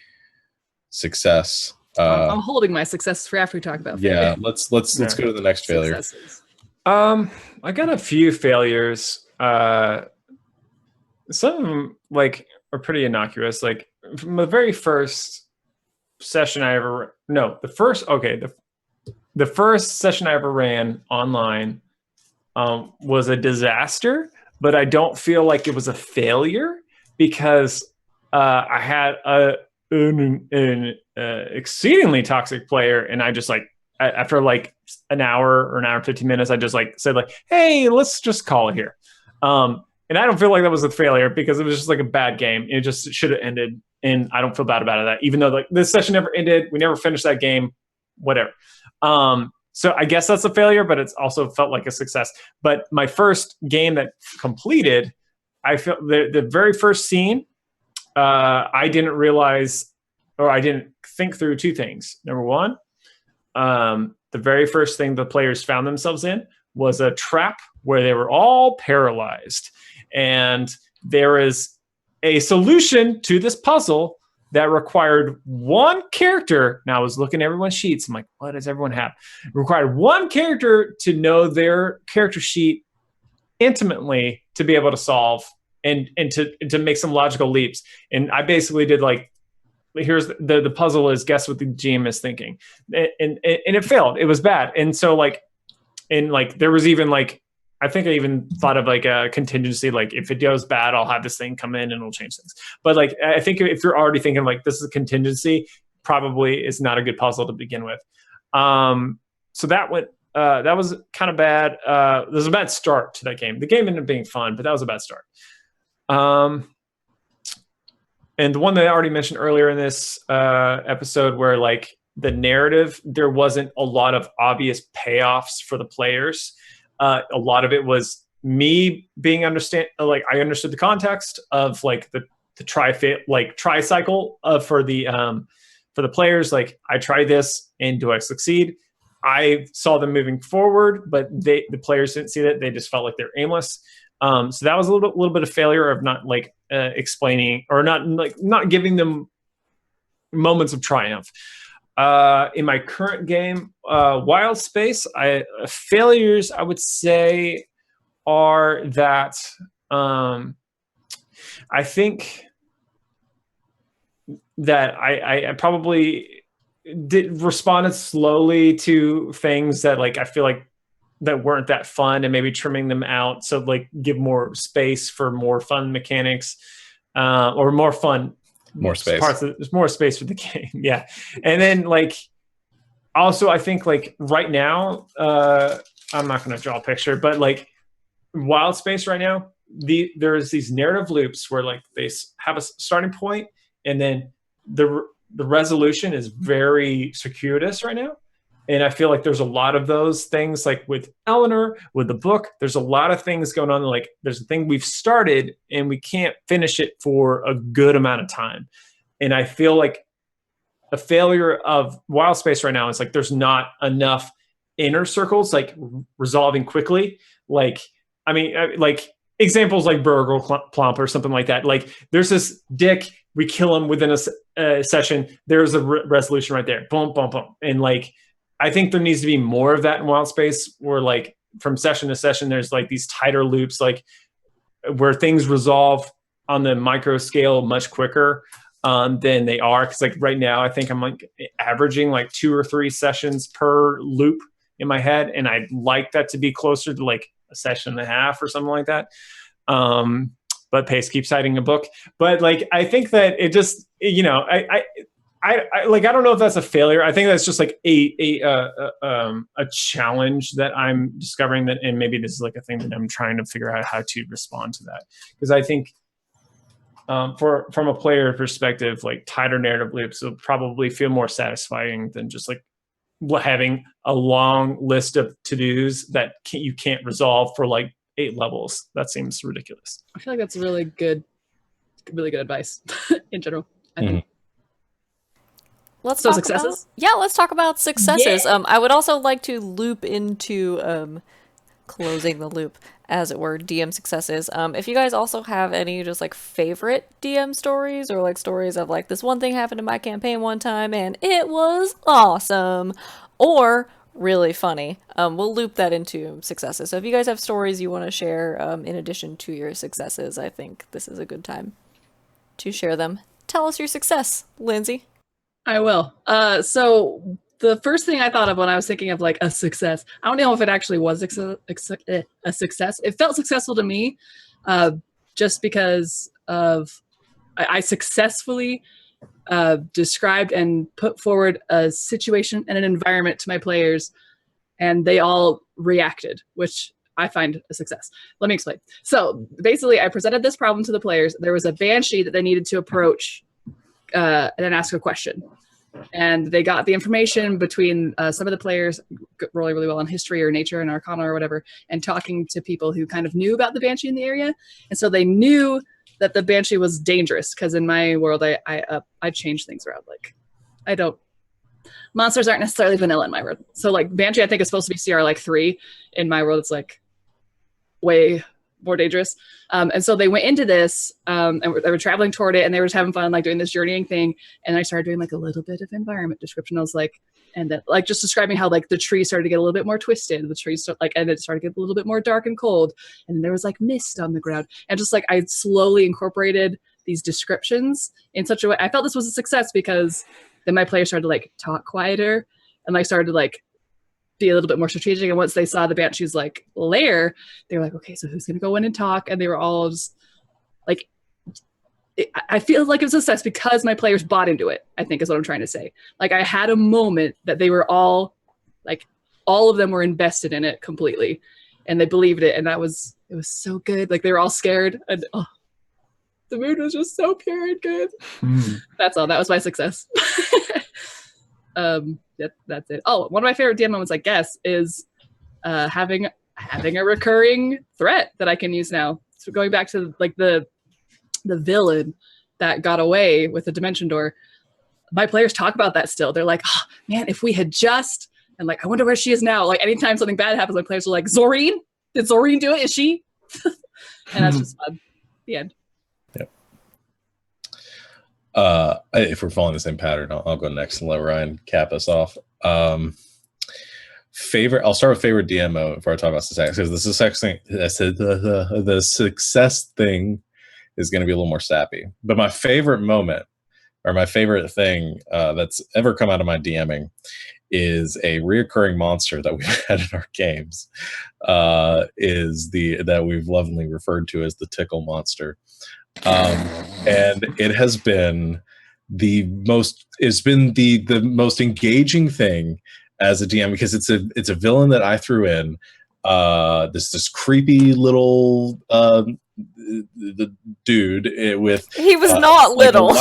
success. I'm holding my success for after we talk about failure. Yeah, let's go to the next failure. I got a few failures. Some of them like are pretty innocuous. Like from the very first session I ever the first session I ever ran online was a disaster, but I don't feel like it was a failure because I had an exceedingly toxic player, and I just like after like an hour or an hour and 15 minutes, I just like said like, hey, let's just call it here. And I don't feel like that was a failure because it was just like a bad game. It just should have ended, and I don't feel bad about that. Even though like this session never ended, we never finished that game, whatever. So I guess that's a failure, but it's also felt like a success. But my first game that completed, I feel the very first scene, I didn't realize, or I didn't think through two things. Number one, the very first thing the players found themselves in was a trap where they were all paralyzed. And there is a solution to this puzzle that required one character. Now I was looking at everyone's sheets. I'm like, what does everyone have? It required one character to know their character sheet intimately to be able to solve and to make some logical leaps. And I basically did like, here's the puzzle is guess what the GM is thinking. And it failed. It was bad. And so like, there was even like, I think I even thought of like a contingency, like if it goes bad, I'll have this thing come in and it'll change things. But like, I think if you're already thinking like this is a contingency, probably is not a good puzzle to begin with. So that was kind of bad. There was a bad start to that game. The game ended up being fun, but that was a bad start. And the one that I already mentioned earlier in this episode, where like the narrative, there wasn't a lot of obvious payoffs for the players. A lot of it was me being I understood the context of like the tri-cycle for the players. Like, I tried this, and do I succeed? I saw them moving forward, but the players didn't see that. They just felt like they're aimless. So that was a little bit of failure of not like explaining, or not giving them moments of triumph. In my current game, Wild Space, failures I would say are that I think that I probably responded slowly to things that like I feel like that weren't that fun, and maybe trimming them out, so like give more space for more fun mechanics, or more fun, More space. There's more space for the game. Yeah. And then like also I think like right now, I'm not going to draw a picture, but like Wild Space right now, there's these narrative loops where like they have a starting point, and then the resolution is very circuitous right now. And I feel like there's a lot of those things, like with Eleanor, with the book, there's a lot of things going on. Like, there's a thing we've started and we can't finish it for a good amount of time. And I feel like a failure of Wild Space right now is like there's not enough inner circles like resolving quickly. Like, I mean, like examples like Burgle Plump or something like that. Like, there's this dick, we kill him within a session. There's a resolution right there. Boom, boom, boom. And like, I think there needs to be more of that in Wild Space, where like from session to session, there's like these tighter loops, like where things resolve on the micro scale much quicker than they are. Cause like right now, I think I'm like averaging like 2 or 3 sessions per loop in my head. And I'd like that to be closer to like a session and a half or something like that. But pace keeps citing a book. But like, I think that it just, you know, I like, I don't know if that's a failure. I think that's just like a challenge that I'm discovering, that, and maybe this is like a thing that I'm trying to figure out how to respond to that. Because I think from a player perspective, like tighter narrative loops will probably feel more satisfying than just like having a long list of to-dos that you can't resolve for like 8 levels. That seems ridiculous. I feel like that's really good advice in general, I think. Let's So talk successes? let's talk about successes. Yeah. I would also like to loop into closing the loop, as it were, DM successes. If you guys also have any just like favorite DM stories, or like stories of like, this one thing happened in my campaign one time and it was awesome, or really funny, we'll loop that into successes. So if you guys have stories you want to share in addition to your successes, I think this is a good time to share them. Tell us your success, Lindsay. I will. So the first thing I thought of when I was thinking of like a success, I don't know if it actually was a success. It felt successful to me, just because of I successfully described and put forward a situation and an environment to my players, and they all reacted, which I find a success. Let me explain. So basically, I presented this problem to the players. There was a banshee that they needed to approach and then ask a question. And they got the information between some of the players rolling really well on history or nature and arcana or whatever, and talking to people who kind of knew about the banshee in the area. And so they knew that the banshee was dangerous, because in my world, I change things around. Like, monsters aren't necessarily vanilla in my world. So like banshee, I think is supposed to be CR like 3. In my world, it's like way more dangerous. And so they went into this and they were traveling toward it, and they were just having fun, like doing this journeying thing. And I started doing like a little bit of environment description. I was like, and then like just describing how like the trees started to get a little bit more twisted. The trees and it started to get a little bit more dark and cold. And there was like mist on the ground. And just like I slowly incorporated these descriptions in such a way. I felt this was a success, because then my players started to like talk quieter and like started to like be a little bit more strategic. And once they saw the banshee's like lair, they were like, okay, so who's gonna go in and talk? And they were all just like, I feel like it was a success because my players bought into it, I think is what I'm trying to say. Like, I had a moment that they were all like, all of them were invested in it completely, and they believed it, and it was so good. Like, they were all scared, and The mood was just so pure and good. Hmm. That's all. That was my success. That's it. Oh, one of my favorite DM moments, I guess, is having a recurring threat that I can use now. So going back to like the villain that got away with the dimension door, my players talk about that still. They're like, oh, man, if we had just, and like, I wonder where she is now. Like anytime something bad happens, my players are like, Zorine? Did Zorine do it? Is she? And that's just fun. The end. Yep. If we're following the same pattern, I'll go next and let Ryan cap us off. Favorite. I'll start with favorite DMO before I talk about success, because the success thing, the success thing is going to be a little more sappy. But my favorite moment, or my favorite thing that's ever come out of my DMing, is a reoccurring monster that we've had in our games. That we've lovingly referred to as the tickle monster, and it has been the most engaging thing as a DM, because it's a villain that I threw in. This creepy little the dude with He was not like little.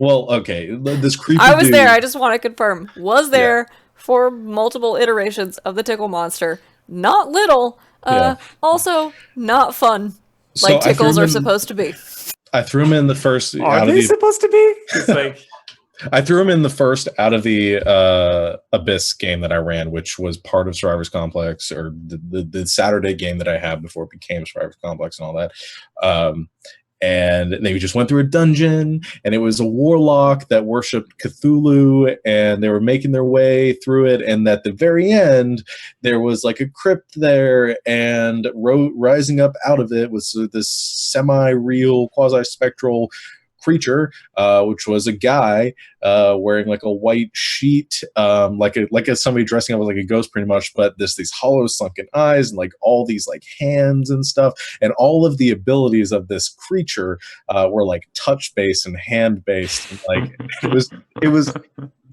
Well, okay, this creepy. I was dude. there. I just want to confirm. Was there for multiple iterations of the tickle monster. Not little. Also not fun. Like tickles are supposed to be. I threw him in the first. Are they supposed to be? It's like. I threw him in the first out of the Abyss game that I ran, which was part of Survivor's Complex, or the Saturday game that I had before it became Survivor's Complex and all that. And they just went through a dungeon, and it was a warlock that worshipped Cthulhu, and they were making their way through it. And at the very end, there was like a crypt there, and rising up out of it was this semi-real, quasi-spectral creature, which was a guy wearing like a white sheet, like somebody dressing up as like a ghost pretty much, but these hollow sunken eyes and like all these like hands and stuff, and all of the abilities of this creature were like touch based and hand based, and like it was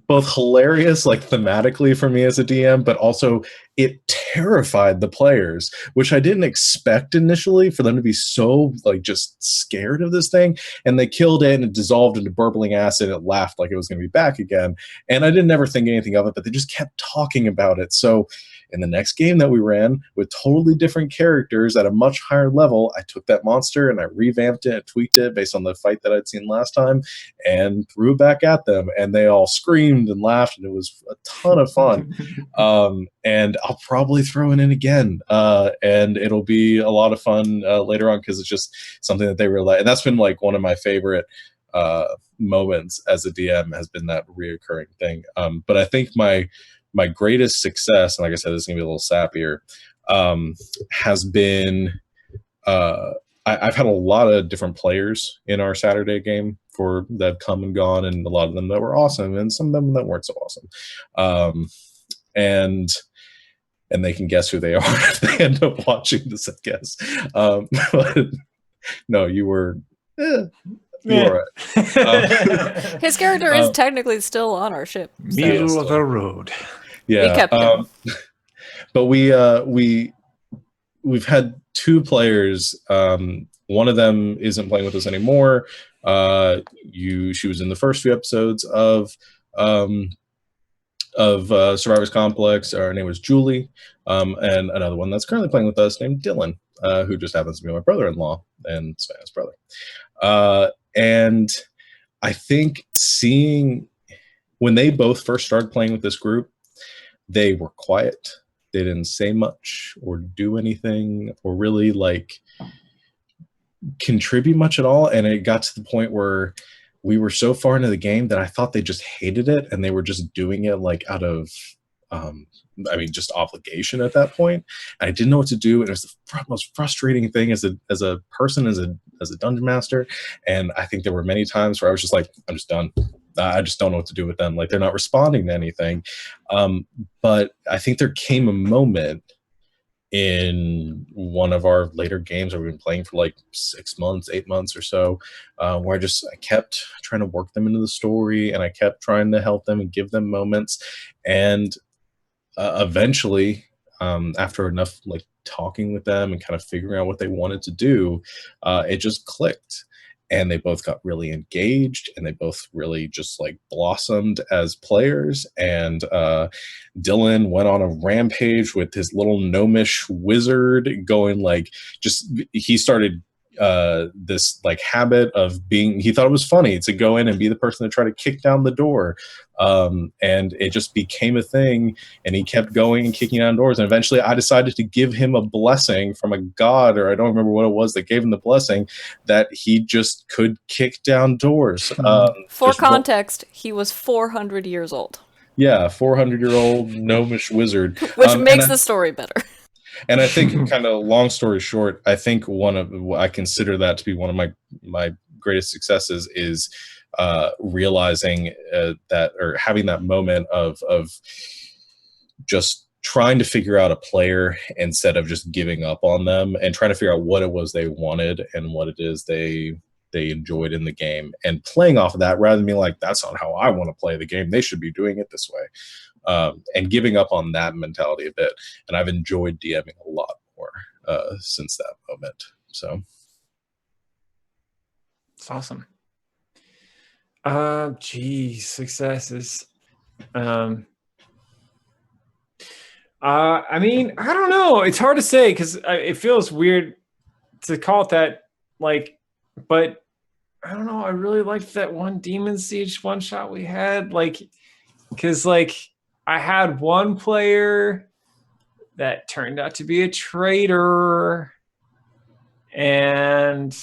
both hilarious, like thematically for me as a DM, but also it terrified the players, which I didn't expect initially, for them to be so like just scared of this thing. And they killed it, and it dissolved into burbling acid. It laughed like it was going to be back again. And I didn't ever think anything of it, but they just kept talking about it. So in the next game that we ran with totally different characters at a much higher level, I took that monster and I revamped it and tweaked it based on the fight that I'd seen last time, and threw it back at them, and they all screamed and laughed, and it was a ton of fun. And I'll probably throw it in again, and it'll be a lot of fun later on, because it's just something that they realize. And that's been like one of my favorite moments as a DM, has been that reoccurring thing. But I think my greatest success, and like I said, this is gonna be a little sappier, has been I've had a lot of different players in our Saturday game that have come and gone, and a lot of them that were awesome, and some of them that weren't so awesome. And they can guess who they are if they end up watching this, I guess. But no, you were. You were right. His character is technically still on our ship. So. Middle of the road. Yeah, we kept him. But we've had two players. One of them isn't playing with us anymore. She was in the first few episodes of Survivor's Complex. Her name was Julie, and another one that's currently playing with us named Dylan, who just happens to be my brother-in-law and Savannah's brother. And I think seeing when they both first started playing with this group, they were quiet. They didn't say much or do anything or really like contribute much at all. And it got to the point where we were so far into the game that I thought they just hated it, and they were just doing it like out of just obligation at that point. I didn't know what to do, and it was the most frustrating thing as a person, as a dungeon master. And I think there were many times where I was just like, I'm just done. I just don't know what to do with them. Like, they're not responding to anything. But I think there came a moment in one of our later games where we've been playing for like 6 months, 8 months or so, where I kept trying to work them into the story, and I kept trying to help them and give them moments. And eventually, after enough like talking with them and kind of figuring out what they wanted to do, it just clicked. and they both got really engaged, and they both really just like blossomed as players. And Dylan went on a rampage with his little gnomish wizard, going like, just he started this like habit of being, he thought it was funny to go in and be the person to try to kick down the door, and it just became a thing, and he kept going and kicking down doors, and eventually I decided to give him a blessing from a god, or I don't remember what it was that gave him the blessing, that he just could kick down doors. For context, he was 400 years old. Yeah, 400-year-old gnomish wizard, which makes the story better. And I think, kind of long story short, I think I consider that to be one of my greatest successes is realizing that, or having that moment of just trying to figure out a player instead of just giving up on them, and trying to figure out what it was they wanted and what it is they enjoyed in the game, and playing off of that rather than being like, that's not how I want to play the game, they should be doing it this way. And giving up on that mentality a bit. And I've enjoyed DMing a lot more since that moment. So it's awesome. Successes. I mean, I don't know. It's hard to say because it feels weird to call it that. Like, but I don't know. I really liked that one Demon Siege one shot we had. Like, because like, I had one player that turned out to be a traitor, and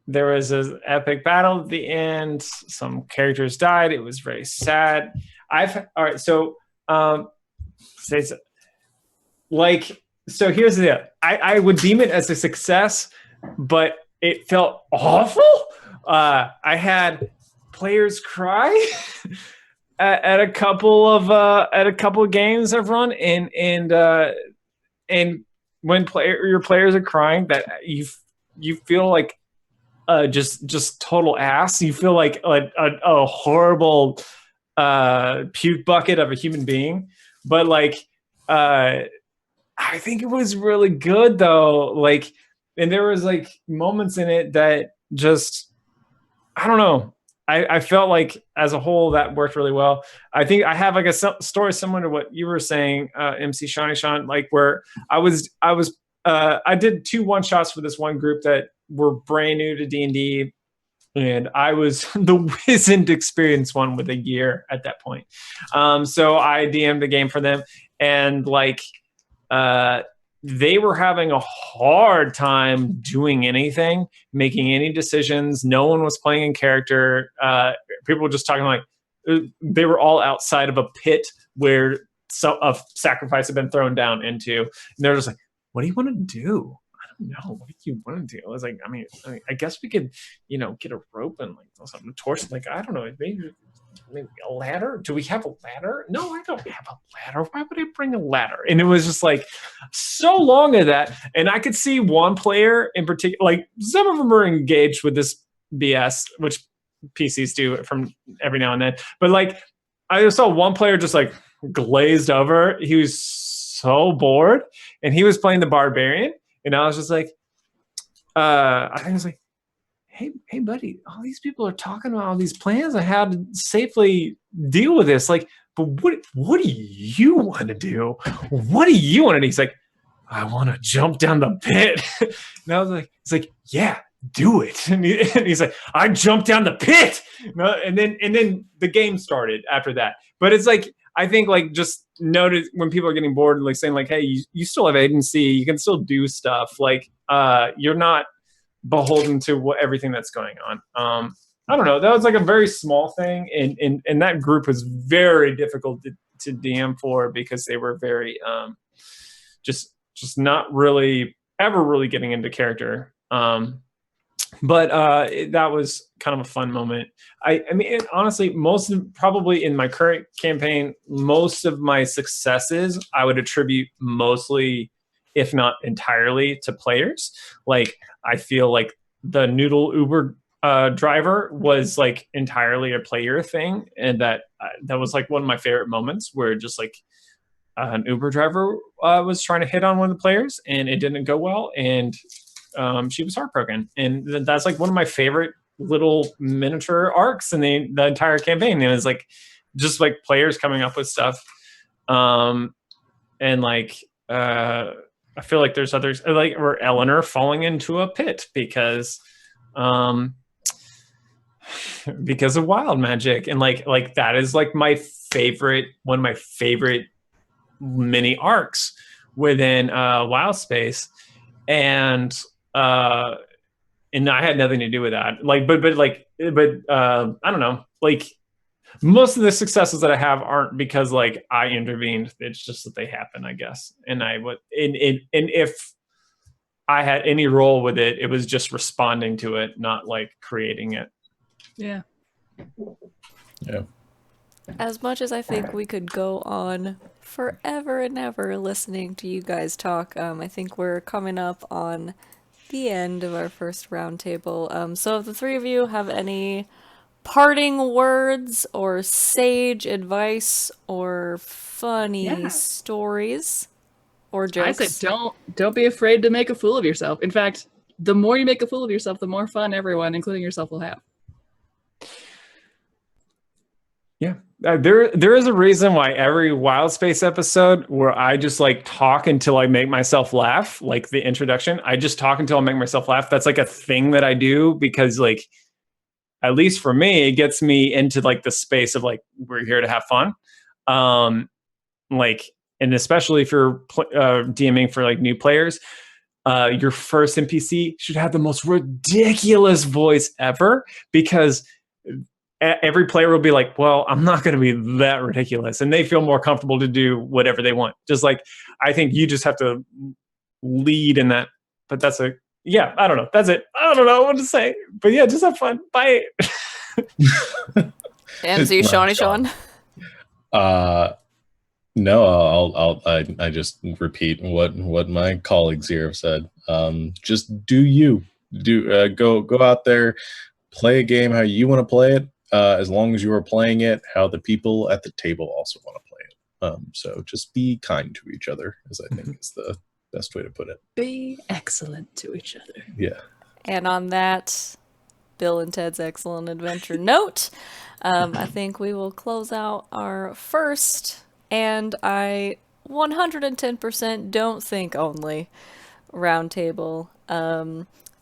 there was an epic battle at the end. Some characters died. It was very sad. All right. So, so here's the deal. I would deem it as a success, but it felt awful. I had players cry. At a couple of games I've run, and when your players are crying, that you feel like just total ass. You feel like a horrible puke bucket of a human being. But like I think it was really good though. Like, and there was like moments in it that just, I don't know. I felt like as a whole that worked really well. I think I have like a story similar to what you were saying, MC Shawnee Sean, like where I did 2 one-shots for this one group that were brand new to D&D, and I was the wizened experienced one with a year at that point. So I DM'd the game for them, and like they were having a hard time doing anything, making any decisions. No one was playing in character. People were just talking like they were all outside of a pit where a sacrifice had been thrown down into. And they're just like, what do you want to do? I don't know. What do you want to do? I was like, I mean, I guess we could, get a rope and like something, a torch. Like, I don't know. Maybe a ladder? Do we have a ladder? No, I don't have a ladder. Why would I bring a ladder? And it was just like so long of that. And I could see one player in particular, like some of them are engaged with this BS, which PCs do from every now and then. But like I just saw one player just like glazed over. He was so bored, and he was playing the barbarian. And I was just like, I think I was like, hey, buddy, all these people are talking about all these plans on how to safely deal with this. Like, but what do you want to do? What do you want to do? He's like, I want to jump down the pit. And I was like, it's like, yeah, do it. And he's like, I jumped down the pit. And then the game started after that. But it's like, I think like just notice when people are getting bored, like saying like, hey, you still have agency. You can still do stuff. Like, you're not beholden to everything that's going on. I don't know. That was like a very small thing, and that group was very difficult to DM for because they were very just not really ever really getting into character. But that was kind of a fun moment. I mean, honestly, probably in my current campaign, most of my successes I would attribute mostly, if not entirely, to players. Like, I feel like the Noodle Uber driver was like entirely a player thing, and that was like one of my favorite moments where just like an Uber driver was trying to hit on one of the players, and it didn't go well, and she was heartbroken. And that's like one of my favorite little miniature arcs in the entire campaign. It was like just like players coming up with stuff, and like I feel like there's others like or Eleanor falling into a pit because of wild magic, and like that is like one of my favorite mini arcs within Wild Space, and I had nothing to do with that. Like, but I don't know. Like, most of the successes that I have aren't because like I intervened. It's just that they happen, I guess. And I would, and if I had any role with it, it was just responding to it, not like creating it. Yeah. Yeah. As much as I think we could go on forever and ever listening to you guys talk, I think we're coming up on the end of our first roundtable. So if the three of you have any parting words or sage advice or funny stories or jokes, I said don't be afraid to make a fool of yourself. In fact, the more you make a fool of yourself, the more fun everyone, including yourself, will have. Yeah, there is a reason why every Wild Space episode where I just like talk until I make myself laugh, like the introduction, I just talk until I make myself laugh. That's like a thing that I do because like, at least for me, it gets me into like the space of like, we're here to have fun. Like, and especially if you're DMing for like new players, your first NPC should have the most ridiculous voice ever, because every player will be like, well, I'm not going to be that ridiculous. And they feel more comfortable to do whatever they want. Just like, I think you just have to lead in that. But that's yeah, I don't know. That's it. I don't know what to say. But yeah, just have fun. Bye. MC Shawnee Sean. No, I just repeat what my colleagues here have said. Just do you. Go out there, play a game how you want to play it, as long as you are playing it how the people at the table also want to play it. So just be kind to each other, as I think is the best way to put it. Be excellent to each other. Yeah. And on that Bill and Ted's Excellent Adventure note, I think we will close out our first, and I 110% don't think only, roundtable.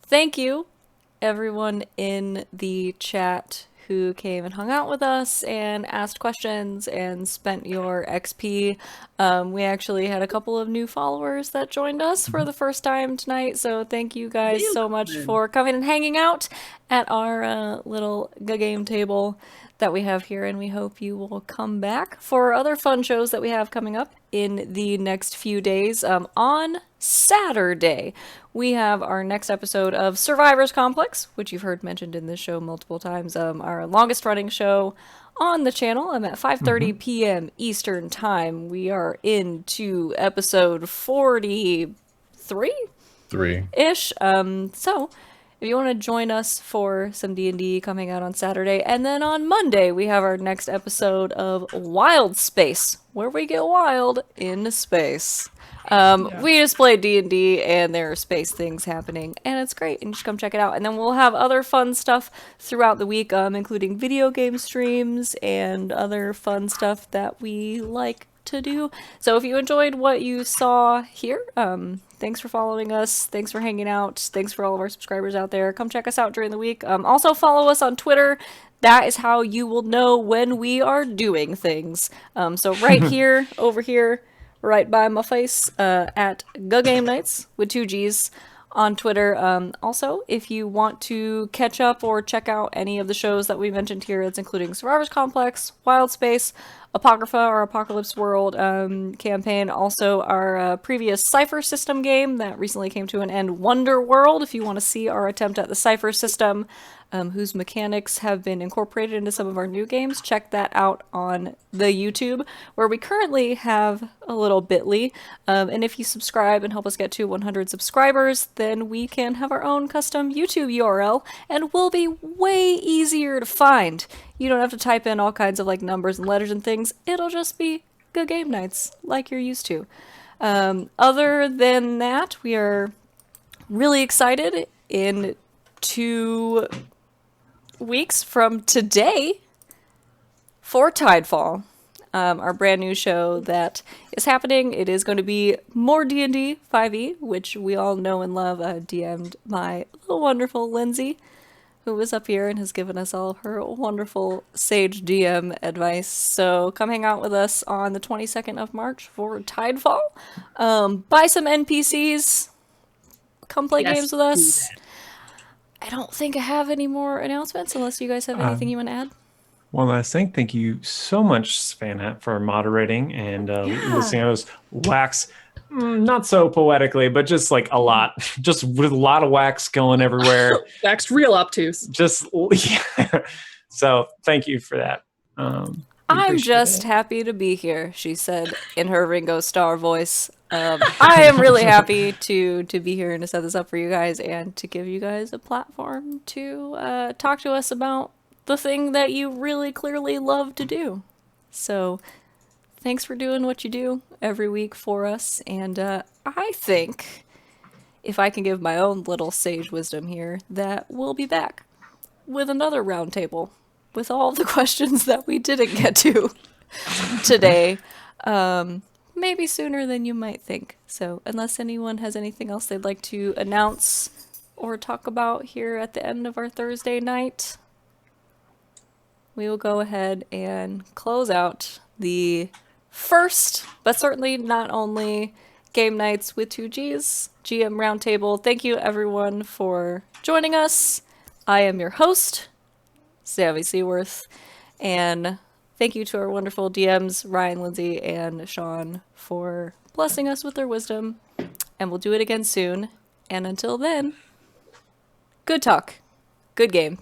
Thank you, everyone in the chat who came and hung out with us and asked questions and spent your XP. We actually had a couple of new followers that joined us for the first time tonight, so thank you guys so much for coming and hanging out at our little game table that we have here, and we hope you will come back for other fun shows that we have coming up in the next few days. On Saturday, we have our next episode of Survivors Complex, which you've heard mentioned in this show multiple times, our longest running show on the channel. I'm at 5:30 p.m. Eastern Time. We are into episode 43-ish. So if you want to join us for some D&D coming out on Saturday, and then on Monday we have our next episode of Wild Space, where we get wild into space. We just play D&D and there are space things happening, and it's great, and you should come check it out. And then we'll have other fun stuff throughout the week, including video game streams and other fun stuff that we like to do. So if you enjoyed what you saw here, thanks for following us, thanks for hanging out, thanks for all of our subscribers out there. Come check us out during the week. Also follow us on Twitter. That is how you will know when we are doing things. So right here, over here, right by my face, at GGameKnights with 2 G's on Twitter. Also, if you want to catch up or check out any of the shows that we mentioned here, that's including Survivors Complex, Wild Space, Apocrypha or Apocalypse World campaign, also our previous Cypher system game that recently came to an end, Wonder World, if you want to see our attempt at the Cypher system, whose mechanics have been incorporated into some of our new games, check that out on the YouTube, where we currently have a little bit.ly, and if you subscribe and help us get to 100 subscribers, then we can have our own custom YouTube URL, and will be way easier to find. You don't have to type in all kinds of like numbers and letters and things. It'll just be Good Game Nights, like you're used to. Other than that, we are really excited in 2 weeks from today for Tidefall, our brand new show that is happening. It is going to be more D&D 5e, which we all know and love. DM'd my little wonderful Lindsay, who was up here and has given us all her wonderful sage DM advice. So come hang out with us on the 22nd of March for Tidefall. Buy some NPCs. Come play games with us. I don't think I have any more announcements unless you guys have anything you want to add. One last thing. Thank you so much, Spanat, for moderating and listening to us wax. Not so poetically, but just like a lot. Just with a lot of wax going everywhere. Waxed real obtuse. Just, yeah. So thank you for that. I'm just happy to be here, she said in her Ringo Starr voice. I am really happy to be here and to set this up for you guys and to give you guys a platform to talk to us about the thing that you really clearly love to do. So thanks for doing what you do every week for us. And I think, if I can give my own little sage wisdom here, that we'll be back with another roundtable with all the questions that we didn't get to today. Maybe sooner than you might think. So unless anyone has anything else they'd like to announce or talk about here at the end of our Thursday night, we will go ahead and close out the first, but certainly not only, Game Nights with 2Gs GM Roundtable. Thank you everyone for joining us. I am your host, Savvy Seaworth, and thank you to our wonderful DMs, Ryan, Lindsay, and Sean, for blessing us with their wisdom, and we'll do it again soon. And until then, good talk, good game,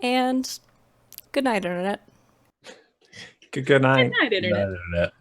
and good night, Internet. Good night. Good night, Internet. Internet.